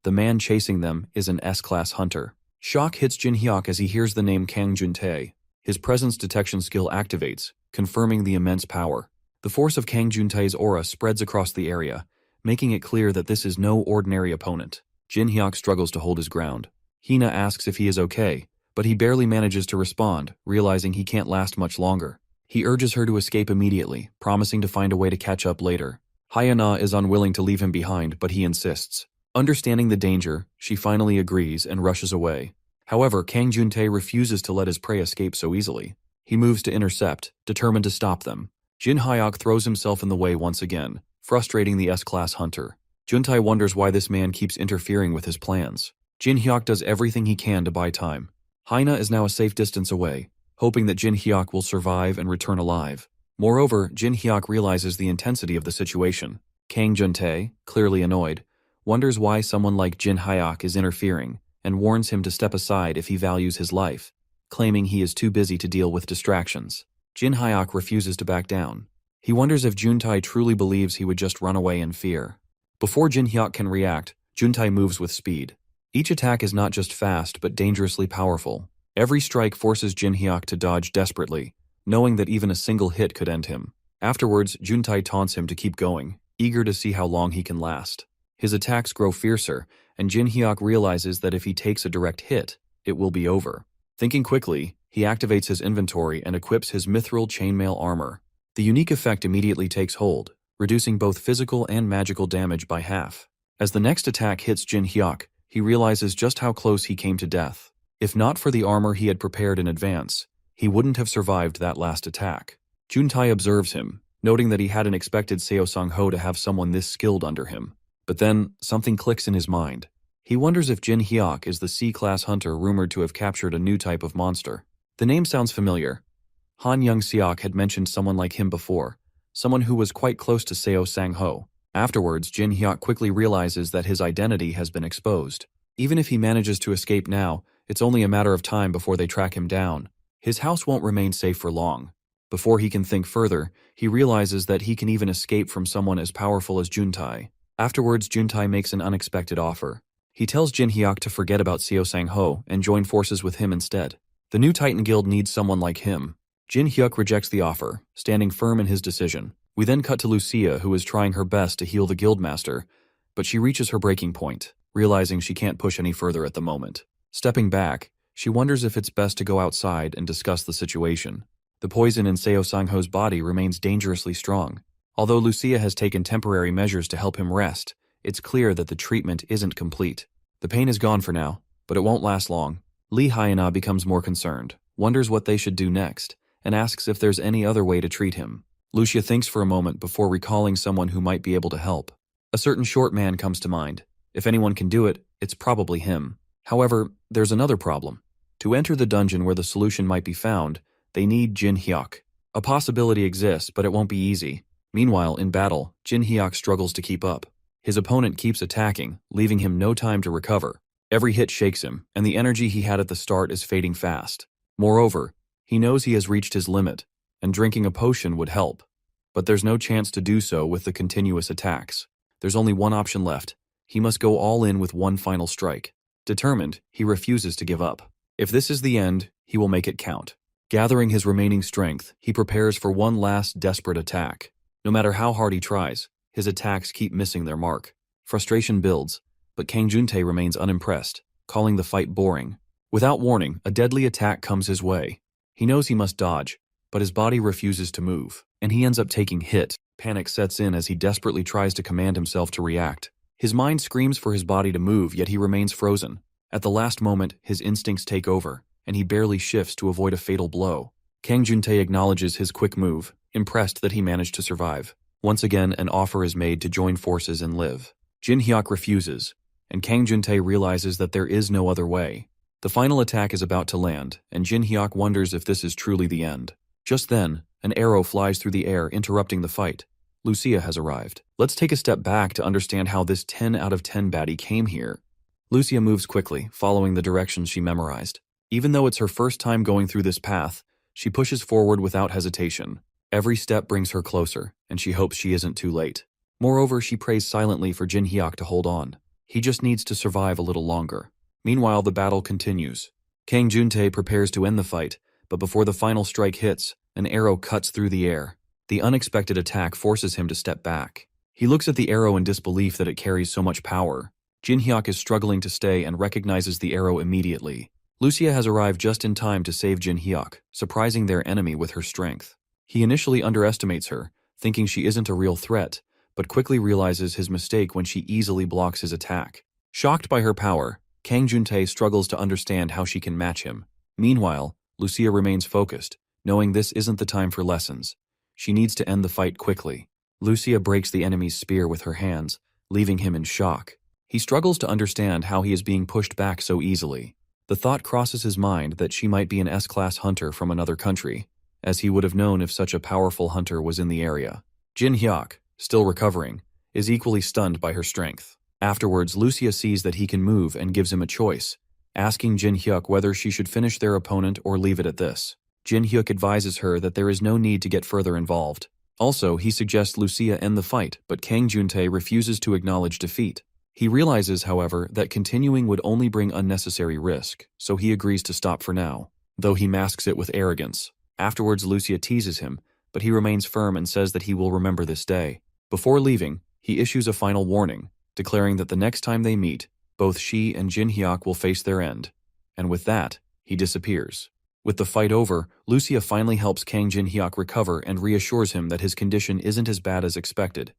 The man chasing them is an S-class hunter. Shock hits Jin Hyuk as he hears the name Kang Juntae. His presence detection skill activates, confirming the immense power. The force of Kang Juntae's aura spreads across the area, making it clear that this is no ordinary opponent. Jin Hyuk struggles to hold his ground. Hina asks if he is okay, but he barely manages to respond, realizing he can't last much longer. He urges her to escape immediately, promising to find a way to catch up later. Hyuna is unwilling to leave him behind, but he insists. Understanding the danger, she finally agrees and rushes away. However, Kang Juntae refuses to let his prey escape so easily. He moves to intercept, determined to stop them. Jin Hyuk throws himself in the way once again, frustrating the S-class hunter. Juntae wonders why this man keeps interfering with his plans. Jin Hyuk does everything he can to buy time. Hina is now a safe distance away, hoping that Jin Hyuk will survive and return alive. Moreover, Jin Hyuk realizes the intensity of the situation. Kang Juntae, clearly annoyed, wonders why someone like Jin Hyuk is interfering, and warns him to step aside if he values his life, claiming he is too busy to deal with distractions. Jin Hyuk refuses to back down. He wonders if Juntae truly believes he would just run away in fear. Before Jin Hyuk can react, Juntae moves with speed. Each attack is not just fast but dangerously powerful. Every strike forces Jin Hyuk to dodge desperately, knowing that even a single hit could end him. Afterwards, Juntae taunts him to keep going, eager to see how long he can last. His attacks grow fiercer, and Jin Hyuk realizes that if he takes a direct hit, it will be over. Thinking quickly, he activates his inventory and equips his mithril chainmail armor. The unique effect immediately takes hold, reducing both physical and magical damage by half. As the next attack hits Jin Hyuk, he realizes just how close he came to death. If not for the armor he had prepared in advance, he wouldn't have survived that last attack. Juntae observes him, noting that he hadn't expected Seo Sang-ho to have someone this skilled under him. But then, something clicks in his mind. He wonders if Jin Hyuk is the C-class hunter rumored to have captured a new type of monster. The name sounds familiar. Han Young-seok had mentioned someone like him before, someone who was quite close to Seo Sang-ho. Afterwards, Jin Hyuk quickly realizes that his identity has been exposed. Even if he manages to escape now, it's only a matter of time before they track him down. His house won't remain safe for long. Before he can think further, he realizes that he can even escape from someone as powerful as Juntae. Afterwards, Juntae makes an unexpected offer. He tells Jin Hyuk to forget about Seo Sang-ho and join forces with him instead. The new Titan Guild needs someone like him. Jin Hyuk rejects the offer, standing firm in his decision. We then cut to Lucia, who is trying her best to heal the Guildmaster, but she reaches her breaking point, realizing she can't push any further at the moment. Stepping back, she wonders if it's best to go outside and discuss the situation. The poison in Seo Sang-ho's body remains dangerously strong. Although Lucia has taken temporary measures to help him rest, it's clear that the treatment isn't complete. The pain is gone for now, but it won't last long. Lee Hyuna becomes more concerned, wonders what they should do next, and asks if there's any other way to treat him. Lucia thinks for a moment before recalling someone who might be able to help. A certain short man comes to mind. If anyone can do it, it's probably him. However, there's another problem. To enter the dungeon where the solution might be found, they need Jin Hyuk. A possibility exists, but it won't be easy. Meanwhile, in battle, Jin Hyuk struggles to keep up. His opponent keeps attacking, leaving him no time to recover. Every hit shakes him, and the energy he had at the start is fading fast. Moreover, he knows he has reached his limit, and drinking a potion would help. But there's no chance to do so with the continuous attacks. There's only one option left. He must go all in with one final strike. Determined, he refuses to give up. If this is the end, he will make it count. Gathering his remaining strength, he prepares for one last desperate attack. No matter how hard he tries, his attacks keep missing their mark. Frustration builds, but Kang Juntae remains unimpressed, calling the fight boring. Without warning, a deadly attack comes his way. He knows he must dodge, but his body refuses to move, and he ends up taking hit. Panic sets in as he desperately tries to command himself to react. His mind screams for his body to move, yet he remains frozen. At the last moment, his instincts take over, and he barely shifts to avoid a fatal blow. Kang Juntae acknowledges his quick move, impressed that he managed to survive. Once again, an offer is made to join forces and live. Jin Hyuk refuses, and Kang Juntae realizes that there is no other way. The final attack is about to land, and Jin Hyuk wonders if this is truly the end. Just then, an arrow flies through the air, interrupting the fight. Lucia has arrived. Let's take a step back to understand how this 10 out of 10 baddie came here. Lucia moves quickly, following the directions she memorized. Even though it's her first time going through this path, she pushes forward without hesitation. Every step brings her closer, and she hopes she isn't too late. Moreover, she prays silently for Jin Hyuk to hold on. He just needs to survive a little longer. Meanwhile, the battle continues. Kang Juntae prepares to end the fight, but before the final strike hits, an arrow cuts through the air. The unexpected attack forces him to step back. He looks at the arrow in disbelief that it carries so much power. Jin Hyuk is struggling to stay and recognizes the arrow immediately. Lucia has arrived just in time to save Jin Hyuk, surprising their enemy with her strength. He initially underestimates her, thinking she isn't a real threat, but quickly realizes his mistake when she easily blocks his attack. Shocked by her power, Kang Juntae struggles to understand how she can match him. Meanwhile, Lucia remains focused, knowing this isn't the time for lessons. She needs to end the fight quickly. Lucia breaks the enemy's spear with her hands, leaving him in shock. He struggles to understand how he is being pushed back so easily. The thought crosses his mind that she might be an S-class hunter from another country, as he would have known if such a powerful hunter was in the area. Jin Hyuk, still recovering, is equally stunned by her strength. Afterwards, Lucia sees that he can move and gives him a choice, asking Jin Hyuk whether she should finish their opponent or leave it at this. Jin Hyuk advises her that there is no need to get further involved. Also, he suggests Lucia end the fight, but Kang Juntae refuses to acknowledge defeat. He realizes, however, that continuing would only bring unnecessary risk, so he agrees to stop for now, though he masks it with arrogance. Afterwards, Lucia teases him, but he remains firm and says that he will remember this day. Before leaving, he issues a final warning, declaring that the next time they meet, both she and Jin Hyuk will face their end. And with that, he disappears. With the fight over, Lucia finally helps Kang Jin Hyuk recover and reassures him that his condition isn't as bad as expected.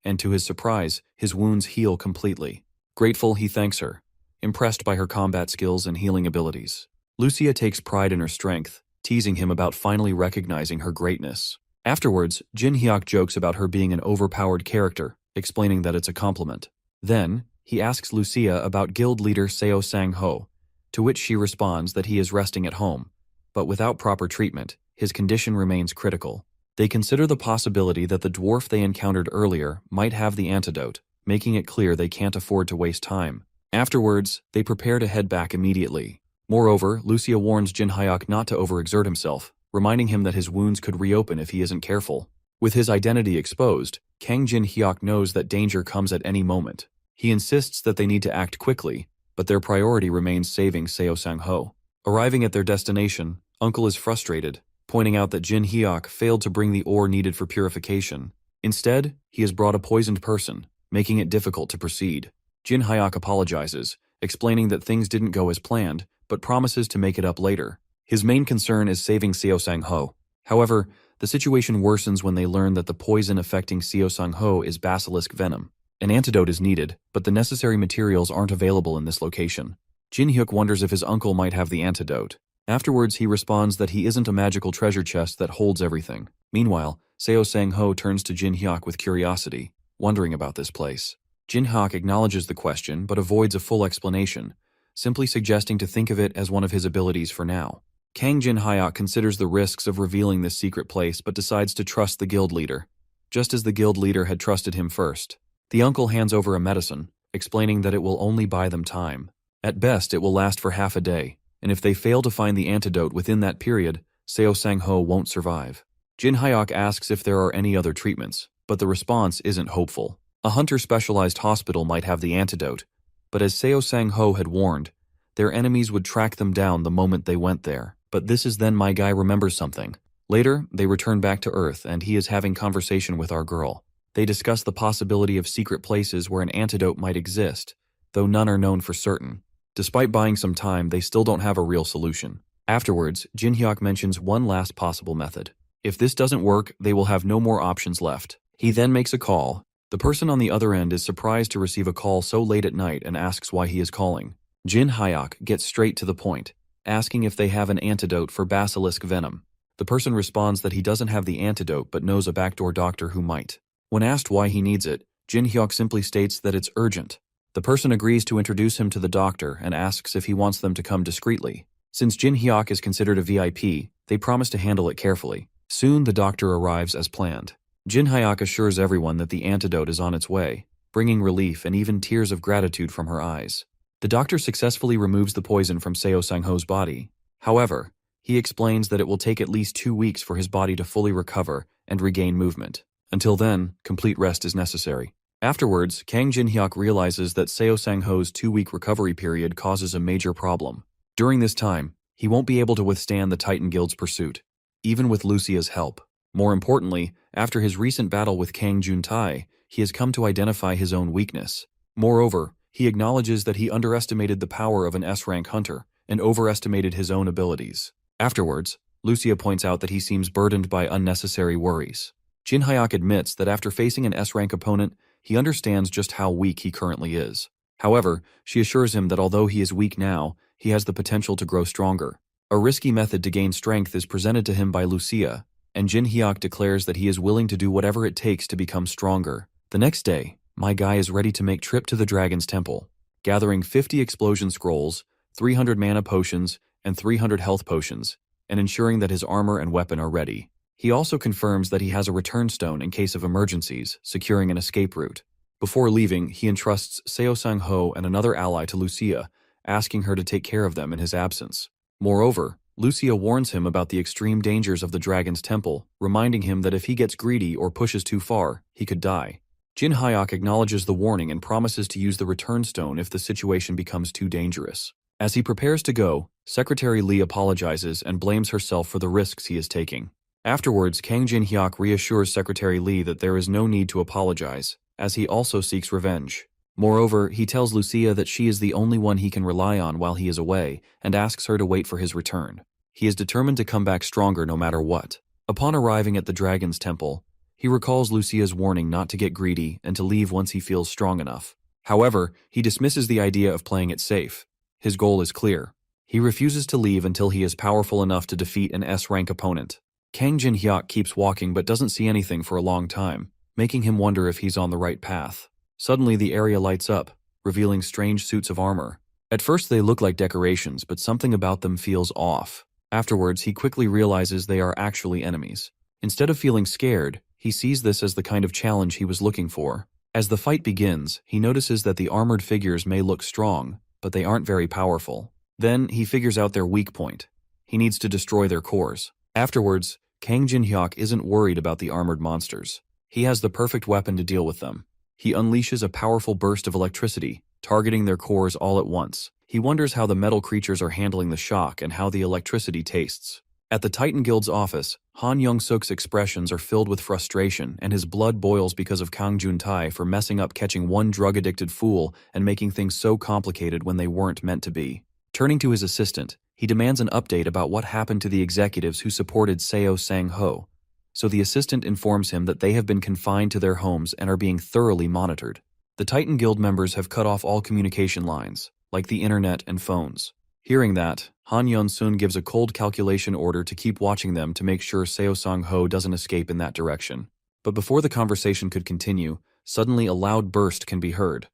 And to his surprise, his wounds heal completely. Grateful, he thanks her, impressed by her combat skills and healing abilities. Lucia takes pride in her strength, teasing him about finally recognizing her greatness. Afterwards, Jin Hyuk jokes about her being an overpowered character, explaining that it's a compliment. Then, he asks Lucia about guild leader Seo Sang-ho, to which she responds that he is resting at home, but without proper treatment, his condition remains critical. They consider the possibility that the dwarf they encountered earlier might have the antidote, making it clear they can't afford to waste time. Afterwards, they prepare to head back immediately. Moreover, Lucia warns Jin Hyuk not to overexert himself, reminding him that his wounds could reopen if he isn't careful. With his identity exposed, Kang Jin Hyuk knows that danger comes at any moment. He insists that they need to act quickly, but their priority remains saving Seo Sang-ho. Arriving at their destination, Uncle is frustrated, pointing out that Jin Hyuk failed to bring the ore needed for purification. Instead, he has brought a poisoned person, making it difficult to proceed. Jin Hyuk apologizes, explaining that things didn't go as planned, but promises to make it up later. His main concern is saving Seo Sang-ho. However, the situation worsens when they learn that the poison affecting Seo Sang-ho is basilisk venom. An antidote is needed, but the necessary materials aren't available in this location. Jin Hyuk wonders if his uncle might have the antidote. Afterwards, he responds that he isn't a magical treasure chest that holds everything. Meanwhile, Seo Sang-ho turns to Jin Hyuk with curiosity, wondering about this place. Jin Hyuk acknowledges the question but avoids a full explanation, simply suggesting to think of it as one of his abilities for now. Kang Jin Hyuk considers the risks of revealing this secret place but decides to trust the guild leader, just as the guild leader had trusted him first. The uncle hands over a medicine, explaining that it will only buy them time. At best, it will last for half a day, and if they fail to find the antidote within that period, Seo Sang-ho won't survive. Jin Hyuk asks if there are any other treatments, but the response isn't hopeful. A hunter-specialized hospital might have the antidote, but as Seo Sang-ho had warned, their enemies would track them down the moment they went there. But this is then my guy remembers something. Later, they return back to Earth and he is having conversation with our girl. They discuss the possibility of secret places where an antidote might exist, though none are known for certain. Despite buying some time, they still don't have a real solution. Afterwards, Jin Hyuk mentions one last possible method. If this doesn't work, they will have no more options left. He then makes a call. The person on the other end is surprised to receive a call so late at night and asks why he is calling. Jin Hyuk gets straight to the point, asking if they have an antidote for basilisk venom. The person responds that he doesn't have the antidote but knows a backdoor doctor who might. When asked why he needs it, Jin Hyuk simply states that it's urgent. The person agrees to introduce him to the doctor and asks if he wants them to come discreetly. Since Jin Hyuk is considered a VIP, they promise to handle it carefully. Soon the doctor arrives as planned. Jin Hyuk assures everyone that the antidote is on its way, bringing relief and even tears of gratitude from her eyes. The doctor successfully removes the poison from Seo Sang-ho's body. However, he explains that it will take at least 2 weeks for his body to fully recover and regain movement. Until then, complete rest is necessary. Afterwards, Kang Jin-hyuk realizes that Seo Sang-ho's 2-week recovery period causes a major problem. During this time, he won't be able to withstand the Titan Guild's pursuit, even with Lucia's help. More importantly, after his recent battle with Kang Jun-tae, he has come to identify his own weakness. Moreover, he acknowledges that he underestimated the power of an S-rank hunter and overestimated his own abilities. Afterwards, Lucia points out that he seems burdened by unnecessary worries. Jin Hyuk admits that after facing an S-rank opponent, he understands just how weak he currently is. However, she assures him that although he is weak now, he has the potential to grow stronger. A risky method to gain strength is presented to him by Lucia, and Jin Hyuk declares that he is willing to do whatever it takes to become stronger. The next day, my guy is ready to make trip to the Dragon's Temple, gathering 50 explosion scrolls, 300 mana potions, and 300 health potions, and ensuring that his armor and weapon are ready. He also confirms that he has a return stone in case of emergencies, securing an escape route. Before leaving, he entrusts Seo Sang-ho and another ally to Lucia, asking her to take care of them in his absence. Moreover, Lucia warns him about the extreme dangers of the Dragon's Temple, reminding him that if he gets greedy or pushes too far, he could die. Jin Hyuk acknowledges the warning and promises to use the return stone if the situation becomes too dangerous. As he prepares to go, Secretary Lee apologizes and blames herself for the risks he is taking. Afterwards, Kang Jin-hyuk reassures Secretary Lee that there is no need to apologize, as he also seeks revenge. Moreover, he tells Lucia that she is the only one he can rely on while he is away, and asks her to wait for his return. He is determined to come back stronger no matter what. Upon arriving at the Dragon's Temple, he recalls Lucia's warning not to get greedy and to leave once he feels strong enough. However, he dismisses the idea of playing it safe. His goal is clear. He refuses to leave until he is powerful enough to defeat an S-rank opponent. Kang Jin-hyuk keeps walking but doesn't see anything for a long time, making him wonder if he's on the right path. Suddenly the area lights up, revealing strange suits of armor. At first they look like decorations, but something about them feels off. Afterwards, he quickly realizes they are actually enemies. Instead of feeling scared, he sees this as the kind of challenge he was looking for. As the fight begins, he notices that the armored figures may look strong, but they aren't very powerful. Then, he figures out their weak point. He needs to destroy their cores. Afterwards, Kang Jin-hyuk isn't worried about the armored monsters. He has the perfect weapon to deal with them. He unleashes a powerful burst of electricity, targeting their cores all at once. He wonders how the metal creatures are handling the shock and how the electricity tastes. At the Titan Guild's office, Han Young-suk's expressions are filled with frustration, and his blood boils because of Kang Jun-tae for messing up catching one drug-addicted fool and making things so complicated when they weren't meant to be. Turning to his assistant, he demands an update about what happened to the executives who supported Seo Sang-ho. So the assistant informs him that they have been confined to their homes and are being thoroughly monitored. The Titan Guild members have cut off all communication lines, like the internet and phones. Hearing that, Han Yeon-sun gives a cold calculation order to keep watching them to make sure Seo Sang-ho doesn't escape in that direction. But before the conversation could continue, suddenly a loud burst can be heard.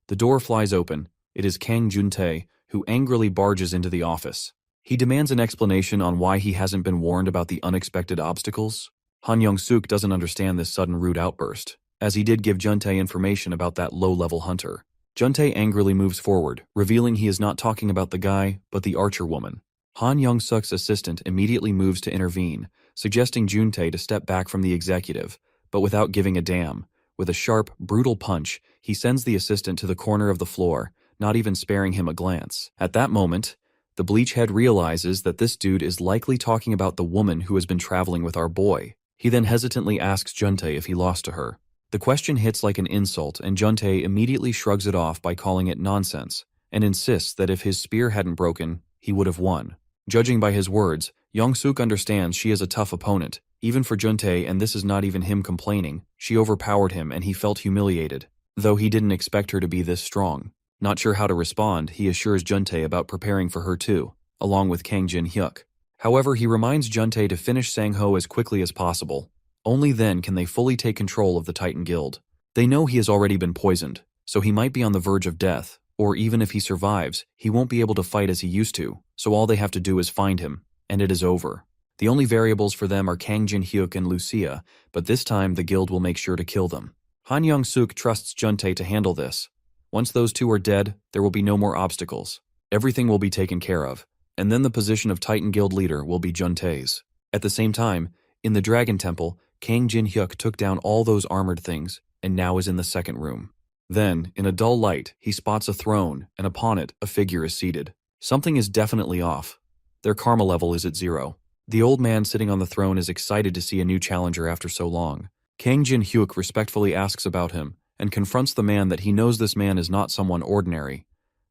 The door flies open. It is Kang Jun-tae, who angrily barges into the office. He demands an explanation on why he hasn't been warned about the unexpected obstacles. Han Young-suk doesn't understand this sudden rude outburst, as he did give Jun-tae information about that low-level hunter. Jun-tae angrily moves forward, revealing he is not talking about the guy, but the archer woman. Han Young-suk's assistant immediately moves to intervene, suggesting Jun-tae to step back from the executive, but without giving a damn. With a sharp, brutal punch, he sends the assistant to the corner of the floor, not even sparing him a glance. At that moment, the Bleachhead realizes that this dude is likely talking about the woman who has been traveling with our boy. He then hesitantly asks Jun-tae if he lost to her. The question hits like an insult, and Jun-tae immediately shrugs it off by calling it nonsense, and insists that if his spear hadn't broken, he would have won. Judging by his words, Young-suk understands she is a tough opponent, even for Jun-tae, and this is not even him complaining. She overpowered him and he felt humiliated, though he didn't expect her to be this strong. Not sure how to respond, he assures Jun-tae about preparing for her too, along with Kang Jin-hyuk. However, he reminds Jun-tae to finish Sang-ho as quickly as possible. Only then can they fully take control of the Titan Guild. They know he has already been poisoned, so he might be on the verge of death, or even if he survives, he won't be able to fight as he used to, so all they have to do is find him, and it is over. The only variables for them are Kang Jin-hyuk and Lucia, but this time the guild will make sure to kill them. Han Young-suk trusts Juntae to handle this. Once those two are dead, there will be no more obstacles. Everything will be taken care of, and then the position of Titan Guild leader will be Juntae's. At the same time, in the Dragon Temple, Kang Jin-hyuk took down all those armored things, and now is in the second room. Then, in a dull light, he spots a throne, and upon it, a figure is seated. Something is definitely off. Their karma level is at 0. The old man sitting on the throne is excited to see a new challenger after so long. Kang Jin-hyuk respectfully asks about him, and confronts the man that he knows this man is not someone ordinary.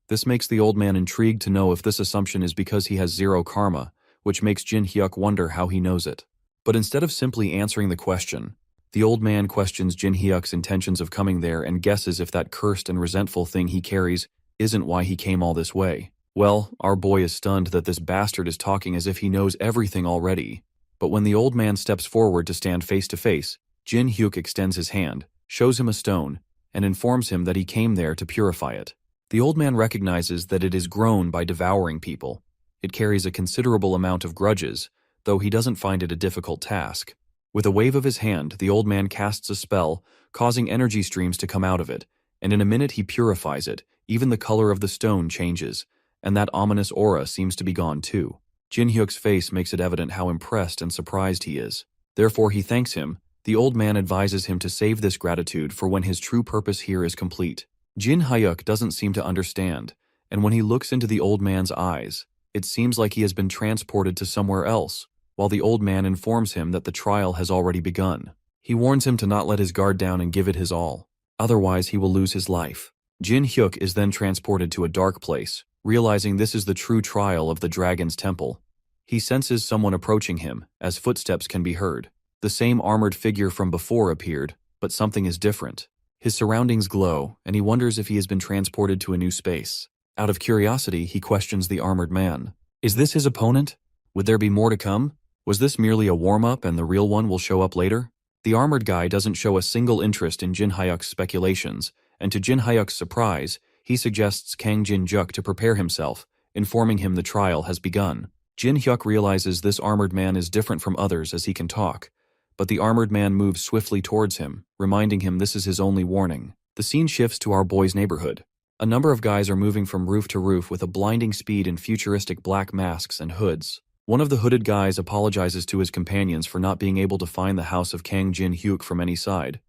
This makes the old man intrigued to know if this assumption is because he has 0 karma, which makes Jin-hyuk wonder how he knows it. But instead of simply answering the question, the old man questions Jin-hyuk's intentions of coming there and guesses if that cursed and resentful thing he carries isn't why he came all this way. Well, our boy is stunned that this bastard is talking as if he knows everything already. But when the old man steps forward to stand face to face, Jin-hyuk extends his hand, shows him a stone, and informs him that he came there to purify it. The old man recognizes that it is grown by devouring people. It carries a considerable amount of grudges, though he doesn't find it a difficult task. With a wave of his hand, the old man casts a spell, causing energy streams to come out of it, and in a minute he purifies it. Even the color of the stone changes, and that ominous aura seems to be gone too. Jin-hyuk's face makes it evident how impressed and surprised he is. Therefore he thanks him. The old man advises him to save this gratitude for when his true purpose here is complete. Jin-hyuk doesn't seem to understand, and when he looks into the old man's eyes, it seems like he has been transported to somewhere else, while the old man informs him that the trial has already begun. He warns him to not let his guard down and give it his all, otherwise he will lose his life. Jin-hyuk is then transported to a dark place, realizing this is the true trial of the Dragon's Temple. He senses someone approaching him, as footsteps can be heard. The same armored figure from before appeared, but something is different. His surroundings glow, and he wonders if he has been transported to a new space. Out of curiosity, he questions the armored man. Is this his opponent? Would there be more to come? Was this merely a warm-up and the real one will show up later? The armored guy doesn't show a single interest in Jin-hyuk's speculations, and to Jin-hyuk's surprise, he suggests Kang Jin-hyuk to prepare himself, informing him the trial has begun. Jin-hyuk realizes this armored man is different from others as he can talk, but the armored man moves swiftly towards him, reminding him this is his only warning. The scene shifts to our boy's neighborhood. A number of guys are moving from roof to roof with a blinding speed in futuristic black masks and hoods. One of the hooded guys apologizes to his companions for not being able to find the house of Kang Jin-hyuk from any side,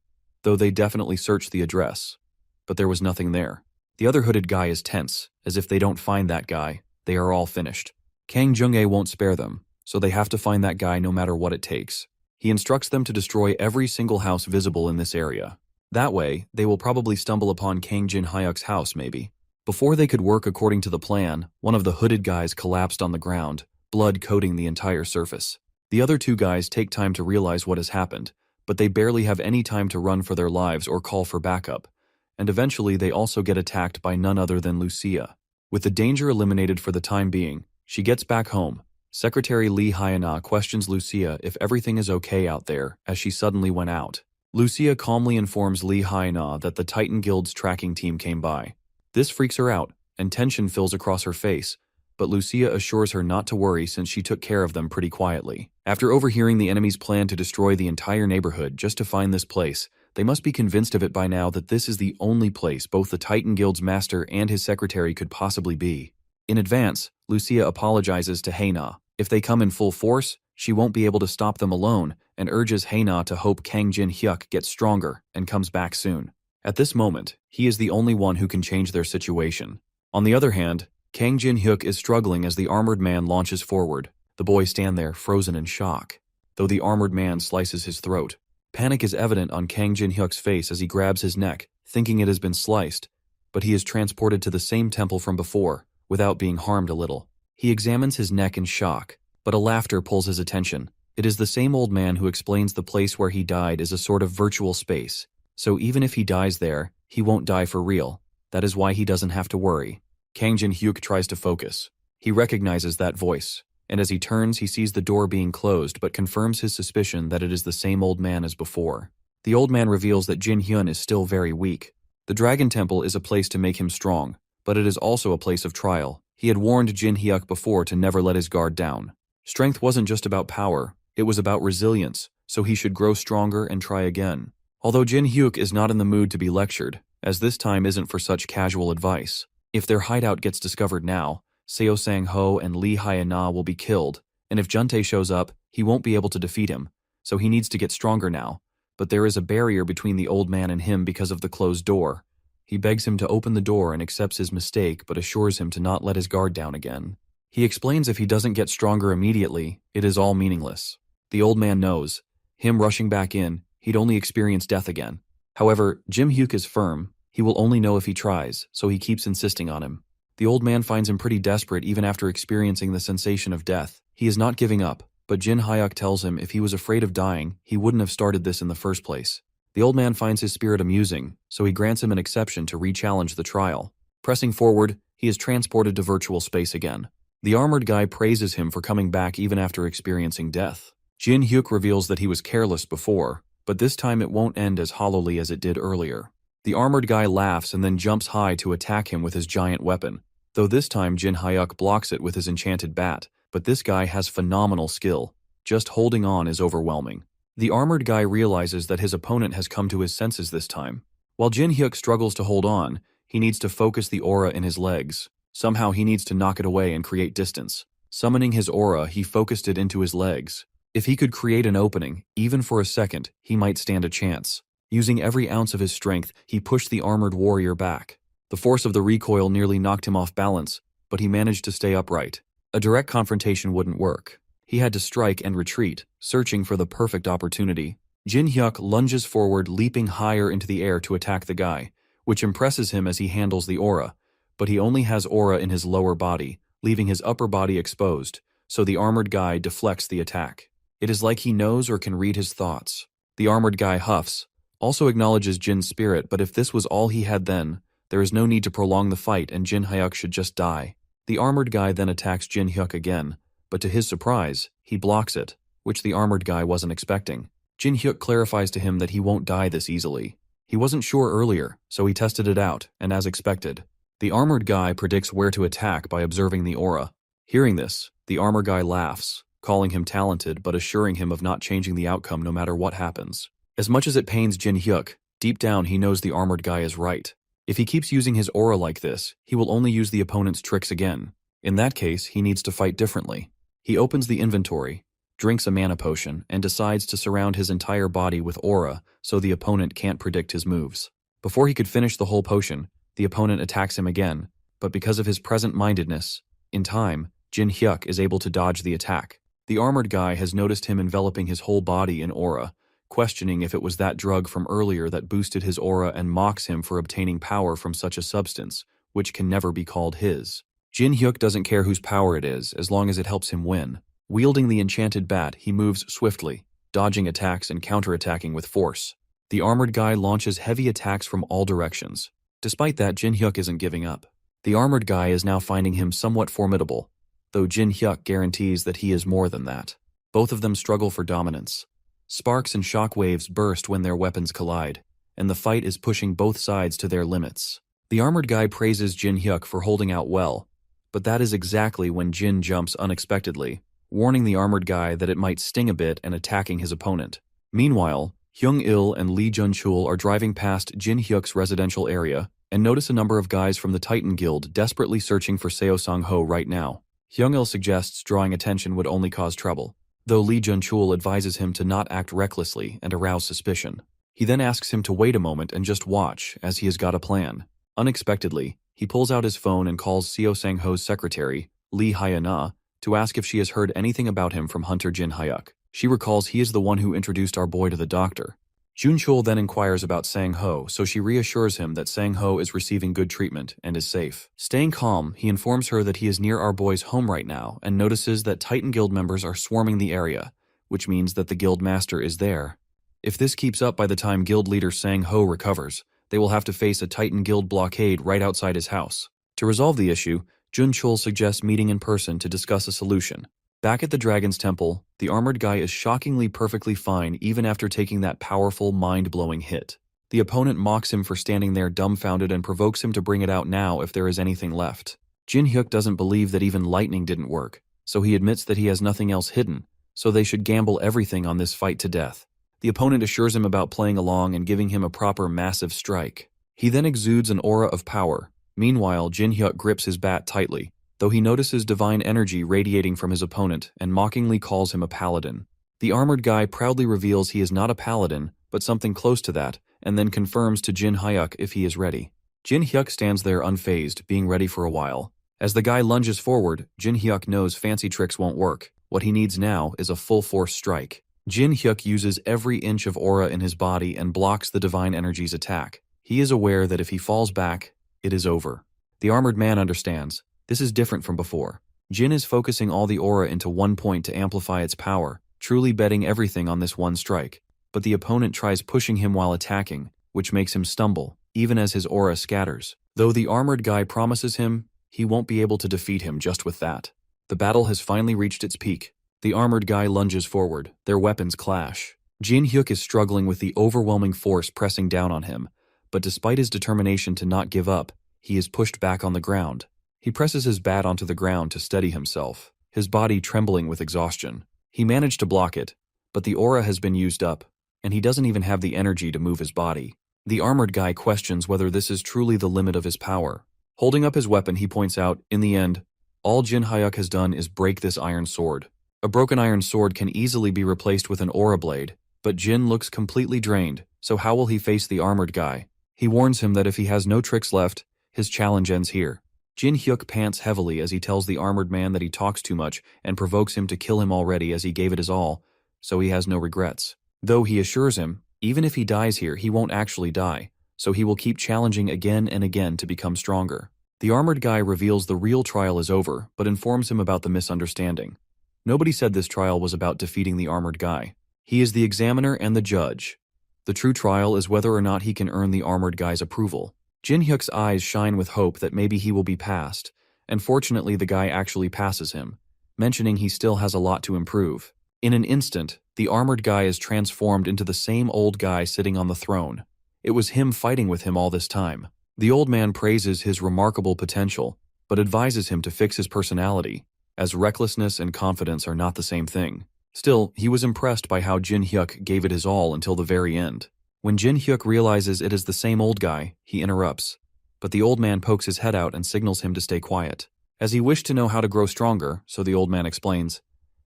though they definitely searched the address. But there was nothing there. The other hooded guy is tense, as if they don't find that guy, they are all finished. Kang Jung-ae won't spare them, so they have to find that guy no matter what it takes. He instructs them to destroy every single house visible in this area. That way, they will probably stumble upon Kang Jin-hyuk's house maybe. Before they could work according to the plan, one of the hooded guys collapsed on the ground, blood coating the entire surface. The other two guys take time to realize what has happened, but they barely have any time to run for their lives or call for backup, and eventually they also get attacked by none other than Lucia. With the danger eliminated for the time being, she gets back home. Secretary Lee Hyuna questions Lucia if everything is okay out there, as she suddenly went out. Lucia calmly informs Lee Hyuna that the Titan Guild's tracking team came by. This freaks her out, and tension fills across her face, but Lucia assures her not to worry since she took care of them pretty quietly. After overhearing the enemy's plan to destroy the entire neighborhood just to find this place, they must be convinced of it by now that this is the only place both the Titan Guild's master and his secretary could possibly be. In advance, Lucia apologizes to Haina. If they come in full force, she won't be able to stop them alone, and urges Haina to hope Kang Jin-hyuk gets stronger and comes back soon. At this moment, he is the only one who can change their situation. On the other hand, Kang Jin-hyuk is struggling as the armored man launches forward. The boys stand there, frozen in shock, though the armored man slices his throat. Panic is evident on Kang Jin-hyuk's face as he grabs his neck, thinking it has been sliced, but he is transported to the same temple from before, without being harmed a little. He examines his neck in shock, but a laughter pulls his attention. It is the same old man who explains the place where he died is a sort of virtual space, so even if he dies there, he won't die for real. That is why he doesn't have to worry. Kang Jin-hyuk tries to focus. He recognizes that voice, and as he turns he sees the door being closed but confirms his suspicion that it is the same old man as before. The old man reveals that Jin-hyun is still very weak, The Dragon Temple is a place to make him strong, but it is also a place of trial. He had warned Jin Hyuk before to never let his guard down. Strength wasn't just about power, it was about resilience, so he should grow stronger and try again. Although Jin Hyuk is not in the mood to be lectured, as this time isn't for such casual advice. If their hideout gets discovered now, Seo Sang-ho and Lee Hyana will be killed, and if Juntae shows up, he won't be able to defeat him, so he needs to get stronger now. But there is a barrier between the old man and him because of the closed door. He begs him to open the door and accepts his mistake but assures him to not let his guard down again. He explains if he doesn't get stronger immediately, it is all meaningless. The old man knows. Him rushing back in, he'd only experience death again. However, Jin Hyuk is firm. He will only know if he tries, so he keeps insisting on him. The old man finds him pretty desperate even after experiencing the sensation of death. He is not giving up, but Jin Hyuk tells him if he was afraid of dying, he wouldn't have started this in the first place. The old man finds his spirit amusing, so he grants him an exception to re-challenge the trial. Pressing forward, he is transported to virtual space again. The armored guy praises him for coming back even after experiencing death. Jin Hyuk reveals that he was careless before, but this time it won't end as hollowly as it did earlier. The armored guy laughs and then jumps high to attack him with his giant weapon, though this time Jin Hyuk blocks it with his enchanted bat, but this guy has phenomenal skill. Just holding on is overwhelming. The armored guy realizes that his opponent has come to his senses this time. While Jin Hyuk struggles to hold on, he needs to focus the aura in his legs. Somehow he needs to knock it away and create distance. Summoning his aura, he focused it into his legs. If he could create an opening, even for a second, he might stand a chance. Using every ounce of his strength, he pushed the armored warrior back. The force of the recoil nearly knocked him off balance, but he managed to stay upright. A direct confrontation wouldn't work. He had to strike and retreat, searching for the perfect opportunity. Jin Hyuk lunges forward, leaping higher into the air to attack the guy, which impresses him as he handles the aura. But he only has aura in his lower body, leaving his upper body exposed, so the armored guy deflects the attack. It is like he knows or can read his thoughts. The armored guy huffs, also acknowledges Jin's spirit, but if this was all he had then, there is no need to prolong the fight and Jin Hyuk should just die. The armored guy then attacks Jin Hyuk again, but to his surprise, he blocks it, which the armored guy wasn't expecting. Jin Hyuk clarifies to him that he won't die this easily. He wasn't sure earlier, so he tested it out, and as expected. The armored guy predicts where to attack by observing the aura. Hearing this, the armor guy laughs, calling him talented but assuring him of not changing the outcome no matter what happens. As much as it pains Jin Hyuk, deep down he knows the armored guy is right. If he keeps using his aura like this, he will only use the opponent's tricks again. In that case, he needs to fight differently. He opens the inventory, drinks a mana potion, and decides to surround his entire body with aura so the opponent can't predict his moves. Before he could finish the whole potion, the opponent attacks him again, but because of his present-mindedness, in time, Jin Hyuk is able to dodge the attack. The armored guy has noticed him enveloping his whole body in aura, questioning if it was that drug from earlier that boosted his aura and mocks him for obtaining power from such a substance, which can never be called his. Jin Hyuk doesn't care whose power it is, as long as it helps him win. Wielding the enchanted bat, he moves swiftly, dodging attacks and counterattacking with force. The armored guy launches heavy attacks from all directions. Despite that, Jin Hyuk isn't giving up. The armored guy is now finding him somewhat formidable, though Jin Hyuk guarantees that he is more than that. Both of them struggle for dominance. Sparks and shock waves burst when their weapons collide, and the fight is pushing both sides to their limits. The armored guy praises Jin Hyuk for holding out well, but that is exactly when Jin jumps unexpectedly, warning the armored guy that it might sting a bit and attacking his opponent. Meanwhile, Hyung-il and Lee Jun-chul are driving past Jin Hyuk's residential area and notice a number of guys from the Titan Guild desperately searching for Seo Sang-ho right now. Hyung-il suggests drawing attention would only cause trouble, though Lee Jun-chul advises him to not act recklessly and arouse suspicion. He then asks him to wait a moment and just watch, as he has got a plan. Unexpectedly, he pulls out his phone and calls Seo Sang-ho's secretary, Lee Hyana, to ask if she has heard anything about him from Hunter Jin Hyuk. She recalls he is the one who introduced our boy to the doctor. Jun-chul then inquires about Sang-ho, so she reassures him that Sang-ho is receiving good treatment and is safe. Staying calm, he informs her that he is near our boy's home right now and notices that Titan Guild members are swarming the area, which means that the guild master is there. If this keeps up by the time guild leader Sang-ho recovers, they will have to face a Titan Guild blockade right outside his house. To resolve the issue, Jun-chul suggests meeting in person to discuss a solution. Back at the Dragon's Temple, the armored guy is shockingly perfectly fine even after taking that powerful, mind-blowing hit. The opponent mocks him for standing there dumbfounded and provokes him to bring it out now if there is anything left. Jin Hyuk doesn't believe that even lightning didn't work, so he admits that he has nothing else hidden, so they should gamble everything on this fight to death. The opponent assures him about playing along and giving him a proper massive strike. He then exudes an aura of power. Meanwhile, Jin Hyuk grips his bat tightly, though he notices divine energy radiating from his opponent and mockingly calls him a paladin. The armored guy proudly reveals he is not a paladin, but something close to that, and then confirms to Jin Hyuk if he is ready. Jin Hyuk stands there unfazed, being ready for a while. As the guy lunges forward, Jin Hyuk knows fancy tricks won't work. What he needs now is a full-force strike. Jin Hyuk uses every inch of aura in his body and blocks the divine energy's attack. He is aware that if he falls back, it is over. The armored man understands. This is different from before. Jin is focusing all the aura into one point to amplify its power, truly betting everything on this one strike. But the opponent tries pushing him while attacking, which makes him stumble, even as his aura scatters. Though the armored guy promises him, he won't be able to defeat him just with that. The battle has finally reached its peak. The armored guy lunges forward, their weapons clash. Jin Hyuk is struggling with the overwhelming force pressing down on him, but despite his determination to not give up, he is pushed back on the ground. He presses his bat onto the ground to steady himself, his body trembling with exhaustion. He managed to block it, but the aura has been used up, and he doesn't even have the energy to move his body. The armored guy questions whether this is truly the limit of his power. Holding up his weapon, he points out, in the end, all Jin Hyuk has done is break this iron sword. A broken iron sword can easily be replaced with an aura blade, but Jin looks completely drained, so how will he face the armored guy? He warns him that if he has no tricks left, his challenge ends here. Jin Hyuk pants heavily as he tells the armored man that he talks too much and provokes him to kill him already as he gave it his all, so he has no regrets. Though he assures him, even if he dies here, he won't actually die, so he will keep challenging again and again to become stronger. The armored guy reveals the real trial is over, but informs him about the misunderstanding. Nobody said this trial was about defeating the armored guy. He is the examiner and the judge. The true trial is whether or not he can earn the armored guy's approval. Jin Hyuk's eyes shine with hope that maybe he will be passed, and fortunately the guy actually passes him, mentioning he still has a lot to improve. In an instant, the armored guy is transformed into the same old guy sitting on the throne. It was him fighting with him all this time. The old man praises his remarkable potential, but advises him to fix his personality, as recklessness and confidence are not the same thing. Still, he was impressed by how Jin Hyuk gave it his all until the very end. When Jin Hyuk realizes it is the same old guy, he interrupts, but the old man pokes his head out and signals him to stay quiet. As he wished to know how to grow stronger, so the old man explains,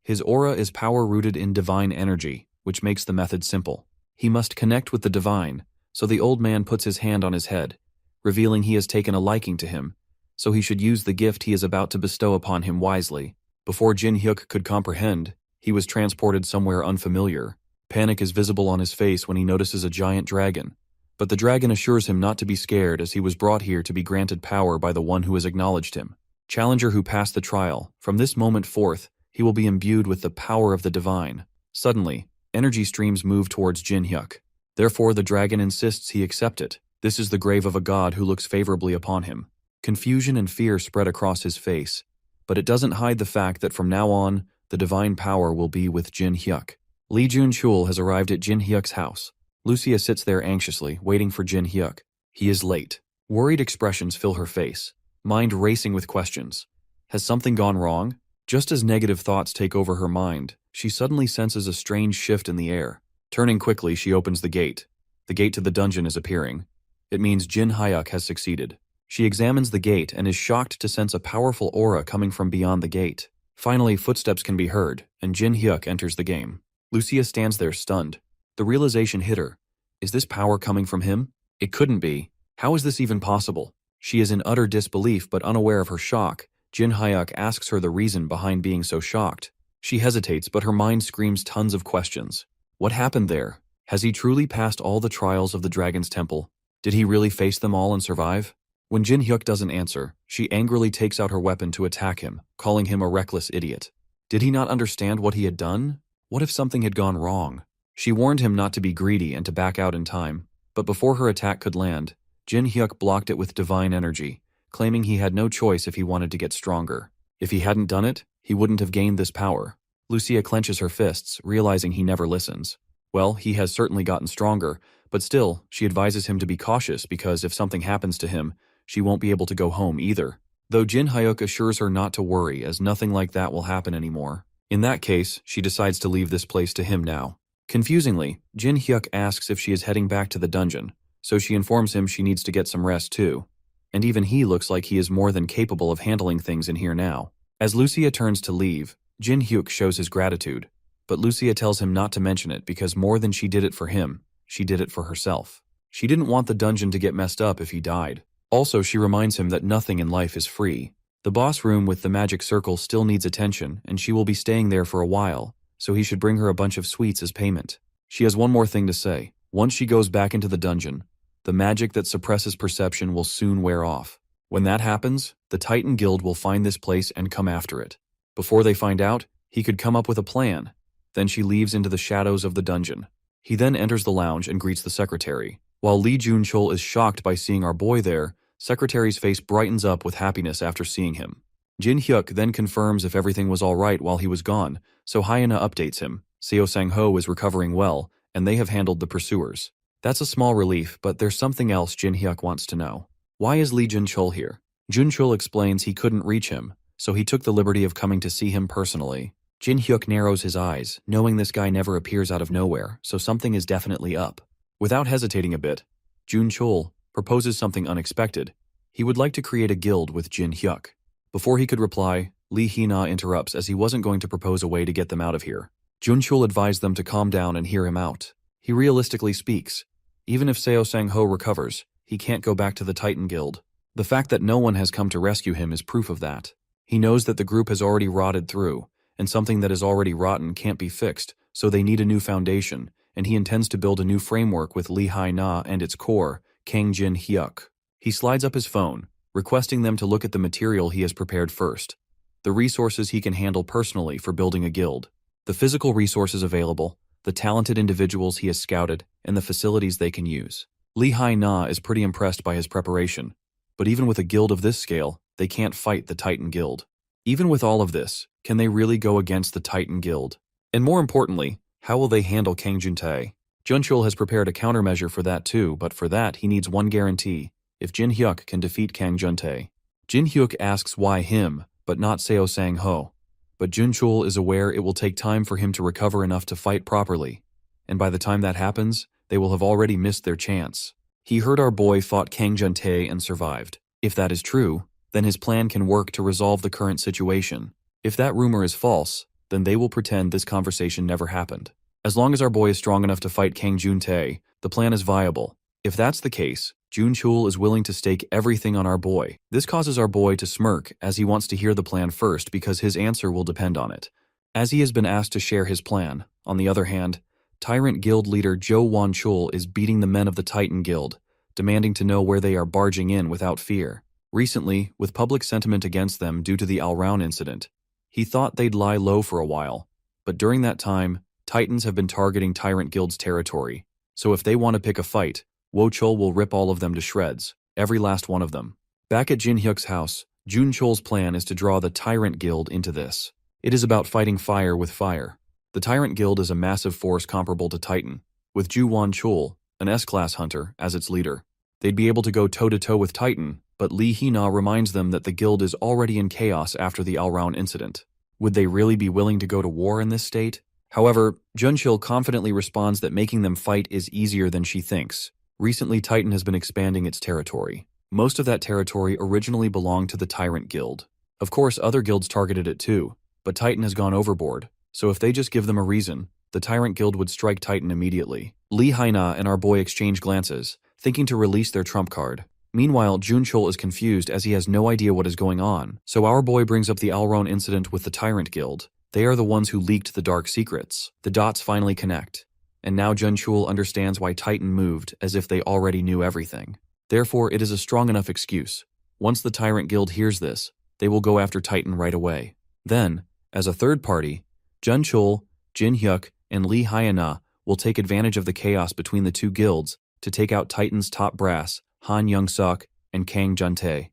his aura is power rooted in divine energy, which makes the method simple. He must connect with the divine, so the old man puts his hand on his head, revealing he has taken a liking to him, so he should use the gift he is about to bestow upon him wisely. Before Jin Hyuk could comprehend, he was transported somewhere unfamiliar. Panic is visible on his face when he notices a giant dragon, but the dragon assures him not to be scared as he was brought here to be granted power by the one who has acknowledged him. Challenger who passed the trial, from this moment forth, he will be imbued with the power of the divine. Suddenly, energy streams move towards Jin Hyuk. Therefore, the dragon insists he accept it. This is the grave of a god who looks favorably upon him. Confusion and fear spread across his face, but it doesn't hide the fact that from now on, the divine power will be with Jin Hyuk. Lee Jun-chul has arrived at Jin Hyuk's house. Lucia sits there anxiously, waiting for Jin Hyuk. He is late. Worried expressions fill her face, mind racing with questions. Has something gone wrong? Just as negative thoughts take over her mind, she suddenly senses a strange shift in the air. Turning quickly, she opens the gate. The gate to the dungeon is appearing. It means Jin Hyuk has succeeded. She examines the gate and is shocked to sense a powerful aura coming from beyond the gate. Finally, footsteps can be heard, and Jin Hyuk enters the game. Lucia stands there stunned. The realization hit her. Is this power coming from him? It couldn't be. How is this even possible? She is in utter disbelief but unaware of her shock. Jin Hyuk asks her the reason behind being so shocked. She hesitates, but her mind screams tons of questions. What happened there? Has he truly passed all the trials of the Dragon's Temple? Did he really face them all and survive? When Jin Hyuk doesn't answer, she angrily takes out her weapon to attack him, calling him a reckless idiot. Did he not understand what he had done? What if something had gone wrong? She warned him not to be greedy and to back out in time, but before her attack could land, Jin Hyuk blocked it with divine energy, claiming he had no choice if he wanted to get stronger. If he hadn't done it, he wouldn't have gained this power. Lucia clenches her fists, realizing he never listens. Well, he has certainly gotten stronger, but still, she advises him to be cautious because if something happens to him, she won't be able to go home either. Though Jin Hyuk assures her not to worry as nothing like that will happen anymore. In that case, she decides to leave this place to him now. Confusingly, Jin Hyuk asks if she is heading back to the dungeon, so she informs him she needs to get some rest too. And even he looks like he is more than capable of handling things in here now. As Lucia turns to leave, Jin Hyuk shows his gratitude, but Lucia tells him not to mention it because more than she did it for him, she did it for herself. She didn't want the dungeon to get messed up if he died. Also, she reminds him that nothing in life is free. The boss room with the magic circle still needs attention, and she will be staying there for a while, so he should bring her a bunch of sweets as payment. She has one more thing to say. Once she goes back into the dungeon, the magic that suppresses perception will soon wear off. When that happens, the Titan Guild will find this place and come after it. Before they find out, he could come up with a plan. Then she leaves into the shadows of the dungeon. He then enters the lounge and greets the secretary. While Lee Jun-chul is shocked by seeing our boy there, Secretary's face brightens up with happiness after seeing him. Jin Hyuk then confirms if everything was all right while he was gone, so Hyena updates him. Seo Sang-ho is recovering well, and they have handled the pursuers. That's a small relief, but there's something else Jin Hyuk wants to know. Why is Lee Jun-chul here? Jun-chul explains he couldn't reach him, so he took the liberty of coming to see him personally. Jin Hyuk narrows his eyes, knowing this guy never appears out of nowhere, so something is definitely up. Without hesitating a bit, Jun-chul proposes something unexpected. He would like to create a guild with Jin Hyuk. Before he could reply, Lee Hee-na interrupts as he wasn't going to propose a way to get them out of here. Jun-chul advised them to calm down and hear him out. He realistically speaks. Even if Seo Sang-ho recovers, he can't go back to the Titan Guild. The fact that no one has come to rescue him is proof of that. He knows that the group has already rotted through, and something that is already rotten can't be fixed, so they need a new foundation, and he intends to build a new framework with Lee Hai-na and its core, Kang Jin Hyuk. He slides up his phone, requesting them to look at the material he has prepared first, the resources he can handle personally for building a guild, the physical resources available, the talented individuals he has scouted, and the facilities they can use. Lee Hai-na is pretty impressed by his preparation, but even with a guild of this scale, they can't fight the Titan Guild. Even with all of this, can they really go against the Titan Guild? And more importantly, how will they handle Kang Jun-tae? Jun-chul has prepared a countermeasure for that too, but for that he needs one guarantee: if Jin Hyuk can defeat Kang Jun-tae. Jin Hyuk asks why him, but not Seo Sang-ho. But Jun-chul is aware it will take time for him to recover enough to fight properly, and by the time that happens, they will have already missed their chance. He heard our boy fought Kang Jun-tae and survived. If that is true, then his plan can work to resolve the current situation. If that rumor is false, then they will pretend this conversation never happened. As long as our boy is strong enough to fight Kang Jun-tae, the plan is viable. If that's the case, Jun-chul is willing to stake everything on our boy. This causes our boy to smirk as he wants to hear the plan first because his answer will depend on it. As he has been asked to share his plan, on the other hand, Tyrant Guild leader Jo Won-chul is beating the men of the Titan Guild, demanding to know where they are barging in without fear. Recently, with public sentiment against them due to the Al-Raun incident, he thought they'd lie low for a while, but during that time, Titans have been targeting Tyrant Guild's territory, so if they want to pick a fight, Wo-chul will rip all of them to shreds, every last one of them. Back at Jin Hyuk's house, Jun-chul's plan is to draw the Tyrant Guild into this. It is about fighting fire with fire. The Tyrant Guild is a massive force comparable to Titan, with Ju Won-chul, an S-class hunter, as its leader. They'd be able to go toe-to-toe with Titan, but Lee Hee-na reminds them that the guild is already in chaos after the Al-Raun incident. Would they really be willing to go to war in this state? However, Jun-chul confidently responds that making them fight is easier than she thinks. Recently, Titan has been expanding its territory. Most of that territory originally belonged to the Tyrant Guild. Of course, other guilds targeted it too, but Titan has gone overboard, so if they just give them a reason, the Tyrant Guild would strike Titan immediately. Lee Hai-na and our boy exchange glances, thinking to release their trump card. Meanwhile, Jun-chul is confused as he has no idea what is going on, so our boy brings up the Al-Raun incident with the Tyrant Guild. They are the ones who leaked the dark secrets. The dots finally connect, and now Jun-chul understands why Titan moved as if they already knew everything. Therefore, it is a strong enough excuse. Once the Tyrant Guild hears this, they will go after Titan right away. Then, as a third party, Jun-chul, Jin Hyuk, and Lee Hai-na will take advantage of the chaos between the two guilds to take out Titan's top brass, Han Young-suk and Kang Jun-tae.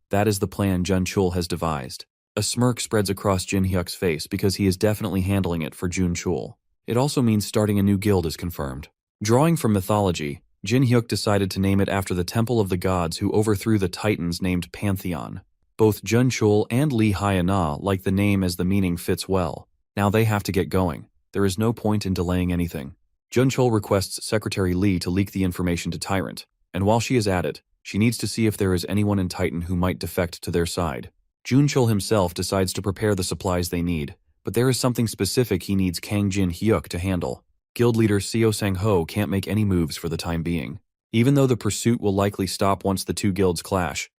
That is the plan Jun-chul has devised. A smirk spreads across Jin Hyuk's face because he is definitely handling it for Jun-chul. It also means starting a new guild is confirmed. Drawing from mythology, Jin Hyuk decided to name it after the temple of the gods who overthrew the titans named Pantheon. Both Jun Chul and Lee Hyana like the name as the meaning fits well. Now they have to get going. There is no point in delaying anything. Jun Chul requests Secretary Lee to leak the information to Tyrant, and while she is at it, she needs to see if there is anyone in Titan who might defect to their side. Jun Chul himself decides to prepare the supplies they need, but there is something specific he needs Kang Jin Hyuk to handle. Guild leader Seo Sang-ho can't make any moves for the time being, even though the pursuit will likely stop once the two guilds clash.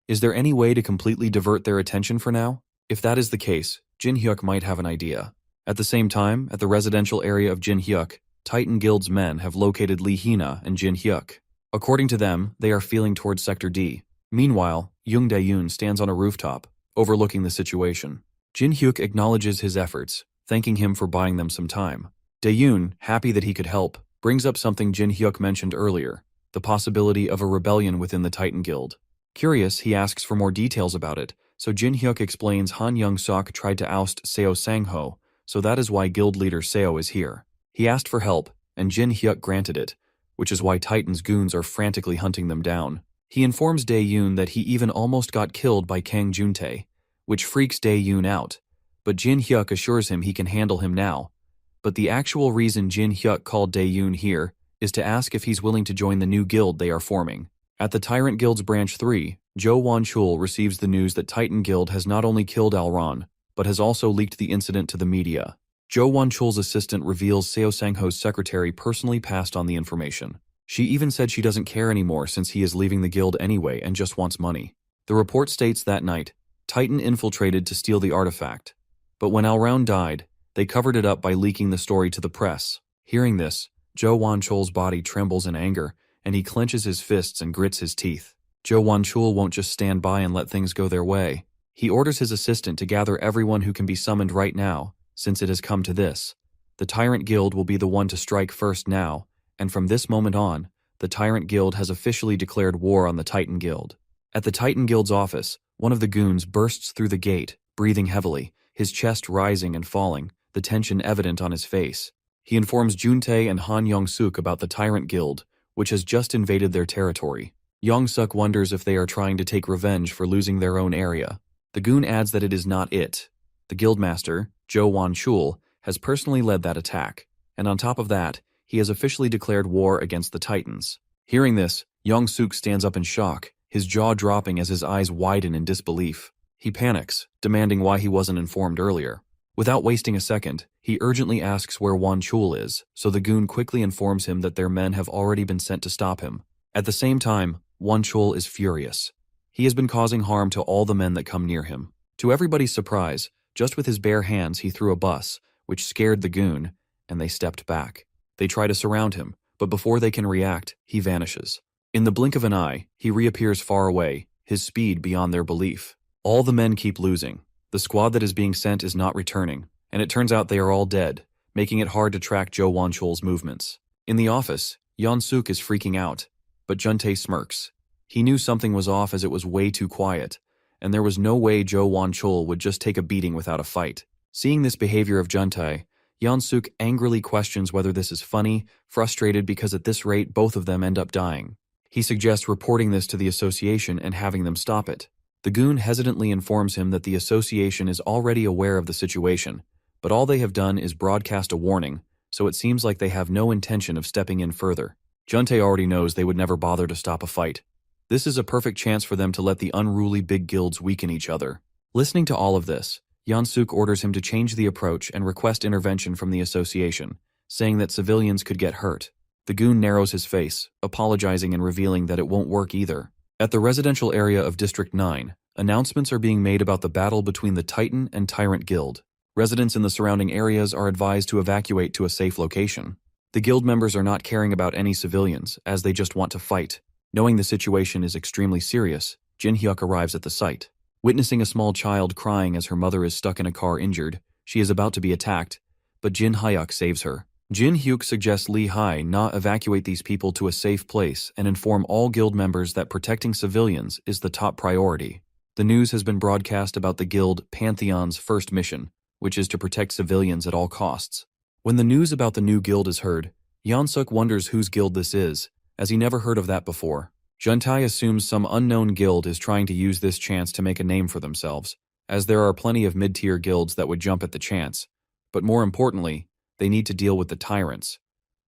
Is there any way to completely divert their attention for now? If that is the case, Jin Hyuk might have an idea. At the same time, at the residential area of Jin Hyuk, Titan Guild's men have located Lee Hina and Jin Hyuk. According to them, they are feeling towards Sector D. Meanwhile, Young Dae-yoon stands on a rooftop, overlooking the situation. Jin Hyuk acknowledges his efforts, thanking him for buying them some time. Dae-yoon, happy that he could help, brings up something Jin Hyuk mentioned earlier, the possibility of a rebellion within the Titan Guild. Curious, he asks for more details about it, so Jin Hyuk explains Han Young-sok tried to oust Seo Sang-ho, so that is why guild leader Seo is here. He asked for help, and Jin Hyuk granted it, which is why Titan's goons are frantically hunting them down. He informs Dae-yoon that he even almost got killed by Kang Juntae, which freaks Dae-yoon out, but Jin Hyuk assures him he can handle him now. But the actual reason Jin Hyuk called Dae-yoon here is to ask if he's willing to join the new guild they are forming. At the Tyrant Guild's Branch 3, Jo Won-chul receives the news that Titan Guild has not only killed Alron, but has also leaked the incident to the media. Jo Won-chul's assistant reveals Seo Sang-ho's secretary personally passed on the information. She even said she doesn't care anymore since he is leaving the guild anyway and just wants money. The report states that night, Titan infiltrated to steal the artifact. But when Alron died, they covered it up by leaking the story to the press. Hearing this, Jo Won-chul's body trembles in anger, and he clenches his fists and grits his teeth. Jo Won-chul won't just stand by and let things go their way. He orders his assistant to gather everyone who can be summoned right now, since it has come to this. The Tyrant Guild will be the one to strike first now, and from this moment on, the Tyrant Guild has officially declared war on the Titan Guild. At the Titan Guild's office, one of the goons bursts through the gate, breathing heavily, his chest rising and falling, the tension evident on his face. He informs Juntae and Han Young-suk about the Tyrant Guild, which has just invaded their territory. Young-suk wonders if they are trying to take revenge for losing their own area. The goon adds that it is not it. The guildmaster, Jo Won-chul, has personally led that attack, and on top of that, he has officially declared war against the Titans. Hearing this, Young-suk stands up in shock, his jaw dropping as his eyes widen in disbelief. He panics, demanding why he wasn't informed earlier. Without wasting a second, he urgently asks where Won-chul is, so the goon quickly informs him that their men have already been sent to stop him. At the same time, Won-chul is furious. He has been causing harm to all the men that come near him. To everybody's surprise, just with his bare hands he threw a bus, which scared the goon, and they stepped back. They try to surround him, but before they can react, he vanishes. In the blink of an eye, he reappears far away, his speed beyond their belief. All the men keep losing. The squad that is being sent is not returning, and it turns out they are all dead, making it hard to track Jo Won-chul's movements. In the office, Yeon-suk is freaking out, but Juntae smirks. He knew something was off as it was way too quiet, and there was no way Jo Won-chul would just take a beating without a fight. Seeing this behavior of Juntae, Yeon-suk angrily questions whether this is funny, frustrated because at this rate both of them end up dying. He suggests reporting this to the association and having them stop it. The goon hesitantly informs him that the association is already aware of the situation, but all they have done is broadcast a warning, so it seems like they have no intention of stepping in further. Juntae already knows they would never bother to stop a fight. This is a perfect chance for them to let the unruly big guilds weaken each other. Listening to all of this, Yeon-suk orders him to change the approach and request intervention from the association, saying that civilians could get hurt. The goon narrows his face, apologizing and revealing that it won't work either. At the residential area of District 9, announcements are being made about the battle between the Titan and Tyrant Guild. Residents in the surrounding areas are advised to evacuate to a safe location. The guild members are not caring about any civilians, as they just want to fight. Knowing the situation is extremely serious, Jin Hyuk arrives at the site. Witnessing a small child crying as her mother is stuck in a car injured, she is about to be attacked, but Jin Hyuk saves her. Jin Hyuk suggests Lee Hai-na evacuate these people to a safe place and inform all guild members that protecting civilians is the top priority. The news has been broadcast about the guild Pantheon's first mission, which is to protect civilians at all costs. When the news about the new guild is heard, Yeon-suk wonders whose guild this is, as he never heard of that before. Juntae assumes some unknown guild is trying to use this chance to make a name for themselves, as there are plenty of mid-tier guilds that would jump at the chance. But more importantly, they need to deal with the tyrants.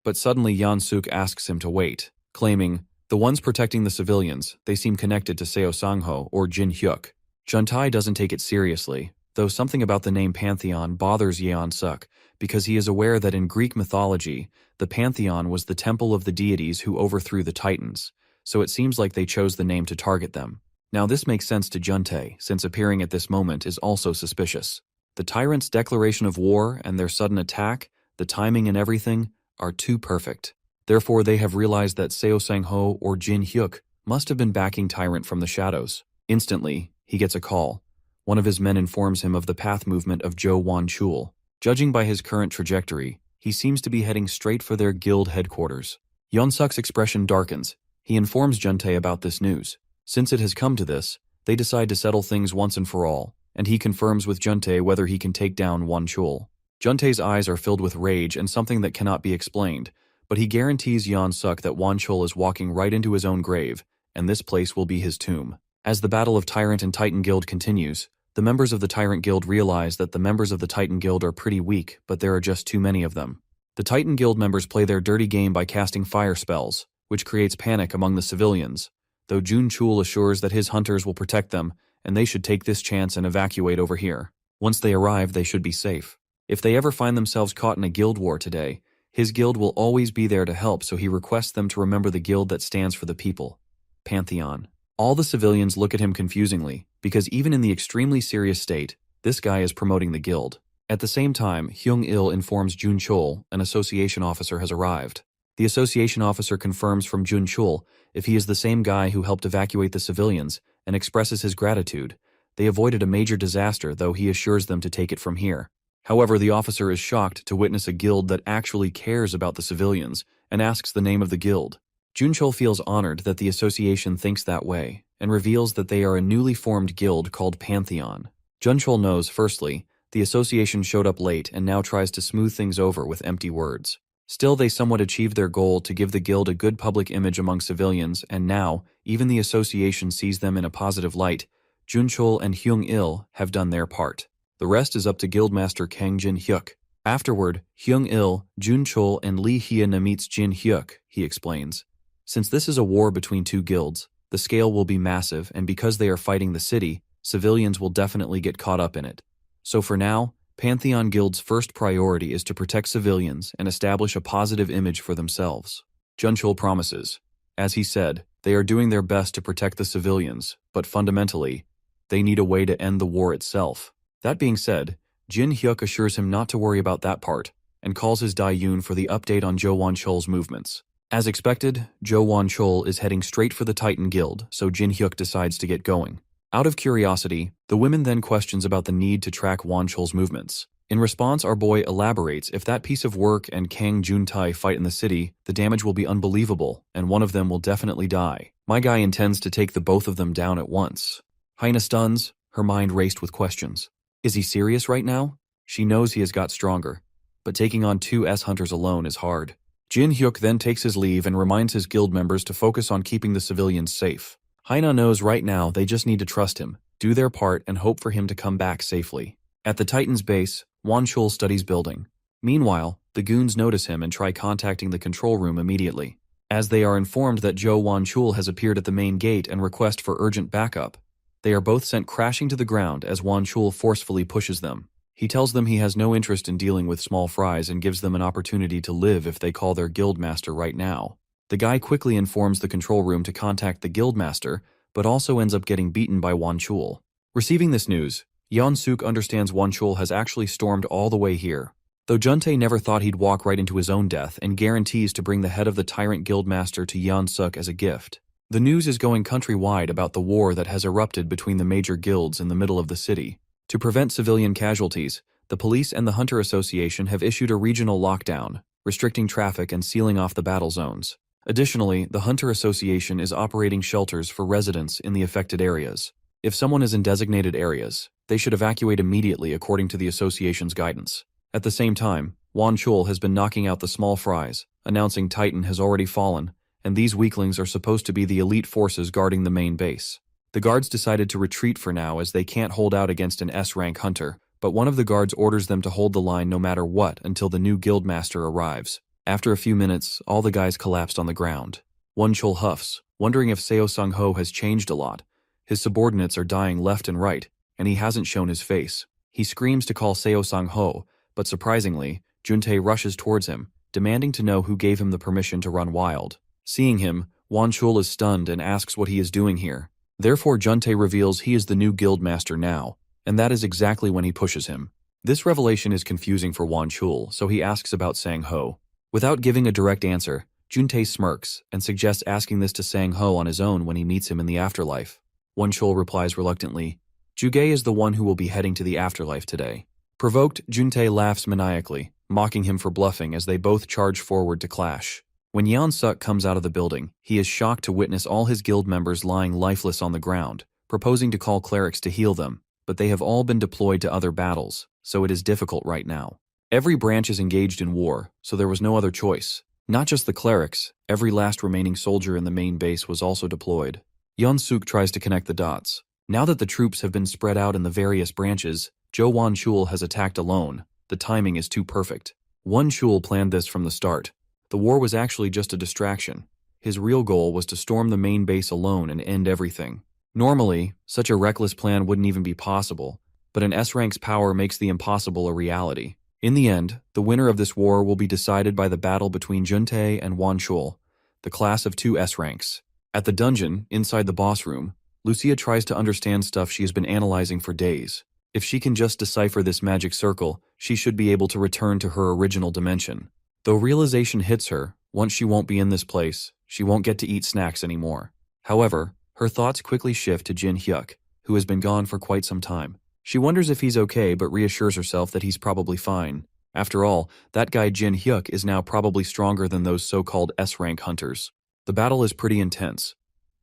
But suddenly Yeon-suk asks him to wait, claiming, the ones protecting the civilians, they seem connected to Seo Sang-ho or Jin Hyuk. Juntae doesn't take it seriously, though something about the name Pantheon bothers Yeon-suk, because he is aware that in Greek mythology, the Pantheon was the temple of the deities who overthrew the Titans, so it seems like they chose the name to target them. Now this makes sense to Juntae, since appearing at this moment is also suspicious. The tyrants' declaration of war and their sudden attack, the timing and everything, are too perfect. Therefore they have realized that Seo Sang-ho or Jin Hyuk must have been backing Tyrant from the shadows. Instantly, he gets a call. One of his men informs him of the path movement of Jo Won-chul. Judging by his current trajectory, he seems to be heading straight for their guild headquarters. Yeon-suk's expression darkens. He informs Juntae about this news. Since it has come to this, they decide to settle things once and for all, and he confirms with Juntae whether he can take down Won-chul. Juntae's eyes are filled with rage and something that cannot be explained, but he guarantees Yeon-suk that Won-chul is walking right into his own grave, and this place will be his tomb. As the battle of Tyrant and Titan Guild continues, the members of the Tyrant Guild realize that the members of the Titan Guild are pretty weak, but there are just too many of them. The Titan Guild members play their dirty game by casting fire spells, which creates panic among the civilians, though Jun-chul assures that his hunters will protect them, and they should take this chance and evacuate over here. Once they arrive, they should be safe. If they ever find themselves caught in a guild war today, his guild will always be there to help, so he requests them to remember the guild that stands for the people. Pantheon. All the civilians look at him confusingly, because even in the extremely serious state, this guy is promoting the guild. At the same time, Hyung-il informs Jun-chul an association officer has arrived. The association officer confirms from Jun-chul if he is the same guy who helped evacuate the civilians and expresses his gratitude. They avoided a major disaster, though he assures them to take it from here. However, the officer is shocked to witness a guild that actually cares about the civilians and asks the name of the guild. Jun-chul feels honored that the association thinks that way and reveals that they are a newly formed guild called Pantheon. Jun-chul knows, firstly, the association showed up late and now tries to smooth things over with empty words. Still, they somewhat achieved their goal to give the guild a good public image among civilians, and now, even the association sees them in a positive light. Jun-chul and Hyung-il have done their part. The rest is up to Guildmaster Kang Jin-hyuk. Afterward, Hyung-il, Jun-chul, and Lee Hye-na meets Jin-hyuk, he explains. Since this is a war between two guilds, the scale will be massive, and because they are fighting the city, civilians will definitely get caught up in it. So for now, Pantheon Guild's first priority is to protect civilians and establish a positive image for themselves. Jun-chul promises. As he said, they are doing their best to protect the civilians, but fundamentally, they need a way to end the war itself. That being said, Jin-hyuk assures him not to worry about that part, and calls his Dae-yoon for the update on Jo Won-chul's movements. As expected, Jo Won-chul is heading straight for the Titan Guild, so Jin-hyuk decides to get going. Out of curiosity, the women then questions about the need to track Won-chul's movements. In response, our boy elaborates if that piece of work and Kang Jun-tae fight in the city, the damage will be unbelievable, and one of them will definitely die. My guy intends to take the both of them down at once. Hyena stuns, her mind raced with questions. Is he serious right now? She knows he has got stronger, but taking on two S-hunters alone is hard. Jin-hyuk then takes his leave and reminds his guild members to focus on keeping the civilians safe. Hyena knows right now they just need to trust him, do their part, and hope for him to come back safely. At the Titan's base, Won-chul studies building. Meanwhile, the goons notice him and try contacting the control room immediately. As they are informed that Jo Won-chul has appeared at the main gate and request for urgent backup, they are both sent crashing to the ground as Won-chul forcefully pushes them. He tells them he has no interest in dealing with small fries and gives them an opportunity to live if they call their guildmaster right now. The guy quickly informs the control room to contact the guildmaster, but also ends up getting beaten by Won-chul. Receiving this news, Yeon-suk understands Won-chul has actually stormed all the way here. Though Juntae never thought he'd walk right into his own death and guarantees to bring the head of the tyrant guildmaster to Yeon-suk as a gift. The news is going countrywide about the war that has erupted between the major guilds in the middle of the city. To prevent civilian casualties, the police and the Hunter Association have issued a regional lockdown, restricting traffic and sealing off the battle zones. Additionally, the Hunter Association is operating shelters for residents in the affected areas. If someone is in designated areas, they should evacuate immediately according to the association's guidance. At the same time, Won-chul has been knocking out the small fries, announcing Titan has already fallen, and these weaklings are supposed to be the elite forces guarding the main base. The guards decided to retreat for now as they can't hold out against an S-rank hunter, but one of the guards orders them to hold the line no matter what until the new guildmaster arrives. After a few minutes, all the guys collapsed on the ground. Wonchul huffs, wondering if Seo Sung-ho has changed a lot. His subordinates are dying left and right, and he hasn't shown his face. He screams to call Seo Sung-ho, but surprisingly, Juntae rushes towards him, demanding to know who gave him the permission to run wild. Seeing him, Wonchul is stunned and asks what he is doing here. Therefore, Juntae reveals he is the new guildmaster now, and that is exactly when he pushes him. This revelation is confusing for Wonchul, so he asks about Sang-ho. Without giving a direct answer, Juntae smirks and suggests asking this to Sang-ho on his own when he meets him in the afterlife. Wonchul replies reluctantly, Jugae is the one who will be heading to the afterlife today. Provoked, Juntae laughs maniacally, mocking him for bluffing as they both charge forward to clash. When Yeon-suk comes out of the building, he is shocked to witness all his guild members lying lifeless on the ground, proposing to call clerics to heal them, but they have all been deployed to other battles, so it is difficult right now. Every branch is engaged in war, so there was no other choice. Not just the clerics, every last remaining soldier in the main base was also deployed. Yeon-suk tries to connect the dots. Now that the troops have been spread out in the various branches, Jo Won-chul has attacked alone. The timing is too perfect. Won-chul planned this from the start. The war was actually just a distraction. His real goal was to storm the main base alone and end everything. Normally, such a reckless plan wouldn't even be possible, but an S-rank's power makes the impossible a reality. In the end, the winner of this war will be decided by the battle between Juntae and Wonchul, the class of 2 S-ranks. At the dungeon, inside the boss room, Lucia tries to understand stuff she has been analyzing for days. If she can just decipher this magic circle, she should be able to return to her original dimension. Though realization hits her, once she won't be in this place, she won't get to eat snacks anymore. However, her thoughts quickly shift to Jin Hyuk, who has been gone for quite some time. She wonders if he's okay but reassures herself that he's probably fine. After all, that guy Jin Hyuk is now probably stronger than those so-called S-rank hunters. The battle is pretty intense.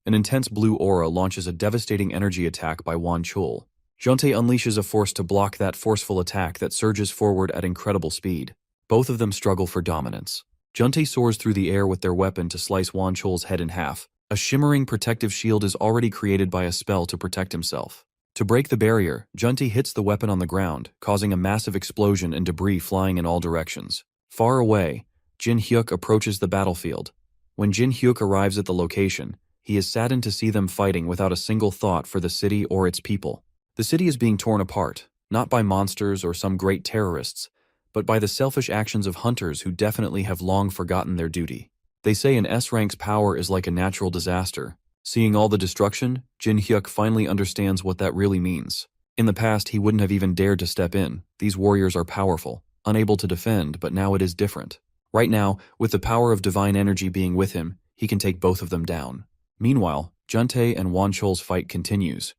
An intense blue aura launches a devastating energy attack by Wonchul. Juntae unleashes a force to block that forceful attack that surges forward at incredible speed. Both of them struggle for dominance. Juntae soars through the air with their weapon to slice Wonchul's head in half. A shimmering protective shield is already created by a spell to protect himself. To break the barrier, Juntae hits the weapon on the ground, causing a massive explosion and debris flying in all directions. Far away, Jin Hyuk approaches the battlefield. When Jin Hyuk arrives at the location, he is saddened to see them fighting without a single thought for the city or its people. The city is being torn apart, not by monsters or some great terrorists, but by the selfish actions of hunters who definitely have long forgotten their duty. They say an S-rank's power is like a natural disaster. Seeing all the destruction, Jin Hyuk finally understands what that really means. In the past, he wouldn't have even dared to step in. These warriors are powerful, unable to defend, but now it is different. Right now, with the power of divine energy being with him, he can take both of them down. Meanwhile, Juntae and Wonchul's fight continues.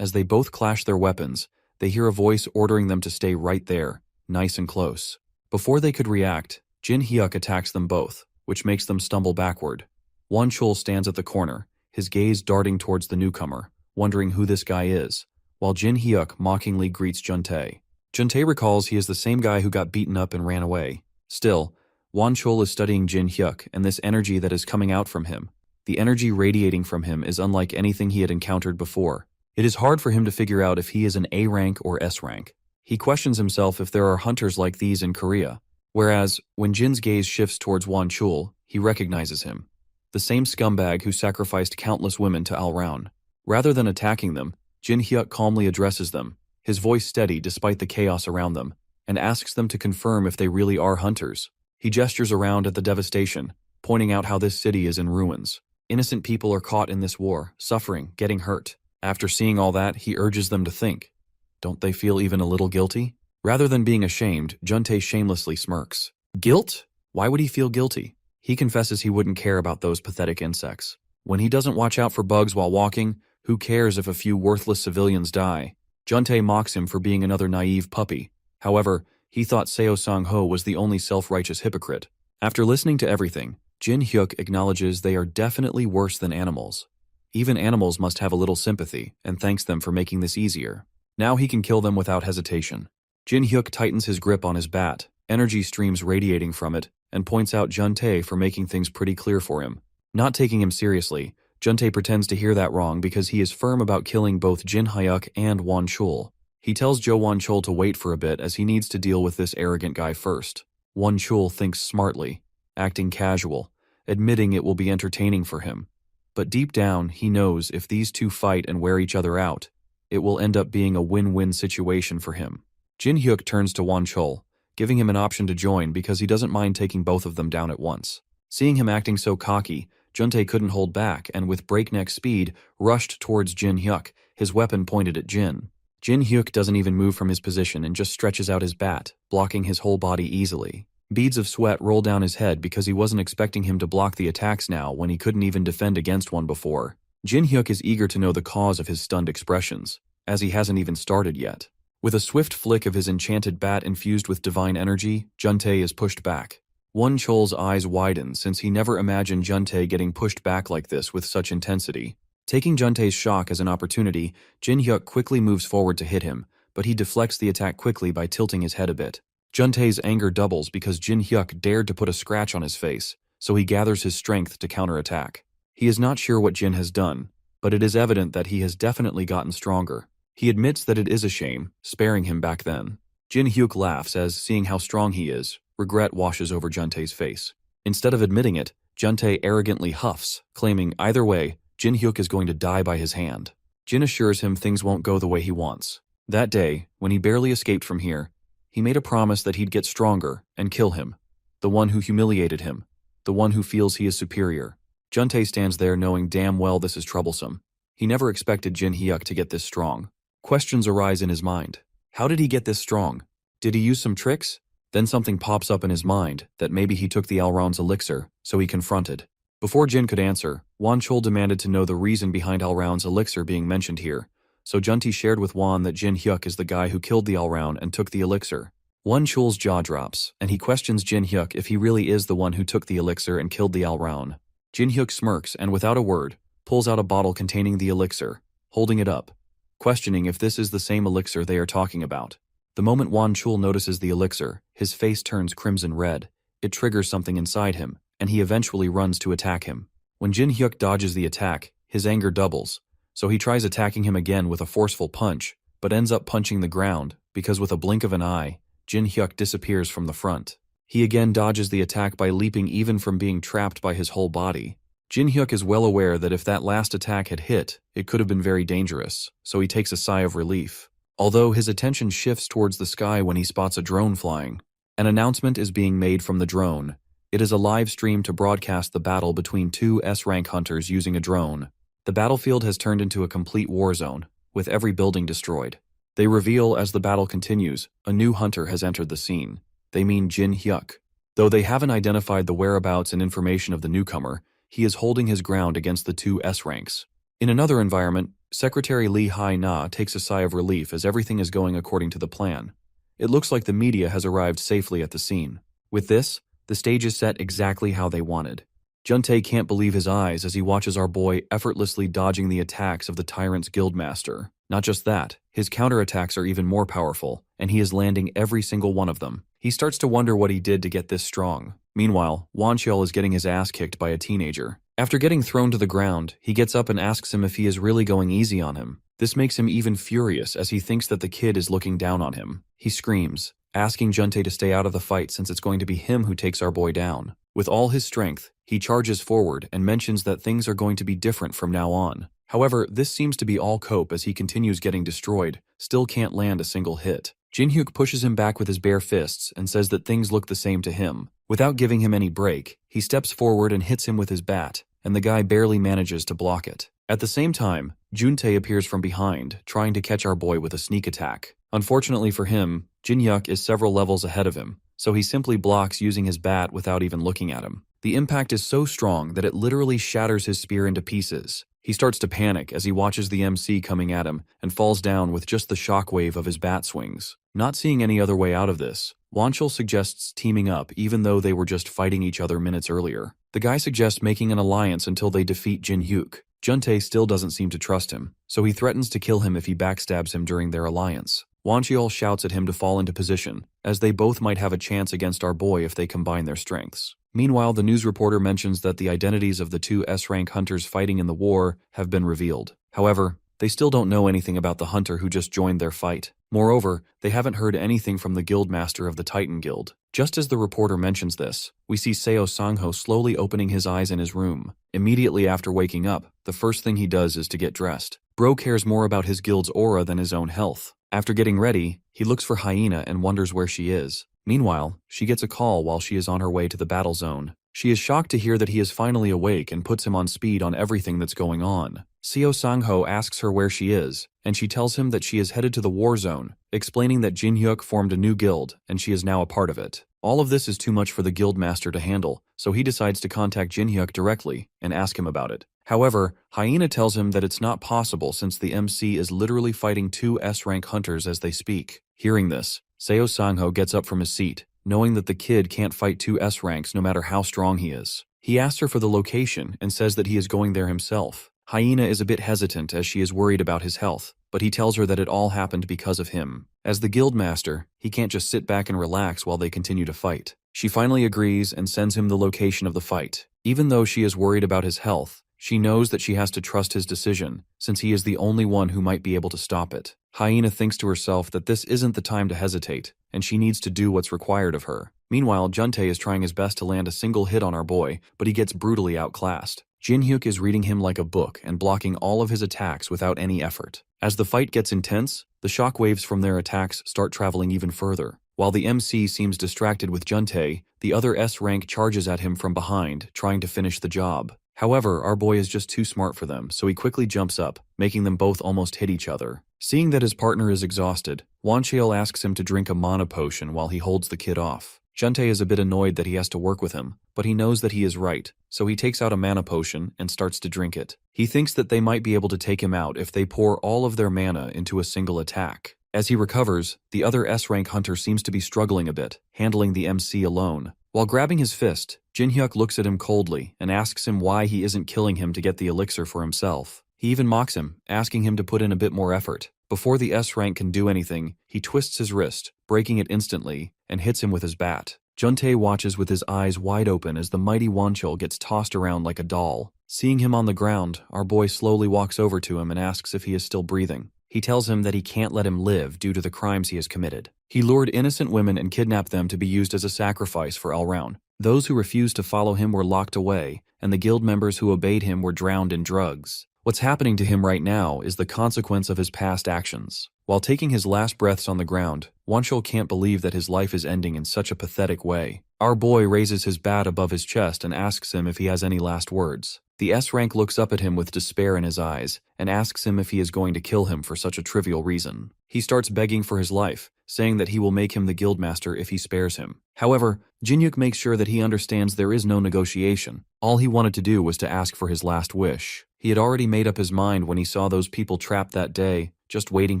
As they both clash their weapons, they hear a voice ordering them to stay right there, nice and close. Before they could react, Jin Hyuk attacks them both, which makes them stumble backward. Wonchul stands at the corner, his gaze darting towards the newcomer, wondering who this guy is, while Jin Hyuk mockingly greets Juntae. Juntae recalls he is the same guy who got beaten up and ran away. Still, Wonchul is studying Jin Hyuk and this energy that is coming out from him. The energy radiating from him is unlike anything he had encountered before. It is hard for him to figure out if he is an A rank or S rank. He questions himself if there are hunters like these in Korea. Whereas, when Jin's gaze shifts towards Wonchul, he recognizes him. The same scumbag who sacrificed countless women to Al-Raun. Rather than attacking them, Jin Hyuk calmly addresses them, his voice steady despite the chaos around them, and asks them to confirm if they really are hunters. He gestures around at the devastation, pointing out how this city is in ruins. Innocent people are caught in this war, suffering, getting hurt. After seeing all that, he urges them to think. Don't they feel even a little guilty? Rather than being ashamed, Juntae shamelessly smirks. Guilt? Why would he feel guilty? He confesses he wouldn't care about those pathetic insects. When he doesn't watch out for bugs while walking, who cares if a few worthless civilians die? Juntae mocks him for being another naive puppy. However, he thought Seo Sang-ho was the only self-righteous hypocrite. After listening to everything, Jin Hyuk acknowledges they are definitely worse than animals. Even animals must have a little sympathy, and thanks them for making this easier. Now he can kill them without hesitation. Jin Hyuk tightens his grip on his bat, energy streams radiating from it, and points out Juntae for making things pretty clear for him. Not taking him seriously, Juntae pretends to hear that wrong because he is firm about killing both Jin Hyuk and Won Chul. He tells Jo Won Chul to wait for a bit as he needs to deal with this arrogant guy first. Won Chul thinks smartly, acting casual, admitting it will be entertaining for him. But deep down, he knows if these two fight and wear each other out, it will end up being a win-win situation for him. Jin Hyuk turns to Won Chul, giving him an option to join because he doesn't mind taking both of them down at once. Seeing him acting so cocky, Juntae couldn't hold back and with breakneck speed rushed towards Jin Hyuk, his weapon pointed at Jin. Jin Hyuk doesn't even move from his position and just stretches out his bat, blocking his whole body easily. Beads of sweat roll down his head because he wasn't expecting him to block the attacks now when he couldn't even defend against one before. Jin Hyuk is eager to know the cause of his stunned expressions, as he hasn't even started yet. With a swift flick of his enchanted bat infused with divine energy, Juntae is pushed back. Won Chul's eyes widen since he never imagined Juntae getting pushed back like this with such intensity. Taking Juntae's shock as an opportunity, Jin Hyuk quickly moves forward to hit him, but he deflects the attack quickly by tilting his head a bit. Juntae's anger doubles because Jin Hyuk dared to put a scratch on his face, so he gathers his strength to counterattack. He is not sure what Jin has done, but it is evident that he has definitely gotten stronger. He admits that it is a shame, sparing him back then. Jin Hyuk laughs as, seeing how strong he is, regret washes over Juntae's face. Instead of admitting it, Juntae arrogantly huffs, claiming either way, Jin Hyuk is going to die by his hand. Jin assures him things won't go the way he wants. That day, when he barely escaped from here, he made a promise that he'd get stronger and kill him, the one who humiliated him, the one who feels he is superior. Juntae stands there knowing damn well this is troublesome. He never expected Jin Hyuk to get this strong. Questions arise in his mind. How did he get this strong? Did he use some tricks? Then something pops up in his mind that maybe he took the Alraun's elixir, so he confronted. Before Jin could answer, Won Chul demanded to know the reason behind Alraun's elixir being mentioned here, so Juntae shared with Won that Jin Hyuk is the guy who killed the Alraun and took the elixir. Won Chul's jaw drops, and he questions Jin Hyuk if he really is the one who took the elixir and killed the Alraun. Jin Hyuk smirks and without a word, pulls out a bottle containing the elixir, holding it up, questioning if this is the same elixir they are talking about. The moment Won Chul notices the elixir, his face turns crimson red. It triggers something inside him, and he eventually runs to attack him. When Jin Hyuk dodges the attack, his anger doubles, so he tries attacking him again with a forceful punch, but ends up punching the ground, because with a blink of an eye, Jin Hyuk disappears from the front. He again dodges the attack by leaping even from being trapped by his whole body. Jin Hyuk is well aware that if that last attack had hit, it could have been very dangerous, so he takes a sigh of relief. Although his attention shifts towards the sky when he spots a drone flying. An announcement is being made from the drone. It is a live stream to broadcast the battle between two S-rank hunters using a drone. The battlefield has turned into a complete war zone, with every building destroyed. They reveal as the battle continues, a new hunter has entered the scene. They mean Jin Hyuk. Though they haven't identified the whereabouts and information of the newcomer, he is holding his ground against the two S-ranks. In another environment, Secretary Lee Hai-na takes a sigh of relief as everything is going according to the plan. It looks like the media has arrived safely at the scene. With this, the stage is set exactly how they wanted. Juntae can't believe his eyes as he watches our boy effortlessly dodging the attacks of the tyrant's guildmaster. Not just that, his counterattacks are even more powerful, and he is landing every single one of them. He starts to wonder what he did to get this strong. Meanwhile, Won Chul is getting his ass kicked by a teenager. After getting thrown to the ground, he gets up and asks him if he is really going easy on him. This makes him even furious as he thinks that the kid is looking down on him. He screams, asking Juntae to stay out of the fight since it's going to be him who takes our boy down. With all his strength, he charges forward and mentions that things are going to be different from now on. However, this seems to be all cope as he continues getting destroyed, still can't land a single hit. Jin Hyuk pushes him back with his bare fists and says that things look the same to him. Without giving him any break, he steps forward and hits him with his bat, and the guy barely manages to block it. At the same time, Juntae appears from behind, trying to catch our boy with a sneak attack. Unfortunately for him, Jin Hyuk is several levels ahead of him, so he simply blocks using his bat without even looking at him. The impact is so strong that it literally shatters his spear into pieces. He starts to panic as he watches the MC coming at him and falls down with just the shockwave of his bat swings. Not seeing any other way out of this, Won Chul suggests teaming up even though they were just fighting each other minutes earlier. The guy suggests making an alliance until they defeat Jin Hyuk. Juntae still doesn't seem to trust him, so he threatens to kill him if he backstabs him during their alliance. Wancheol shouts at him to fall into position, as they both might have a chance against our boy if they combine their strengths. Meanwhile, the news reporter mentions that the identities of the two S-rank hunters fighting in the war have been revealed. However, they still don't know anything about the hunter who just joined their fight. Moreover, they haven't heard anything from the guildmaster of the Titan Guild. Just as the reporter mentions this, we see Seo Sang-ho slowly opening his eyes in his room. Immediately after waking up, the first thing he does is to get dressed. Bro cares more about his guild's aura than his own health. After getting ready, he looks for Hyena and wonders where she is. Meanwhile, she gets a call while she is on her way to the battle zone. She is shocked to hear that he is finally awake and puts him on speed on everything that's going on. Seo Sang-ho asks her where she is, and she tells him that she is headed to the war zone, explaining that Jin Hyuk formed a new guild, and she is now a part of it. All of this is too much for the guildmaster to handle, so he decides to contact Jin Hyuk directly and ask him about it. However, Hyena tells him that it's not possible since the MC is literally fighting two S-rank hunters as they speak. Hearing this, Seo Sang-ho gets up from his seat, knowing that the kid can't fight two S-ranks no matter how strong he is. He asks her for the location and says that he is going there himself. Hyena is a bit hesitant as she is worried about his health, but he tells her that it all happened because of him. As the guildmaster, he can't just sit back and relax while they continue to fight. She finally agrees and sends him the location of the fight. Even though she is worried about his health, she knows that she has to trust his decision, since he is the only one who might be able to stop it. Hyena thinks to herself that this isn't the time to hesitate, and she needs to do what's required of her. Meanwhile, Juntae is trying his best to land a single hit on our boy, but he gets brutally outclassed. Jin Hyuk is reading him like a book and blocking all of his attacks without any effort. As the fight gets intense, the shockwaves from their attacks start traveling even further. While the MC seems distracted with Juntae, the other S-rank charges at him from behind, trying to finish the job. However, our boy is just too smart for them, so he quickly jumps up, making them both almost hit each other. Seeing that his partner is exhausted, Wancheol asks him to drink a mana potion while he holds the kid off. Juntae is a bit annoyed that he has to work with him, but he knows that he is right, so he takes out a mana potion and starts to drink it. He thinks that they might be able to take him out if they pour all of their mana into a single attack. As he recovers, the other S-rank hunter seems to be struggling a bit, handling the MC alone. While grabbing his fist, Jin Hyuk looks at him coldly and asks him why he isn't killing him to get the elixir for himself. He even mocks him, asking him to put in a bit more effort. Before the S-rank can do anything, he twists his wrist, breaking it instantly, and hits him with his bat. Juntae watches with his eyes wide open as the mighty Wancheol gets tossed around like a doll. Seeing him on the ground, our boy slowly walks over to him and asks if he is still breathing. He tells him that he can't let him live due to the crimes he has committed. He lured innocent women and kidnapped them to be used as a sacrifice for Elround. Those who refused to follow him were locked away, and the guild members who obeyed him were drowned in drugs. What's happening to him right now is the consequence of his past actions. While taking his last breaths on the ground, Wancheol can't believe that his life is ending in such a pathetic way. Our boy raises his bat above his chest and asks him if he has any last words. The S-rank looks up at him with despair in his eyes and asks him if he is going to kill him for such a trivial reason. He starts begging for his life, saying that he will make him the guildmaster if he spares him. However, Jin Hyuk makes sure that he understands there is no negotiation. All he wanted to do was to ask for his last wish. He had already made up his mind when he saw those people trapped that day, just waiting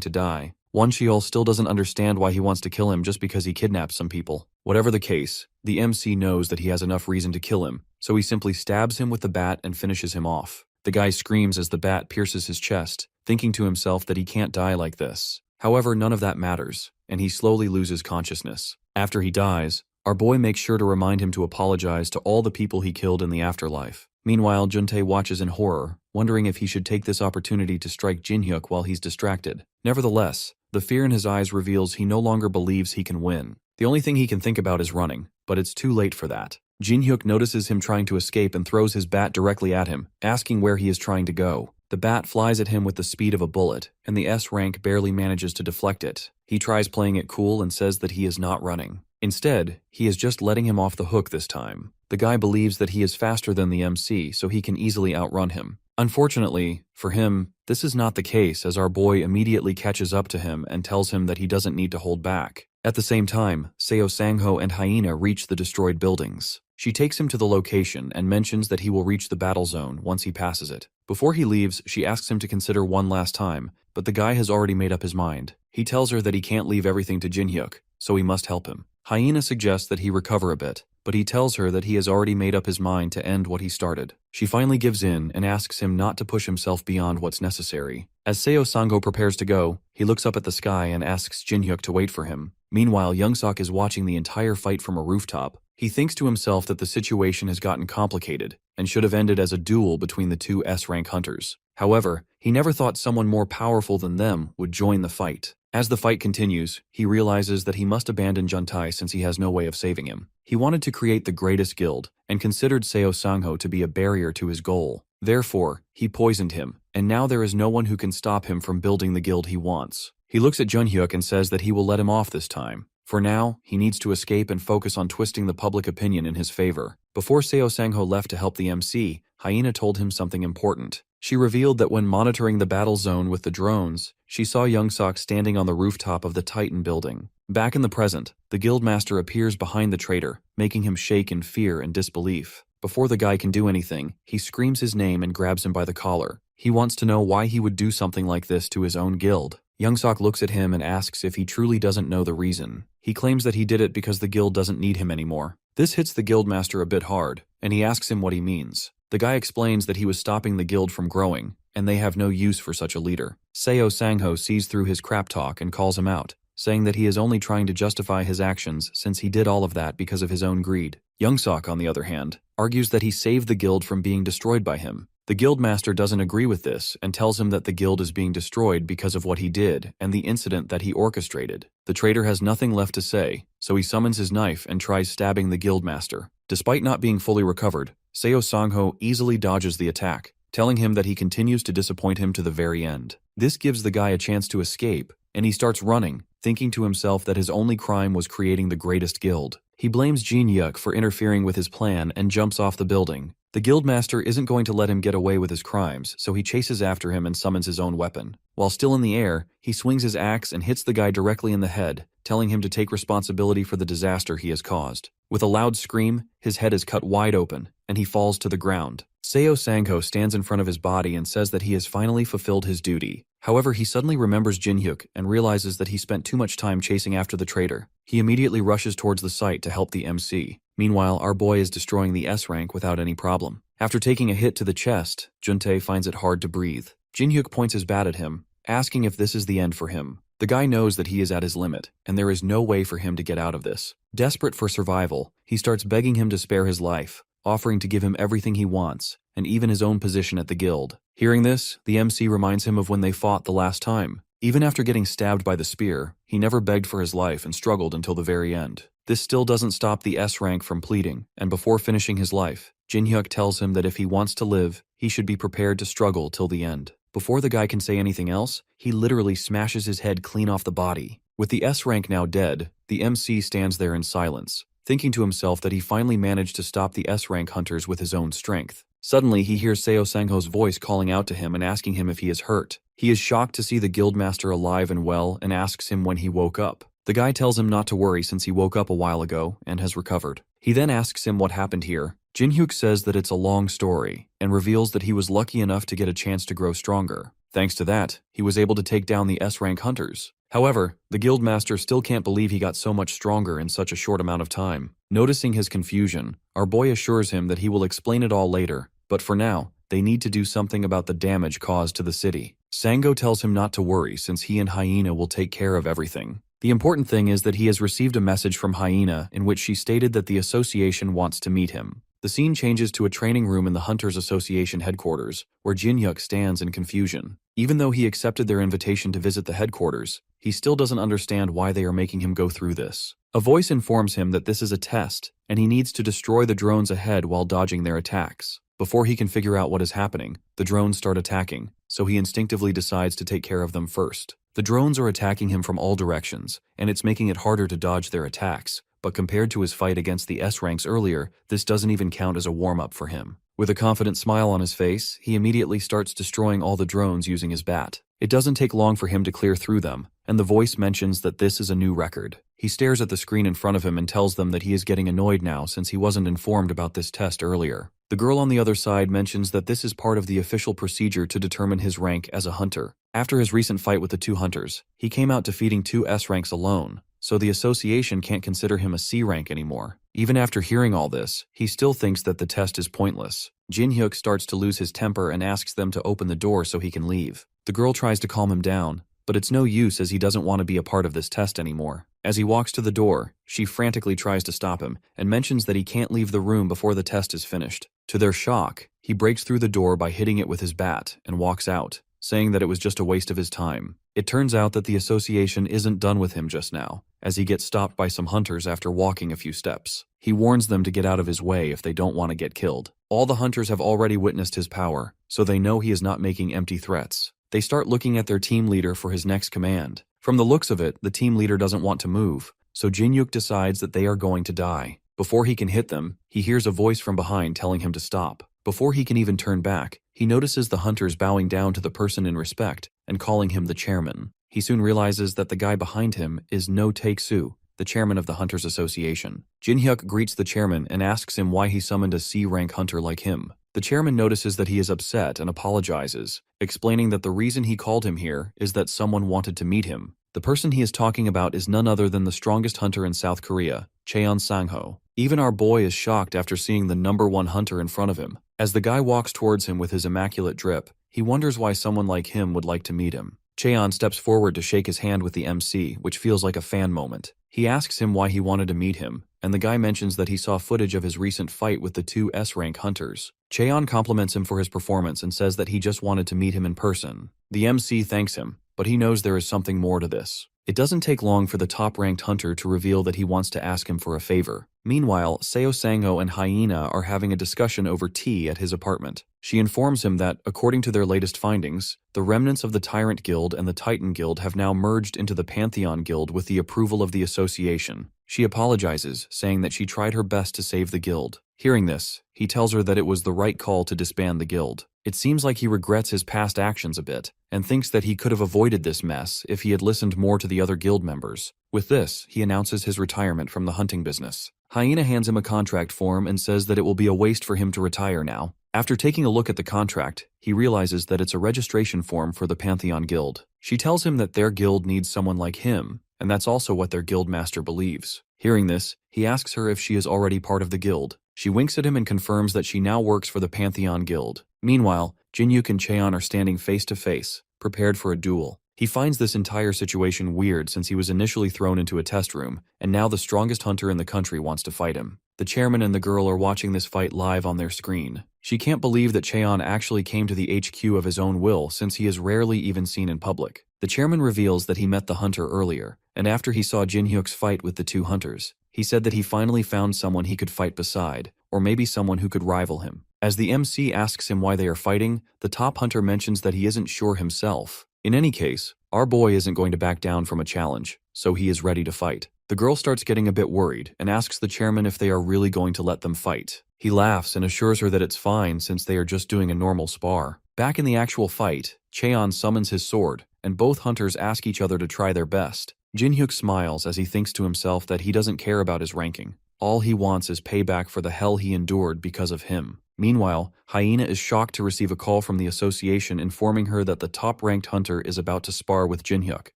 to die. Wancheol still doesn't understand why he wants to kill him just because he kidnapped some people. Whatever the case, the MC knows that he has enough reason to kill him, so he simply stabs him with the bat and finishes him off. The guy screams as the bat pierces his chest, thinking to himself that he can't die like this. However, none of that matters, and he slowly loses consciousness. After he dies, our boy makes sure to remind him to apologize to all the people he killed in the afterlife. Meanwhile, Juntae watches in horror, wondering if he should take this opportunity to strike Jin Hyuk while he's distracted. Nevertheless, the fear in his eyes reveals he no longer believes he can win. The only thing he can think about is running, but it's too late for that. Jin Hyuk notices him trying to escape and throws his bat directly at him, asking where he is trying to go. The bat flies at him with the speed of a bullet, and the S-rank barely manages to deflect it. He tries playing it cool and says that he is not running. Instead, he is just letting him off the hook this time. The guy believes that he is faster than the MC, so he can easily outrun him. Unfortunately, for him, this is not the case as our boy immediately catches up to him and tells him that he doesn't need to hold back. At the same time, Seo Sang-ho and Hyena reach the destroyed buildings. She takes him to the location and mentions that he will reach the battle zone once he passes it. Before he leaves, she asks him to consider one last time, but the guy has already made up his mind. He tells her that he can't leave everything to Jin Hyuk, so he must help him. Hyena suggests that he recover a bit, but he tells her that he has already made up his mind to end what he started. She finally gives in and asks him not to push himself beyond what's necessary. As Seo Sangho prepares to go, he looks up at the sky and asks Jin-hyuk to wait for him. Meanwhile, Young-sok is watching the entire fight from a rooftop. He thinks to himself that the situation has gotten complicated and should have ended as a duel between the two S-rank hunters. However, he never thought someone more powerful than them would join the fight. As the fight continues, he realizes that he must abandon Juntai since he has no way of saving him. He wanted to create the greatest guild and considered Seo Sangho to be a barrier to his goal. Therefore, he poisoned him, and now there is no one who can stop him from building the guild he wants. He looks at Jun-hyuk and says that he will let him off this time. For now, he needs to escape and focus on twisting the public opinion in his favor. Before Seo Sangho left to help the MC, Hyena told him something important. She revealed that when monitoring the battle zone with the drones, she saw Young-sok standing on the rooftop of the Titan building. Back in the present, the guildmaster appears behind the traitor, making him shake in fear and disbelief. Before the guy can do anything, he screams his name and grabs him by the collar. He wants to know why he would do something like this to his own guild. Young-sok looks at him and asks if he truly doesn't know the reason. He claims that he did it because the guild doesn't need him anymore. This hits the guildmaster a bit hard, and he asks him what he means. The guy explains that he was stopping the guild from growing, and they have no use for such a leader. Seo Sangho sees through his crap talk and calls him out, saying that he is only trying to justify his actions since he did all of that because of his own greed. Young-sok, on the other hand, argues that he saved the guild from being destroyed by him. The guildmaster doesn't agree with this and tells him that the guild is being destroyed because of what he did and the incident that he orchestrated. The traitor has nothing left to say, so he summons his knife and tries stabbing the guildmaster. Despite not being fully recovered, Seo Sangho easily dodges the attack, telling him that he continues to disappoint him to the very end. This gives the guy a chance to escape, and he starts running, thinking to himself that his only crime was creating the greatest guild. He blames Jin-hyuk for interfering with his plan and jumps off the building. The guildmaster isn't going to let him get away with his crimes, so he chases after him and summons his own weapon. While still in the air, he swings his axe and hits the guy directly in the head, telling him to take responsibility for the disaster he has caused. With a loud scream, his head is cut wide open, and he falls to the ground. Seo Sangho stands in front of his body and says that he has finally fulfilled his duty. However, he suddenly remembers Jin-hyuk and realizes that he spent too much time chasing after the traitor. He immediately rushes towards the site to help the MC. Meanwhile, our boy is destroying the S-rank without any problem. After taking a hit to the chest, Juntae finds it hard to breathe. Jin-hyuk points his bat at him, asking if this is the end for him. The guy knows that he is at his limit, and there is no way for him to get out of this. Desperate for survival, he starts begging him to spare his life, offering to give him everything he wants, and even his own position at the guild. Hearing this, the MC reminds him of when they fought the last time. Even after getting stabbed by the spear, he never begged for his life and struggled until the very end. This still doesn't stop the S-rank from pleading, and before finishing his life, Jin-hyuk tells him that if he wants to live, he should be prepared to struggle till the end. Before the guy can say anything else, he literally smashes his head clean off the body. With the S-rank now dead, the MC stands there in silence, thinking to himself that he finally managed to stop the S-rank hunters with his own strength. Suddenly, he hears Seo Sangho's voice calling out to him and asking him if he is hurt. He is shocked to see the guildmaster alive and well and asks him when he woke up. The guy tells him not to worry since he woke up a while ago and has recovered. He then asks him what happened here. Jin-hyuk says that it's a long story and reveals that he was lucky enough to get a chance to grow stronger. Thanks to that, he was able to take down the S-rank hunters. However, the guildmaster still can't believe he got so much stronger in such a short amount of time. Noticing his confusion, our boy assures him that he will explain it all later, but for now, they need to do something about the damage caused to the city. Sangho tells him not to worry since he and Hyena will take care of everything. The important thing is that he has received a message from Hyena in which she stated that the association wants to meet him. The scene changes to a training room in the Hunters Association headquarters, where Jin-hyuk stands in confusion. Even though he accepted their invitation to visit the headquarters, he still doesn't understand why they are making him go through this. A voice informs him that this is a test, and he needs to destroy the drones ahead while dodging their attacks. Before he can figure out what is happening, the drones start attacking, so he instinctively decides to take care of them first. The drones are attacking him from all directions, and it's making it harder to dodge their attacks. But compared to his fight against the S-ranks earlier, this doesn't even count as a warm-up for him. With a confident smile on his face, he immediately starts destroying all the drones using his bat. It doesn't take long for him to clear through them, and the voice mentions that this is a new record. He stares at the screen in front of him and tells them that he is getting annoyed now since he wasn't informed about this test earlier. The girl on the other side mentions that this is part of the official procedure to determine his rank as a hunter. After his recent fight with the two hunters, he came out defeating two S ranks alone, so the association can't consider him a C rank anymore. Even after hearing all this, he still thinks that the test is pointless. Jin-hyuk starts to lose his temper and asks them to open the door so he can leave. The girl tries to calm him down, but it's no use as he doesn't want to be a part of this test anymore. As he walks to the door, she frantically tries to stop him and mentions that he can't leave the room before the test is finished. To their shock, he breaks through the door by hitting it with his bat and walks out, saying that it was just a waste of his time. It turns out that the association isn't done with him just now, as he gets stopped by some hunters after walking a few steps. He warns them to get out of his way if they don't want to get killed. All the hunters have already witnessed his power, so they know he is not making empty threats. They start looking at their team leader for his next command. From the looks of it, the team leader doesn't want to move, so Jin-hyuk decides that they are going to die. Before he can hit them, he hears a voice from behind telling him to stop. Before he can even turn back, he notices the hunters bowing down to the person in respect and calling him the chairman. He soon realizes that the guy behind him is No Take-soo, the chairman of the Hunters Association. Jin-hyuk greets the chairman and asks him why he summoned a C-rank hunter like him. The chairman notices that he is upset and apologizes, explaining that the reason he called him here is that someone wanted to meet him. The person he is talking about is none other than the strongest hunter in South Korea, Cheon Sang-ho. Even our boy is shocked after seeing the #1 hunter in front of him. As the guy walks towards him with his immaculate drip, he wonders why someone like him would like to meet him. Cheon steps forward to shake his hand with the MC, which feels like a fan moment. He asks him why he wanted to meet him, and the guy mentions that he saw footage of his recent fight with the two S-rank hunters. Cheon compliments him for his performance and says that he just wanted to meet him in person. The MC thanks him, but he knows there is something more to this. It doesn't take long for the top-ranked hunter to reveal that he wants to ask him for a favor. Meanwhile, Seo Sang-ho and Hyena are having a discussion over tea at his apartment. She informs him that, according to their latest findings, the remnants of the Tyrant Guild and the Titan Guild have now merged into the Pantheon Guild with the approval of the association. She apologizes, saying that she tried her best to save the guild. Hearing this, he tells her that it was the right call to disband the guild. It seems like he regrets his past actions a bit, and thinks that he could have avoided this mess if he had listened more to the other guild members. With this, he announces his retirement from the hunting business. Hyena hands him a contract form and says that it will be a waste for him to retire now. After taking a look at the contract, he realizes that it's a registration form for the Pantheon Guild. She tells him that their guild needs someone like him, and that's also what their guild master believes. Hearing this, he asks her if she is already part of the guild. She winks at him and confirms that she now works for the Pantheon Guild. Meanwhile, Jin-hyuk and Cheon are standing face to face, prepared for a duel. He finds this entire situation weird since he was initially thrown into a test room, and now the strongest hunter in the country wants to fight him. The chairman and the girl are watching this fight live on their screen. She can't believe that Cheon actually came to the HQ of his own will since he is rarely even seen in public. The chairman reveals that he met the hunter earlier, and after he saw Jin-hyuk's fight with the two hunters, he said that he finally found someone he could fight beside, or maybe someone who could rival him. As the MC asks him why they are fighting, the top hunter mentions that he isn't sure himself. In any case, our boy isn't going to back down from a challenge, so he is ready to fight. The girl starts getting a bit worried and asks the chairman if they are really going to let them fight. He laughs and assures her that it's fine since they are just doing a normal spar. Back in the actual fight, Cheon summons his sword, and both hunters ask each other to try their best. Jin-hyuk smiles as he thinks to himself that he doesn't care about his ranking. All he wants is payback for the hell he endured because of him. Meanwhile, Hyena is shocked to receive a call from the association informing her that the top-ranked hunter is about to spar with Jin-hyuk.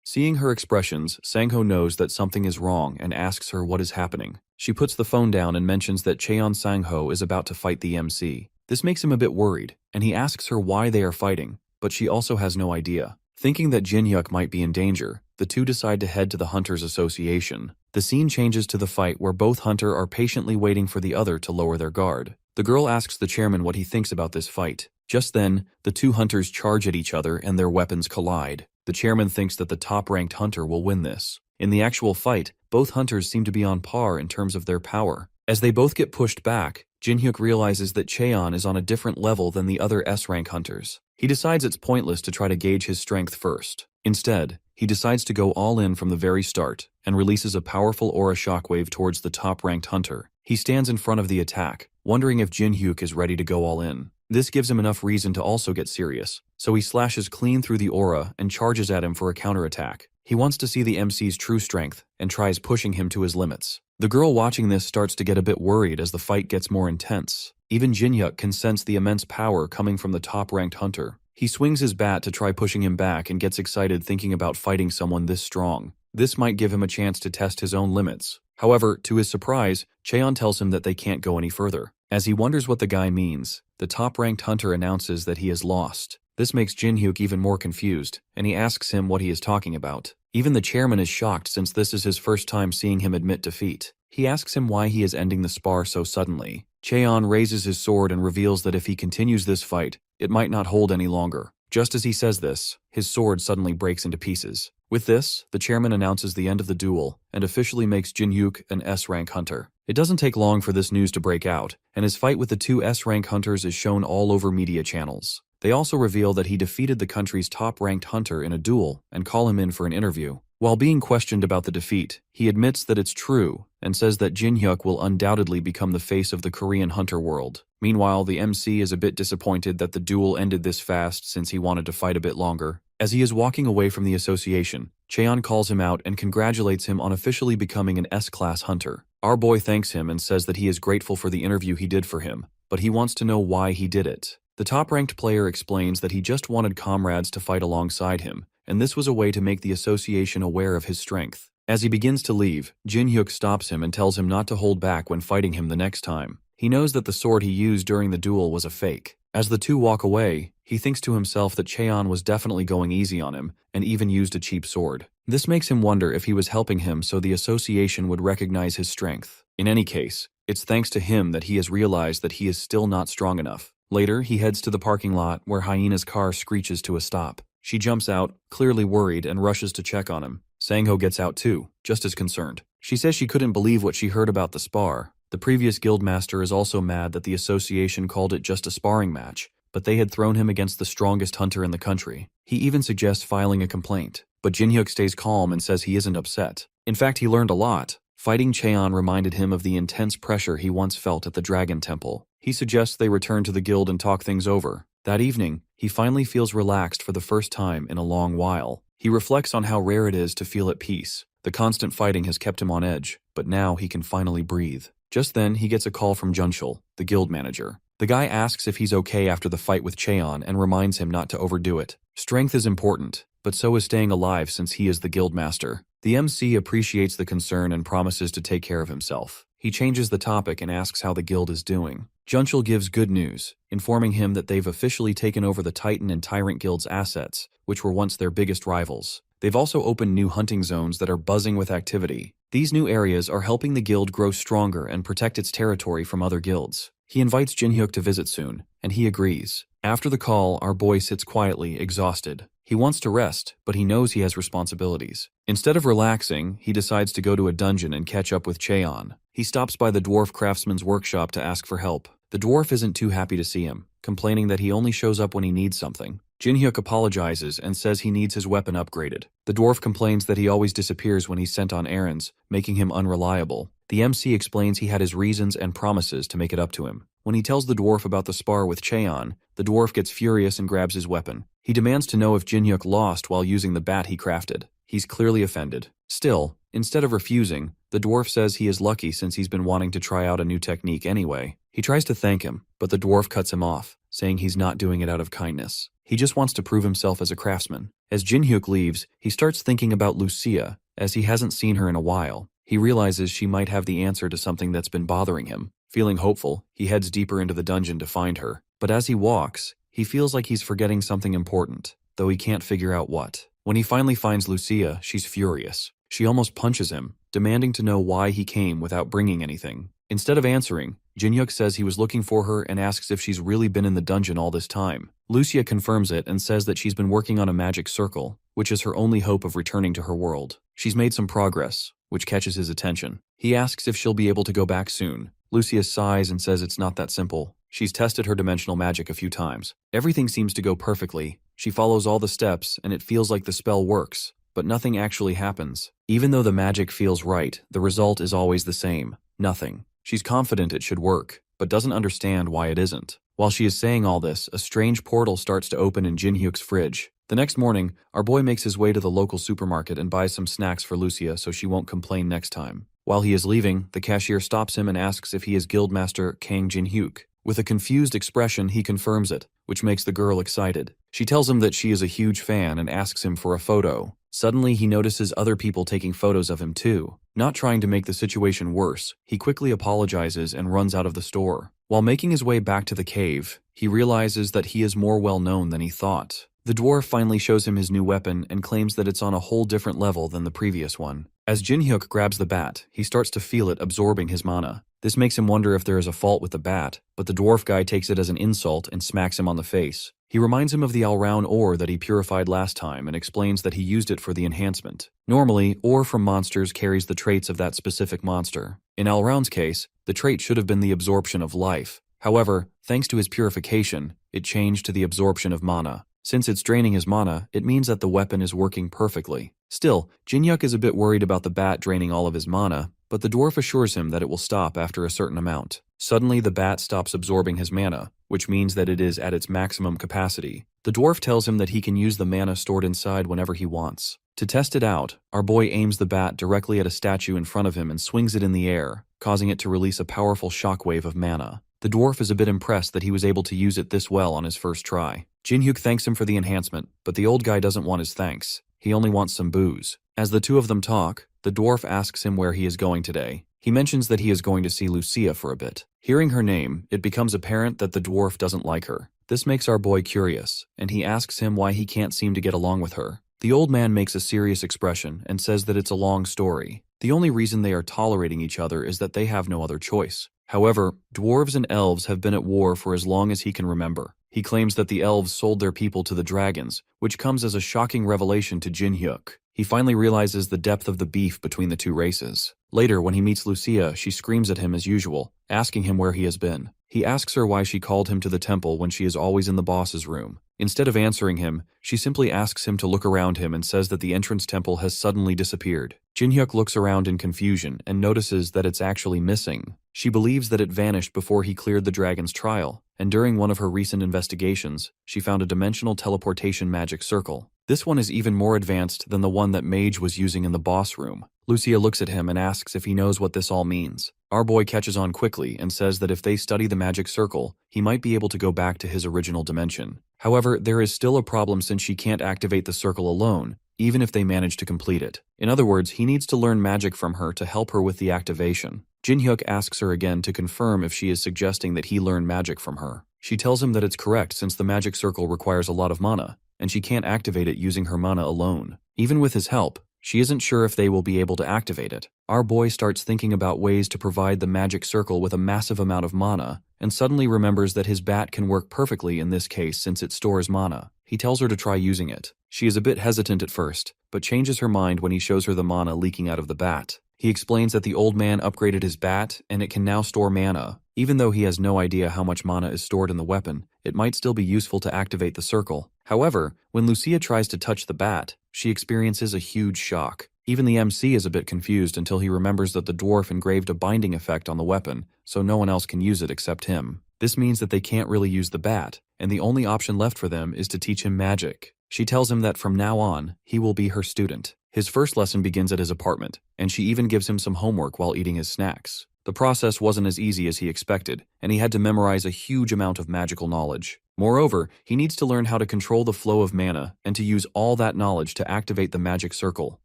Seeing her expressions, Sang-ho knows that something is wrong and asks her what is happening. She puts the phone down and mentions that Cheon Sang-ho is about to fight the MC. This makes him a bit worried, and he asks her why they are fighting, but she also has no idea. Thinking that Jin-hyuk might be in danger, the two decide to head to the Hunters Association. The scene changes to the fight where both hunter are patiently waiting for the other to lower their guard. The girl asks the chairman what he thinks about this fight. Just then, the two hunters charge at each other and their weapons collide. The chairman thinks that the top-ranked hunter will win this. In the actual fight, both hunters seem to be on par in terms of their power. As they both get pushed back, Jin-hyuk realizes that Cheon is on a different level than the other S-rank hunters. He decides it's pointless to try to gauge his strength first. Instead, he decides to go all in from the very start and releases a powerful aura shockwave towards the top-ranked hunter. He stands in front of the attack, wondering if Jin-hyuk is ready to go all in. This gives him enough reason to also get serious, so he slashes clean through the aura and charges at him for a counterattack. He wants to see the MC's true strength and tries pushing him to his limits. The girl watching this starts to get a bit worried as the fight gets more intense. Even Jin-hyuk can sense the immense power coming from the top-ranked hunter. He swings his bat to try pushing him back and gets excited thinking about fighting someone this strong. This might give him a chance to test his own limits. However, to his surprise, Cheon tells him that they can't go any further. As he wonders what the guy means, the top-ranked hunter announces that he is lost. This makes Jin-hyuk even more confused, and he asks him what he is talking about. Even the chairman is shocked since this is his first time seeing him admit defeat. He asks him why he is ending the spar so suddenly. Cheon raises his sword and reveals that if he continues this fight, it might not hold any longer. Just as he says this, his sword suddenly breaks into pieces. With this, the chairman announces the end of the duel and officially makes Jin-hyuk an S-rank hunter. It doesn't take long for this news to break out, and his fight with the two S-rank hunters is shown all over media channels. They also reveal that he defeated the country's top-ranked hunter in a duel and call him in for an interview. While being questioned about the defeat, he admits that it's true and says that Jin-hyuk will undoubtedly become the face of the Korean hunter world. Meanwhile, the MC is a bit disappointed that the duel ended this fast since he wanted to fight a bit longer. As he is walking away from the association, Cheon calls him out and congratulates him on officially becoming an S-class hunter. Our boy thanks him and says that he is grateful for the interview he did for him, but he wants to know why he did it. The top-ranked player explains that he just wanted comrades to fight alongside him, and this was a way to make the association aware of his strength. As he begins to leave, Jin-hyuk stops him and tells him not to hold back when fighting him the next time. He knows that the sword he used during the duel was a fake. As the two walk away, he thinks to himself that Cheon was definitely going easy on him and even used a cheap sword. This makes him wonder if he was helping him so the association would recognize his strength. In any case, it's thanks to him that he has realized that he is still not strong enough. Later, he heads to the parking lot where Hyena's car screeches to a stop. She jumps out, clearly worried, and rushes to check on him. Sang-ho gets out too, just as concerned. She says she couldn't believe what she heard about the spar. The previous guildmaster is also mad that the association called it just a sparring match, but they had thrown him against the strongest hunter in the country. He even suggests filing a complaint, but Jin-hyuk stays calm and says he isn't upset. In fact, he learned a lot. Fighting Cheon reminded him of the intense pressure he once felt at the Dragon Temple. He suggests they return to the guild and talk things over. That evening, he finally feels relaxed for the first time in a long while. He reflects on how rare it is to feel at peace. The constant fighting has kept him on edge, but now he can finally breathe. Just then, he gets a call from Junshul, the guild manager. The guy asks if he's okay after the fight with Cheon and reminds him not to overdo it. Strength is important, but so is staying alive since he is the guild master. The MC appreciates the concern and promises to take care of himself. He changes the topic and asks how the guild is doing. Junshul gives good news, informing him that they've officially taken over the Titan and Tyrant Guild's assets, which were once their biggest rivals. They've also opened new hunting zones that are buzzing with activity. These new areas are helping the guild grow stronger and protect its territory from other guilds. He invites Jin-hyuk to visit soon, and he agrees. After the call, our boy sits quietly, exhausted. He wants to rest, but he knows he has responsibilities. Instead of relaxing, he decides to go to a dungeon and catch up with Cheon. He stops by the dwarf craftsman's workshop to ask for help. The dwarf isn't too happy to see him, complaining that he only shows up when he needs something. Jin-hyuk apologizes and says he needs his weapon upgraded. The dwarf complains that he always disappears when he's sent on errands, making him unreliable. The MC explains he had his reasons and promises to make it up to him. When he tells the dwarf about the spar with Cheon, the dwarf gets furious and grabs his weapon. He demands to know if Jin-hyuk lost while using the bat he crafted. He's clearly offended. Still, instead of refusing, the dwarf says he is lucky since he's been wanting to try out a new technique anyway. He tries to thank him, but the dwarf cuts him off, saying he's not doing it out of kindness. He just wants to prove himself as a craftsman. As Jin-hyuk leaves, he starts thinking about Lucia, as he hasn't seen her in a while. He realizes she might have the answer to something that's been bothering him. Feeling hopeful, he heads deeper into the dungeon to find her. But as he walks, he feels like he's forgetting something important, though he can't figure out what. When he finally finds Lucia, she's furious. She almost punches him, demanding to know why he came without bringing anything. Instead of answering, Jin-hyuk says he was looking for her and asks if she's really been in the dungeon all this time. Lucia confirms it and says that she's been working on a magic circle, which is her only hope of returning to her world. She's made some progress, which catches his attention. He asks if she'll be able to go back soon. Lucia sighs and says it's not that simple. She's tested her dimensional magic a few times. Everything seems to go perfectly. She follows all the steps and it feels like the spell works, but nothing actually happens. Even though the magic feels right, the result is always the same. Nothing. She's confident it should work, but doesn't understand why it isn't. While she is saying all this, a strange portal starts to open in Jin-hyuk's fridge. The next morning, our boy makes his way to the local supermarket and buys some snacks for Lucia so she won't complain next time. While he is leaving, the cashier stops him and asks if he is Guildmaster Kang Jin-hyuk. With a confused expression, he confirms it, which makes the girl excited. She tells him that she is a huge fan and asks him for a photo. Suddenly, he notices other people taking photos of him too. Not trying to make the situation worse, he quickly apologizes and runs out of the store. While making his way back to the cave, he realizes that he is more well known than he thought. The dwarf finally shows him his new weapon and claims that it's on a whole different level than the previous one. As Jin-hyuk grabs the bat, he starts to feel it absorbing his mana. This makes him wonder if there is a fault with the bat, but the dwarf guy takes it as an insult and smacks him on the face. He reminds him of the all-round ore that he purified last time and explains that he used it for the enhancement. Normally, ore from monsters carries the traits of that specific monster. In all-round's case, the trait should have been the absorption of life. However, thanks to his purification, it changed to the absorption of mana. Since it's draining his mana, it means that the weapon is working perfectly. Still, Jin-hyuk is a bit worried about the bat draining all of his mana, but the dwarf assures him that it will stop after a certain amount. Suddenly, the bat stops absorbing his mana, which means that it is at its maximum capacity. The dwarf tells him that he can use the mana stored inside whenever he wants. To test it out, our boy aims the bat directly at a statue in front of him and swings it in the air, causing it to release a powerful shockwave of mana. The dwarf is a bit impressed that he was able to use it this well on his first try. Jin-hyuk thanks him for the enhancement, but the old guy doesn't want his thanks. He only wants some booze. As the two of them talk, the dwarf asks him where he is going today. He mentions that he is going to see Lucia for a bit. Hearing her name, it becomes apparent that the dwarf doesn't like her. This makes our boy curious, and he asks him why he can't seem to get along with her. The old man makes a serious expression and says that it's a long story. The only reason they are tolerating each other is that they have no other choice. However, dwarves and elves have been at war for as long as he can remember. He claims that the elves sold their people to the dragons, which comes as a shocking revelation to Jin-hyuk. He finally realizes the depth of the beef between the two races. Later, when he meets Lucia, she screams at him as usual, asking him where he has been. He asks her why she called him to the temple when she is always in the boss's room. Instead of answering him, she simply asks him to look around him and says that the entrance temple has suddenly disappeared. Jin-hyuk looks around in confusion and notices that it's actually missing. She believes that it vanished before he cleared the dragon's trial, and during one of her recent investigations, she found a dimensional teleportation magic circle. This one is even more advanced than the one that Mage was using in the boss room. Lucia looks at him and asks if he knows what this all means. Our boy catches on quickly and says that if they study the magic circle, he might be able to go back to his original dimension. However, there is still a problem since she can't activate the circle alone, even if they manage to complete it. In other words, he needs to learn magic from her to help her with the activation. Jin-hyuk asks her again to confirm if she is suggesting that he learn magic from her. She tells him that it's correct since the magic circle requires a lot of mana, and she can't activate it using her mana alone. Even with his help, she isn't sure if they will be able to activate it. Our boy starts thinking about ways to provide the magic circle with a massive amount of mana, and suddenly remembers that his bat can work perfectly in this case since it stores mana. He tells her to try using it. She is a bit hesitant at first, but changes her mind when he shows her the mana leaking out of the bat. He explains that the old man upgraded his bat, and it can now store mana. Even though he has no idea how much mana is stored in the weapon, it might still be useful to activate the circle. However, when Lucia tries to touch the bat, she experiences a huge shock. Even the MC is a bit confused until he remembers that the dwarf engraved a binding effect on the weapon, so no one else can use it except him. This means that they can't really use the bat, and the only option left for them is to teach him magic. She tells him that from now on, he will be her student. His first lesson begins at his apartment, and she even gives him some homework while eating his snacks. The process wasn't as easy as he expected, and he had to memorize a huge amount of magical knowledge. Moreover, he needs to learn how to control the flow of mana and to use all that knowledge to activate the magic circle.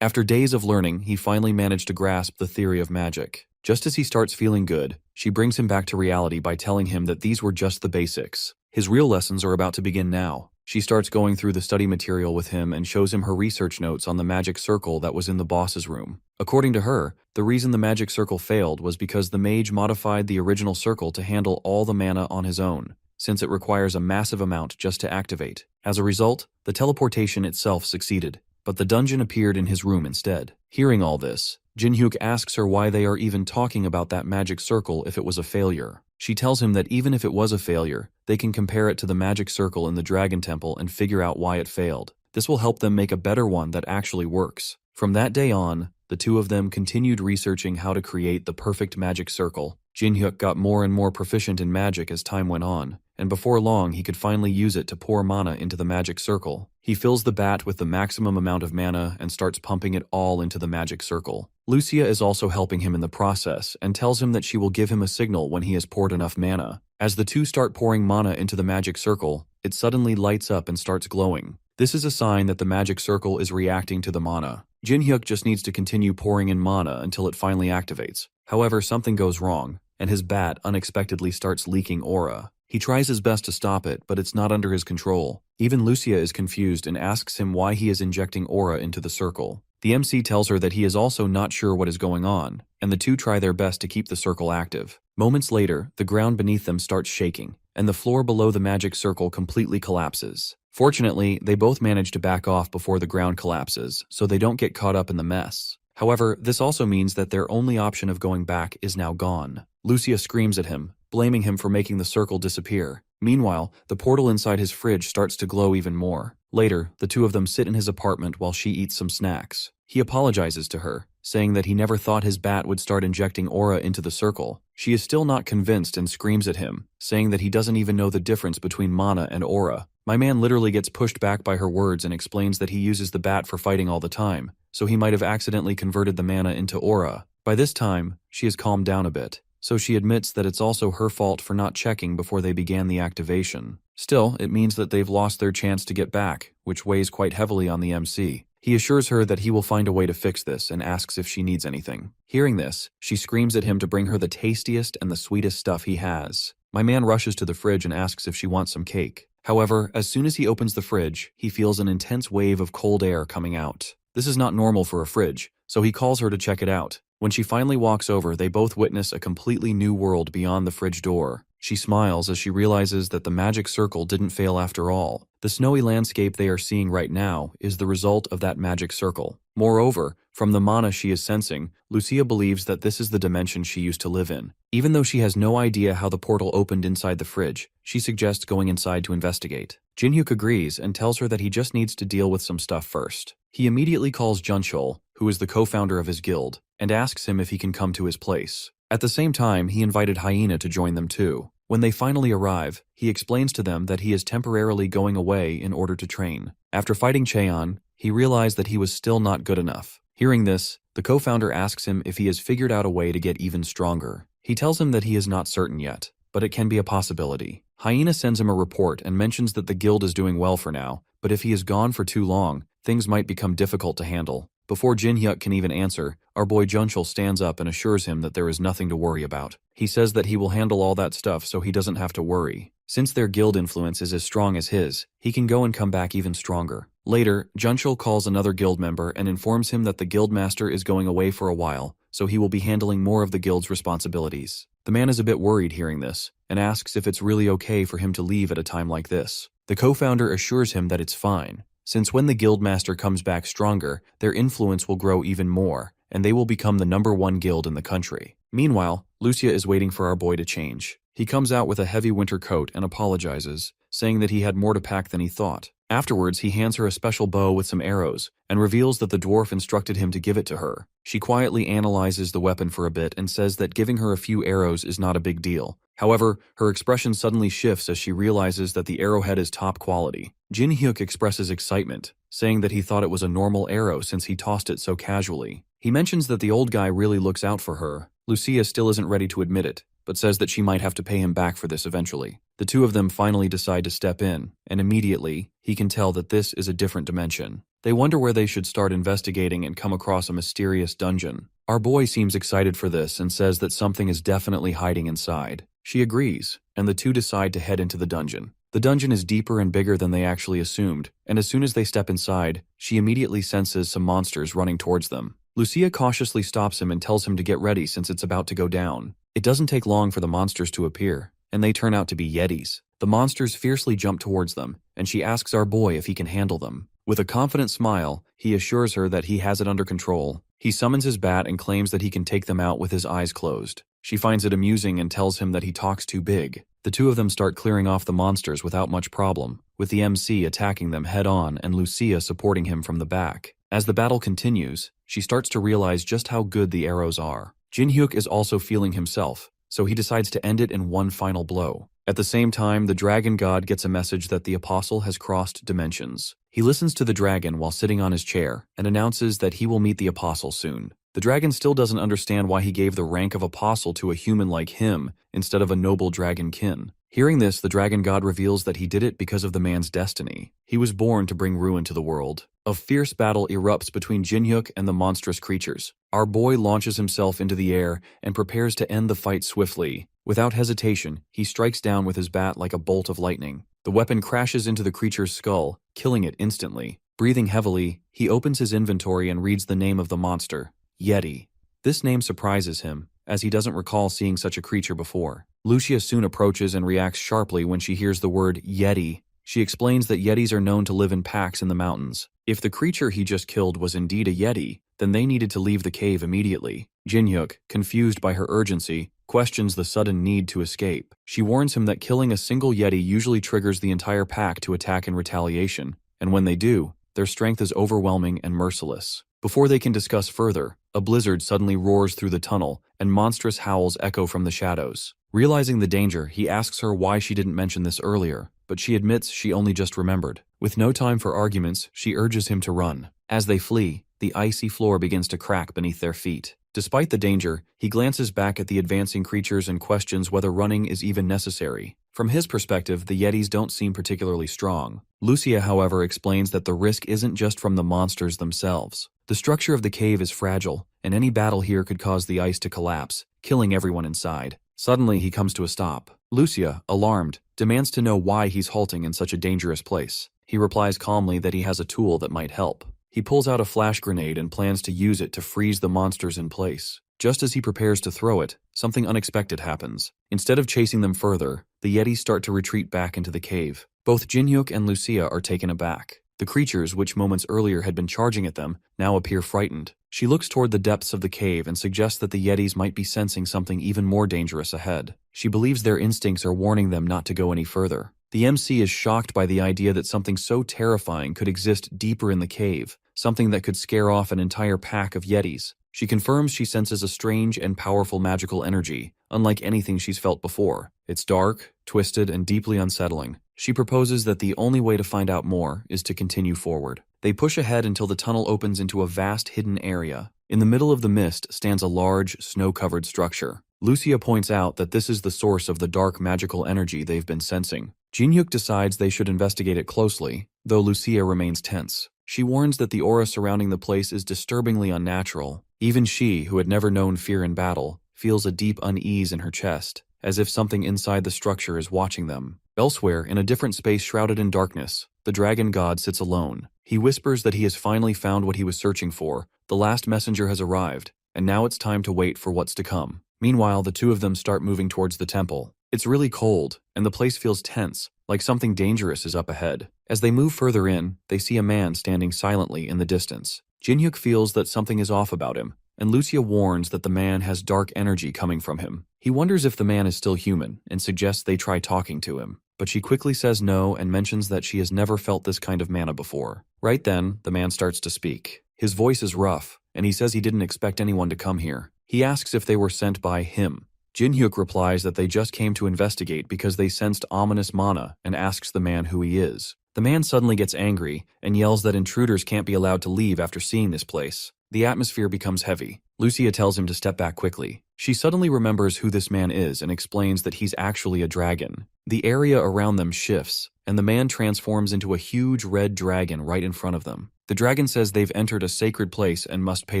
After days of learning, he finally managed to grasp the theory of magic. Just as he starts feeling good, she brings him back to reality by telling him that these were just the basics. His real lessons are about to begin now. She starts going through the study material with him and shows him her research notes on the magic circle that was in the boss's room. According to her, the reason the magic circle failed was because the mage modified the original circle to handle all the mana on his own, since it requires a massive amount just to activate. As a result, the teleportation itself succeeded, but the dungeon appeared in his room instead. Hearing all this, Jin-hyuk asks her why they are even talking about that magic circle if it was a failure. She tells him that even if it was a failure, they can compare it to the magic circle in the Dragon Temple and figure out why it failed. This will help them make a better one that actually works. From that day on, the two of them continued researching how to create the perfect magic circle. Jin-hyuk got more and more proficient in magic as time went on, and before long he could finally use it to pour mana into the magic circle. He fills the bat with the maximum amount of mana and starts pumping it all into the magic circle. Lucia is also helping him in the process and tells him that she will give him a signal when he has poured enough mana. As the two start pouring mana into the magic circle, it suddenly lights up and starts glowing. This is a sign that the magic circle is reacting to the mana. Jin-hyuk just needs to continue pouring in mana until it finally activates. However, something goes wrong, and his bat unexpectedly starts leaking aura. He tries his best to stop it, but it's not under his control. Even Lucia is confused and asks him why he is injecting aura into the circle. The MC tells her that he is also not sure what is going on, and the two try their best to keep the circle active. Moments later, the ground beneath them starts shaking, and the floor below the magic circle completely collapses. Fortunately, they both manage to back off before the ground collapses, so they don't get caught up in the mess. However, this also means that their only option of going back is now gone. Lucia screams at him, blaming him for making the circle disappear. Meanwhile, the portal inside his fridge starts to glow even more. Later, the two of them sit in his apartment while she eats some snacks. He apologizes to her, saying that he never thought his bat would start injecting aura into the circle. She is still not convinced and screams at him, saying that he doesn't even know the difference between mana and aura. My man literally gets pushed back by her words and explains that he uses the bat for fighting all the time, so he might have accidentally converted the mana into aura. By this time, she has calmed down a bit, so she admits that it's also her fault for not checking before they began the activation. Still, it means that they've lost their chance to get back, which weighs quite heavily on the MC. He assures her that he will find a way to fix this and asks if she needs anything. Hearing this, she screams at him to bring her the tastiest and the sweetest stuff he has. My man rushes to the fridge and asks if she wants some cake. However, as soon as he opens the fridge, he feels an intense wave of cold air coming out. This is not normal for a fridge, so he calls her to check it out. When she finally walks over, they both witness a completely new world beyond the fridge door. She smiles as she realizes that the magic circle didn't fail after all. The snowy landscape they are seeing right now is the result of that magic circle. Moreover, from the mana she is sensing, Lucia believes that this is the dimension she used to live in. Even though she has no idea how the portal opened inside the fridge, she suggests going inside to investigate. Jin-hyuk agrees and tells her that he just needs to deal with some stuff first. He immediately calls Jun-chul, who is the co-founder of his guild, and asks him if he can come to his place. At the same time, he invited Hyena to join them too. When they finally arrive, he explains to them that he is temporarily going away in order to train. After fighting Cheon, he realized that he was still not good enough. Hearing this, the co-founder asks him if he has figured out a way to get even stronger. He tells him that he is not certain yet, but it can be a possibility. Hyena sends him a report and mentions that the guild is doing well for now, but if he is gone for too long, things might become difficult to handle. Before Jin-hyuk can even answer, our boy Jun-chul stands up and assures him that there is nothing to worry about. He says that he will handle all that stuff so he doesn't have to worry. Since their guild influence is as strong as his, he can go and come back even stronger. Later, Jun-chul calls another guild member and informs him that the guildmaster is going away for a while, so he will be handling more of the guild's responsibilities. The man is a bit worried hearing this, and asks if it's really okay for him to leave at a time like this. The co-founder assures him that it's fine, since when the guildmaster comes back stronger, their influence will grow even more, and they will become the #1 guild in the country. Meanwhile, Lucia is waiting for our boy to change. He comes out with a heavy winter coat and apologizes, saying that he had more to pack than he thought. Afterwards, he hands her a special bow with some arrows, and reveals that the dwarf instructed him to give it to her. She quietly analyzes the weapon for a bit and says that giving her a few arrows is not a big deal. However, her expression suddenly shifts as she realizes that the arrowhead is top quality. Jin-hyuk expresses excitement, saying that he thought it was a normal arrow since he tossed it so casually. He mentions that the old guy really looks out for her. Lucia still isn't ready to admit it, but says that she might have to pay him back for this eventually. The two of them finally decide to step in, and immediately, he can tell that this is a different dimension. They wonder where they should start investigating and come across a mysterious dungeon. Our boy seems excited for this and says that something is definitely hiding inside. She agrees, and the two decide to head into the dungeon. The dungeon is deeper and bigger than they actually assumed, and as soon as they step inside, she immediately senses some monsters running towards them. Lucia cautiously stops him and tells him to get ready since it's about to go down. It doesn't take long for the monsters to appear, and they turn out to be yetis. The monsters fiercely jump towards them, and she asks our boy if he can handle them. With a confident smile, he assures her that he has it under control. He summons his bat and claims that he can take them out with his eyes closed. She finds it amusing and tells him that he talks too big. The two of them start clearing off the monsters without much problem, with the MC attacking them head-on and Lucia supporting him from the back. As the battle continues, she starts to realize just how good the arrows are. Jin-hyuk is also feeling himself, so he decides to end it in one final blow. At the same time, the dragon god gets a message that the apostle has crossed dimensions. He listens to the dragon while sitting on his chair and announces that he will meet the apostle soon. The dragon still doesn't understand why he gave the rank of apostle to a human like him instead of a noble dragon kin. Hearing this, the dragon god reveals that he did it because of the man's destiny. He was born to bring ruin to the world. A fierce battle erupts between Jinhyuk and the monstrous creatures. Our boy launches himself into the air and prepares to end the fight swiftly. Without hesitation, he strikes down with his bat like a bolt of lightning. The weapon crashes into the creature's skull, killing it instantly. Breathing heavily, he opens his inventory and reads the name of the monster, Yeti. This name surprises him, as he doesn't recall seeing such a creature before. Lucia soon approaches and reacts sharply when she hears the word Yeti. She explains that Yetis are known to live in packs in the mountains. If the creature he just killed was indeed a Yeti, then they needed to leave the cave immediately. Jinhyuk, confused by her urgency, questions the sudden need to escape. She warns him that killing a single Yeti usually triggers the entire pack to attack in retaliation, and when they do, their strength is overwhelming and merciless. Before they can discuss further, a blizzard suddenly roars through the tunnel, and monstrous howls echo from the shadows. Realizing the danger, he asks her why she didn't mention this earlier, but she admits she only just remembered. With no time for arguments, she urges him to run. As they flee, the icy floor begins to crack beneath their feet. Despite the danger, he glances back at the advancing creatures and questions whether running is even necessary. From his perspective, the Yetis don't seem particularly strong. Lucia, however, explains that the risk isn't just from the monsters themselves. The structure of the cave is fragile, and any battle here could cause the ice to collapse, killing everyone inside. Suddenly, he comes to a stop. Lucia, alarmed, demands to know why he's halting in such a dangerous place. He replies calmly that he has a tool that might help. He pulls out a flash grenade and plans to use it to freeze the monsters in place. Just as he prepares to throw it, something unexpected happens. Instead of chasing them further, the Yetis start to retreat back into the cave. Both Jinhyuk and Lucia are taken aback. The creatures, which moments earlier had been charging at them, now appear frightened. She looks toward the depths of the cave and suggests that the Yetis might be sensing something even more dangerous ahead. She believes their instincts are warning them not to go any further. The MC is shocked by the idea that something so terrifying could exist deeper in the cave, something that could scare off an entire pack of Yetis. She confirms she senses a strange and powerful magical energy, unlike anything she's felt before. It's dark, twisted, and deeply unsettling. She proposes that the only way to find out more is to continue forward. They push ahead until the tunnel opens into a vast hidden area. In the middle of the mist stands a large, snow-covered structure. Lucia points out that this is the source of the dark magical energy they've been sensing. Jinhyuk decides they should investigate it closely, though Lucia remains tense. She warns that the aura surrounding the place is disturbingly unnatural. Even she, who had never known fear in battle, feels a deep unease in her chest, as if something inside the structure is watching them. Elsewhere, in a different space shrouded in darkness, the dragon god sits alone. He whispers that he has finally found what he was searching for. The last messenger has arrived, and now it's time to wait for what's to come. Meanwhile, the two of them start moving towards the temple. It's really cold, and the place feels tense, like something dangerous is up ahead. As they move further in, they see a man standing silently in the distance. Jinhyuk feels that something is off about him, and Lucia warns that the man has dark energy coming from him. He wonders if the man is still human, and suggests they try talking to him. But she quickly says no and mentions that she has never felt this kind of mana before. Right then, the man starts to speak. His voice is rough, and he says he didn't expect anyone to come here. He asks if they were sent by him. Jinhyuk replies that they just came to investigate because they sensed ominous mana and asks the man who he is. The man suddenly gets angry and yells that intruders can't be allowed to leave after seeing this place. The atmosphere becomes heavy. Lucia tells him to step back quickly. She suddenly remembers who this man is and explains that he's actually a dragon. The area around them shifts, and the man transforms into a huge red dragon right in front of them. The dragon says they've entered a sacred place and must pay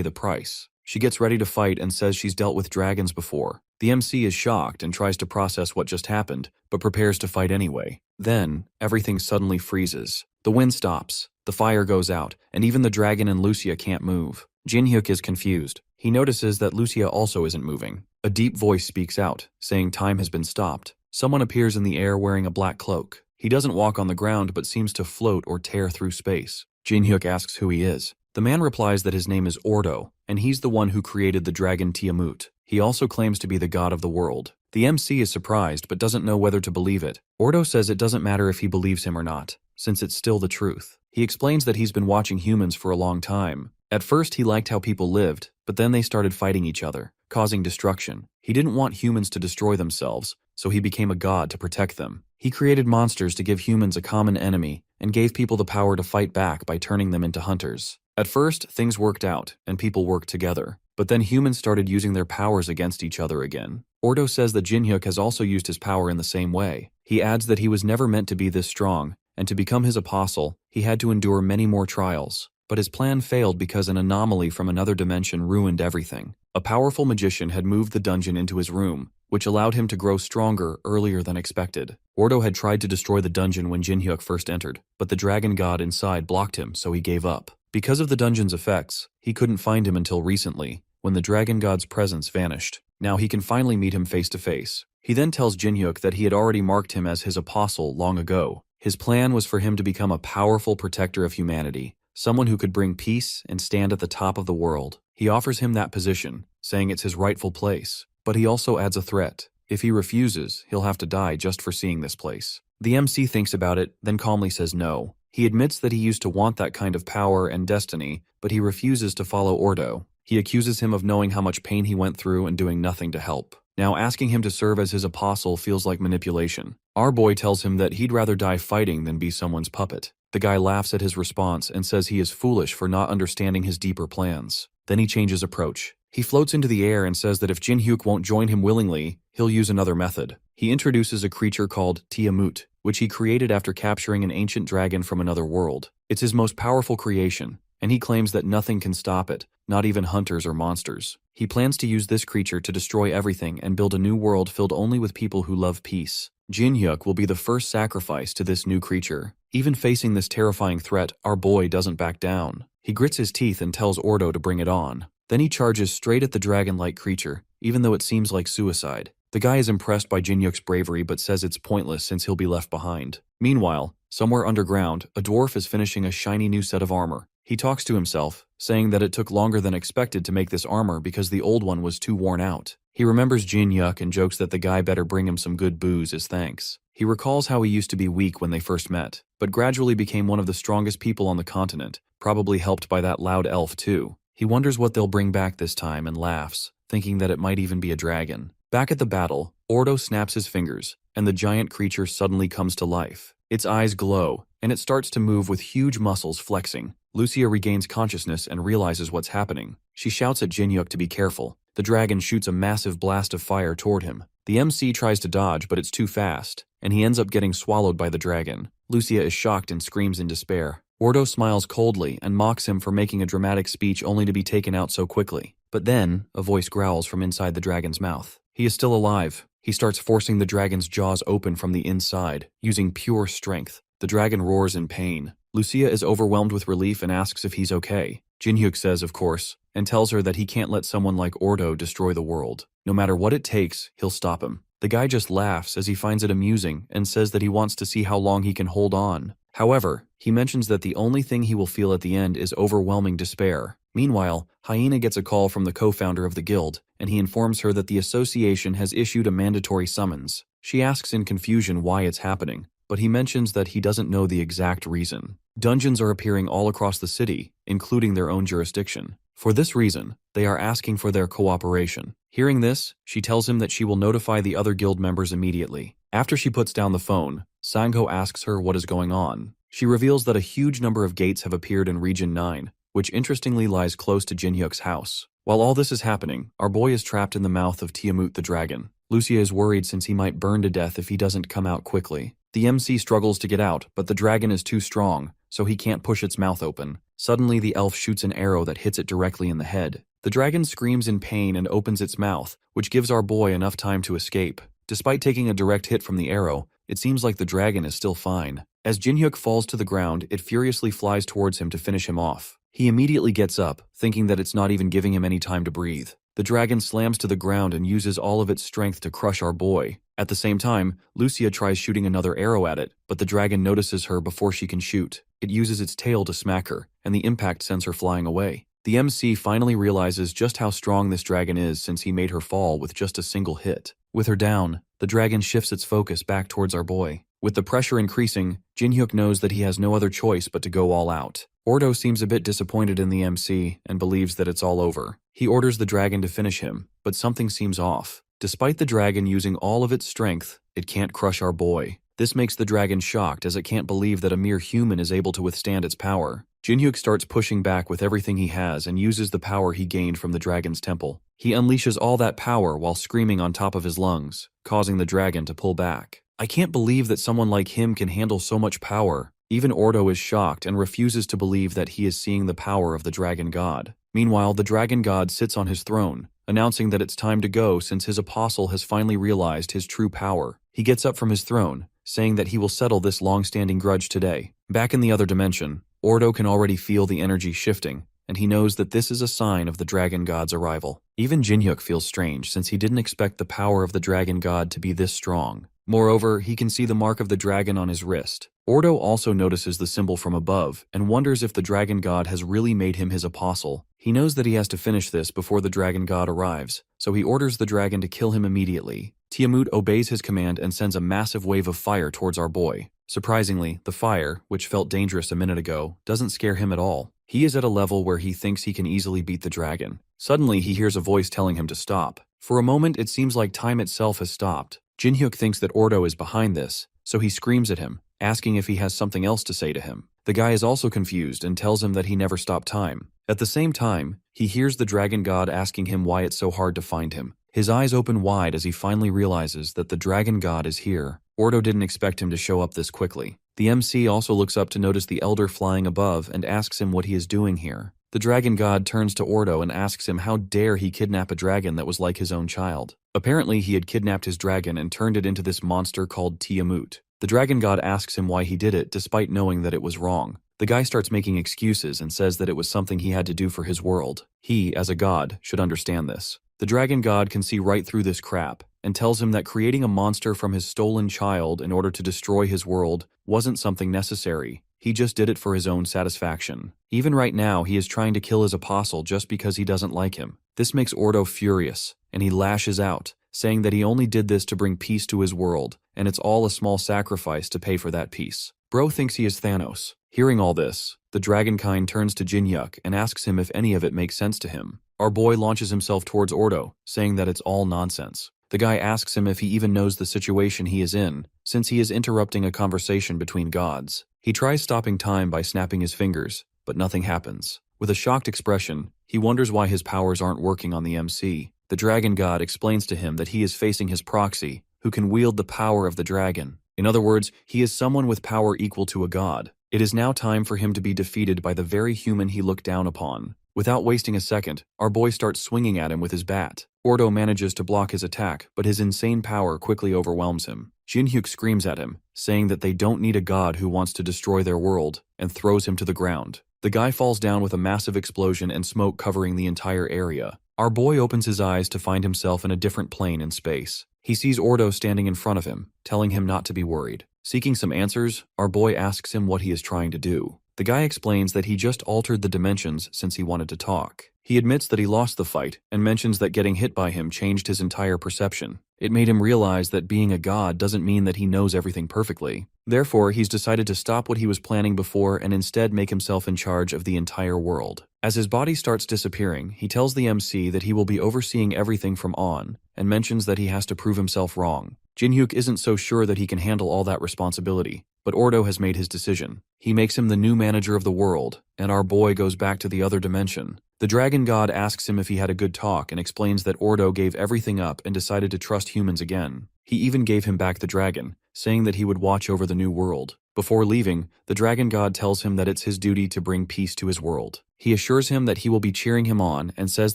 the price. She gets ready to fight and says she's dealt with dragons before. The MC is shocked and tries to process what just happened, but prepares to fight anyway. Then, everything suddenly freezes. The wind stops, the fire goes out, and even the dragon and Lucia can't move. Jinhyuk is confused. He notices that Lucia also isn't moving. A deep voice speaks out, saying time has been stopped. Someone appears in the air wearing a black cloak. He doesn't walk on the ground but seems to float or tear through space. Jinhyuk asks who he is. The man replies that his name is Ordo, and he's the one who created the dragon Tiamut. He also claims to be the god of the world. The MC is surprised but doesn't know whether to believe it. Ordo says it doesn't matter if he believes him or not, since it's still the truth. He explains that he's been watching humans for a long time. At first he liked how people lived, but then they started fighting each other, causing destruction. He didn't want humans to destroy themselves, so he became a god to protect them. He created monsters to give humans a common enemy, and gave people the power to fight back by turning them into hunters. At first, things worked out, and people worked together. But then humans started using their powers against each other again. Ordo says that Jinhyuk has also used his power in the same way. He adds that he was never meant to be this strong, and to become his apostle, he had to endure many more trials. But his plan failed because an anomaly from another dimension ruined everything. A powerful magician had moved the dungeon into his room, which allowed him to grow stronger earlier than expected. Ordo had tried to destroy the dungeon when Jinhyuk first entered, but the dragon god inside blocked him, so he gave up. Because of the dungeon's effects, he couldn't find him until recently, when the dragon god's presence vanished. Now he can finally meet him face to face. He then tells Jinhyuk that he had already marked him as his apostle long ago. His plan was for him to become a powerful protector of humanity, someone who could bring peace and stand at the top of the world. He offers him that position, saying it's his rightful place. But he also adds a threat. If he refuses, he'll have to die just for seeing this place. The MC thinks about it, then calmly says no. He admits that he used to want that kind of power and destiny, but he refuses to follow Ordo. He accuses him of knowing how much pain he went through and doing nothing to help. Now asking him to serve as his apostle feels like manipulation. Our boy tells him that he'd rather die fighting than be someone's puppet. The guy laughs at his response and says he is foolish for not understanding his deeper plans. Then he changes approach. He floats into the air and says that if Jinhyuk won't join him willingly, he'll use another method. He introduces a creature called Tiamut, which he created after capturing an ancient dragon from another world. It's his most powerful creation, and he claims that nothing can stop it, not even hunters or monsters. He plans to use this creature to destroy everything and build a new world filled only with people who love peace. Jinhyuk will be the first sacrifice to this new creature. Even facing this terrifying threat, our boy doesn't back down. He grits his teeth and tells Ordo to bring it on. Then he charges straight at the dragon-like creature, even though it seems like suicide. The guy is impressed by Jinhyuk's bravery but says it's pointless since he'll be left behind. Meanwhile, somewhere underground, a dwarf is finishing a shiny new set of armor. He talks to himself, saying that it took longer than expected to make this armor because the old one was too worn out. He remembers Jinhyuk and jokes that the guy better bring him some good booze as thanks. He recalls how he used to be weak when they first met, but gradually became one of the strongest people on the continent, probably helped by that loud elf too. He wonders what they'll bring back this time and laughs, thinking that it might even be a dragon. Back at the battle, Ordo snaps his fingers, and the giant creature suddenly comes to life. Its eyes glow, and it starts to move with huge muscles flexing. Lucia regains consciousness and realizes what's happening. She shouts at Jinhyuk to be careful. The dragon shoots a massive blast of fire toward him. The MC tries to dodge, but it's too fast, and he ends up getting swallowed by the dragon. Lucia is shocked and screams in despair. Ordo smiles coldly and mocks him for making a dramatic speech only to be taken out so quickly. But then, a voice growls from inside the dragon's mouth. He is still alive. He starts forcing the dragon's jaws open from the inside, using pure strength. The dragon roars in pain. Lucia is overwhelmed with relief and asks if he's okay. Jinhyuk says, of course, and tells her that he can't let someone like Ordo destroy the world. No matter what it takes, he'll stop him. The guy just laughs as he finds it amusing and says that he wants to see how long he can hold on. However, he mentions that the only thing he will feel at the end is overwhelming despair. Meanwhile, Hyena gets a call from the co-founder of the guild, and he informs her that the association has issued a mandatory summons. She asks in confusion why it's happening, but he mentions that he doesn't know the exact reason. Dungeons are appearing all across the city, including their own jurisdiction. For this reason, they are asking for their cooperation. Hearing this, she tells him that she will notify the other guild members immediately. After she puts down the phone, Sangho asks her what is going on. She reveals that a huge number of gates have appeared in Region 9, which interestingly lies close to Jinhyuk's house. While all this is happening, our boy is trapped in the mouth of Tiamut the dragon. Lucia is worried since he might burn to death if he doesn't come out quickly. The MC struggles to get out, but the dragon is too strong, so he can't push its mouth open. Suddenly, the elf shoots an arrow that hits it directly in the head. The dragon screams in pain and opens its mouth, which gives our boy enough time to escape. Despite taking a direct hit from the arrow, it seems like the dragon is still fine. As Jinhyuk falls to the ground, it furiously flies towards him to finish him off. He immediately gets up, thinking that it's not even giving him any time to breathe. The dragon slams to the ground and uses all of its strength to crush our boy. At the same time, Lucia tries shooting another arrow at it, but the dragon notices her before she can shoot. It uses its tail to smack her, and the impact sends her flying away. The MC finally realizes just how strong this dragon is since he made her fall with just a single hit. With her down, the dragon shifts its focus back towards our boy. With the pressure increasing, Jinhyuk knows that he has no other choice but to go all out. Ordo seems a bit disappointed in the MC and believes that it's all over. He orders the dragon to finish him, but something seems off. Despite the dragon using all of its strength, it can't crush our boy. This makes the dragon shocked as it can't believe that a mere human is able to withstand its power. Jinhyuk starts pushing back with everything he has and uses the power he gained from the dragon's temple. He unleashes all that power while screaming on top of his lungs, causing the dragon to pull back. I can't believe that someone like him can handle so much power. Even Ordo is shocked and refuses to believe that he is seeing the power of the dragon god. Meanwhile, the dragon god sits on his throne, announcing that it's time to go since his apostle has finally realized his true power. He gets up from his throne, saying that he will settle this long-standing grudge today. Back in the other dimension, Ordo can already feel the energy shifting, and he knows that this is a sign of the dragon god's arrival. Even Jinhyuk feels strange since he didn't expect the power of the dragon god to be this strong. Moreover, he can see the mark of the dragon on his wrist. Ordo also notices the symbol from above and wonders if the dragon god has really made him his apostle. He knows that he has to finish this before the dragon god arrives, so he orders the dragon to kill him immediately. Tiamut obeys his command and sends a massive wave of fire towards our boy. Surprisingly, the fire, which felt dangerous a minute ago, doesn't scare him at all. He is at a level where he thinks he can easily beat the dragon. Suddenly, he hears a voice telling him to stop. For a moment, it seems like time itself has stopped. Jinhyuk thinks that Ordo is behind this, so he screams at him, asking if he has something else to say to him. The guy is also confused and tells him that he never stopped time. At the same time, he hears the dragon god asking him why it's so hard to find him. His eyes open wide as he finally realizes that the dragon god is here. Ordo didn't expect him to show up this quickly. The MC also looks up to notice the elder flying above and asks him what he is doing here. The dragon god turns to Ordo and asks him how dare he kidnap a dragon that was like his own child. Apparently, he had kidnapped his dragon and turned it into this monster called Tiamut. The dragon god asks him why he did it despite knowing that it was wrong. The guy starts making excuses and says that it was something he had to do for his world. He, as a god, should understand this. The dragon god can see right through this crap and tells him that creating a monster from his stolen child in order to destroy his world wasn't something necessary. He just did it for his own satisfaction. Even right now, he is trying to kill his apostle just because he doesn't like him. This makes Ordo furious, and he lashes out, saying that he only did this to bring peace to his world, and it's all a small sacrifice to pay for that peace. Bro thinks he is Thanos. Hearing all this, the dragonkind turns to Jinhyuk and asks him if any of it makes sense to him. Our boy launches himself towards Ordo, saying that it's all nonsense. The guy asks him if he even knows the situation he is in, since he is interrupting a conversation between gods. He tries stopping time by snapping his fingers, but nothing happens. With a shocked expression, he wonders why his powers aren't working on the MC. The dragon god explains to him that he is facing his proxy, who can wield the power of the dragon. In other words, he is someone with power equal to a god. It is now time for him to be defeated by the very human he looked down upon. Without wasting a second, our boy starts swinging at him with his bat. Ordo manages to block his attack, but his insane power quickly overwhelms him. Jinhyuk screams at him, saying that they don't need a god who wants to destroy their world, and throws him to the ground. The guy falls down with a massive explosion and smoke covering the entire area. Our boy opens his eyes to find himself in a different plane in space. He sees Ordo standing in front of him, telling him not to be worried. Seeking some answers, our boy asks him what he is trying to do. The guy explains that he just altered the dimensions since he wanted to talk. He admits that he lost the fight and mentions that getting hit by him changed his entire perception. It made him realize that being a god doesn't mean that he knows everything perfectly. Therefore, he's decided to stop what he was planning before and instead make himself in charge of the entire world. As his body starts disappearing, he tells the MC that he will be overseeing everything from on and mentions that he has to prove himself wrong. Jinhyuk isn't so sure that he can handle all that responsibility, but Ordo has made his decision. He makes him the new manager of the world, and our boy goes back to the other dimension. The dragon god asks him if he had a good talk and explains that Ordo gave everything up and decided to trust humans again. He even gave him back the dragon, saying that he would watch over the new world. Before leaving, the dragon god tells him that it's his duty to bring peace to his world. He assures him that he will be cheering him on and says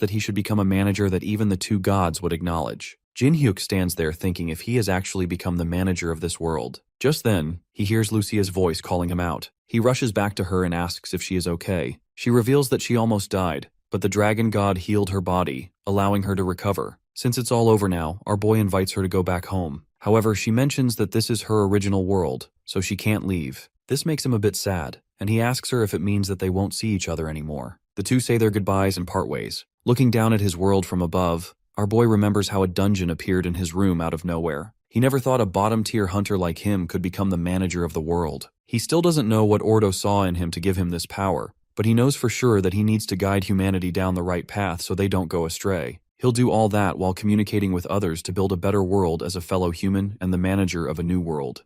that he should become a manager that even the two gods would acknowledge. Jinhyuk stands there thinking if he has actually become the manager of this world. Just then, he hears Lucia's voice calling him out. He rushes back to her and asks if she is okay. She reveals that she almost died, but the dragon god healed her body, allowing her to recover. Since it's all over now, our boy invites her to go back home. However, she mentions that this is her original world, so she can't leave. This makes him a bit sad, and he asks her if it means that they won't see each other anymore. The two say their goodbyes and part ways. Looking down at his world from above, our boy remembers how a dungeon appeared in his room out of nowhere. He never thought a bottom-tier hunter like him could become the manager of the world. He still doesn't know what Ordo saw in him to give him this power, but he knows for sure that he needs to guide humanity down the right path so they don't go astray. He'll do all that while communicating with others to build a better world as a fellow human and the manager of a new world.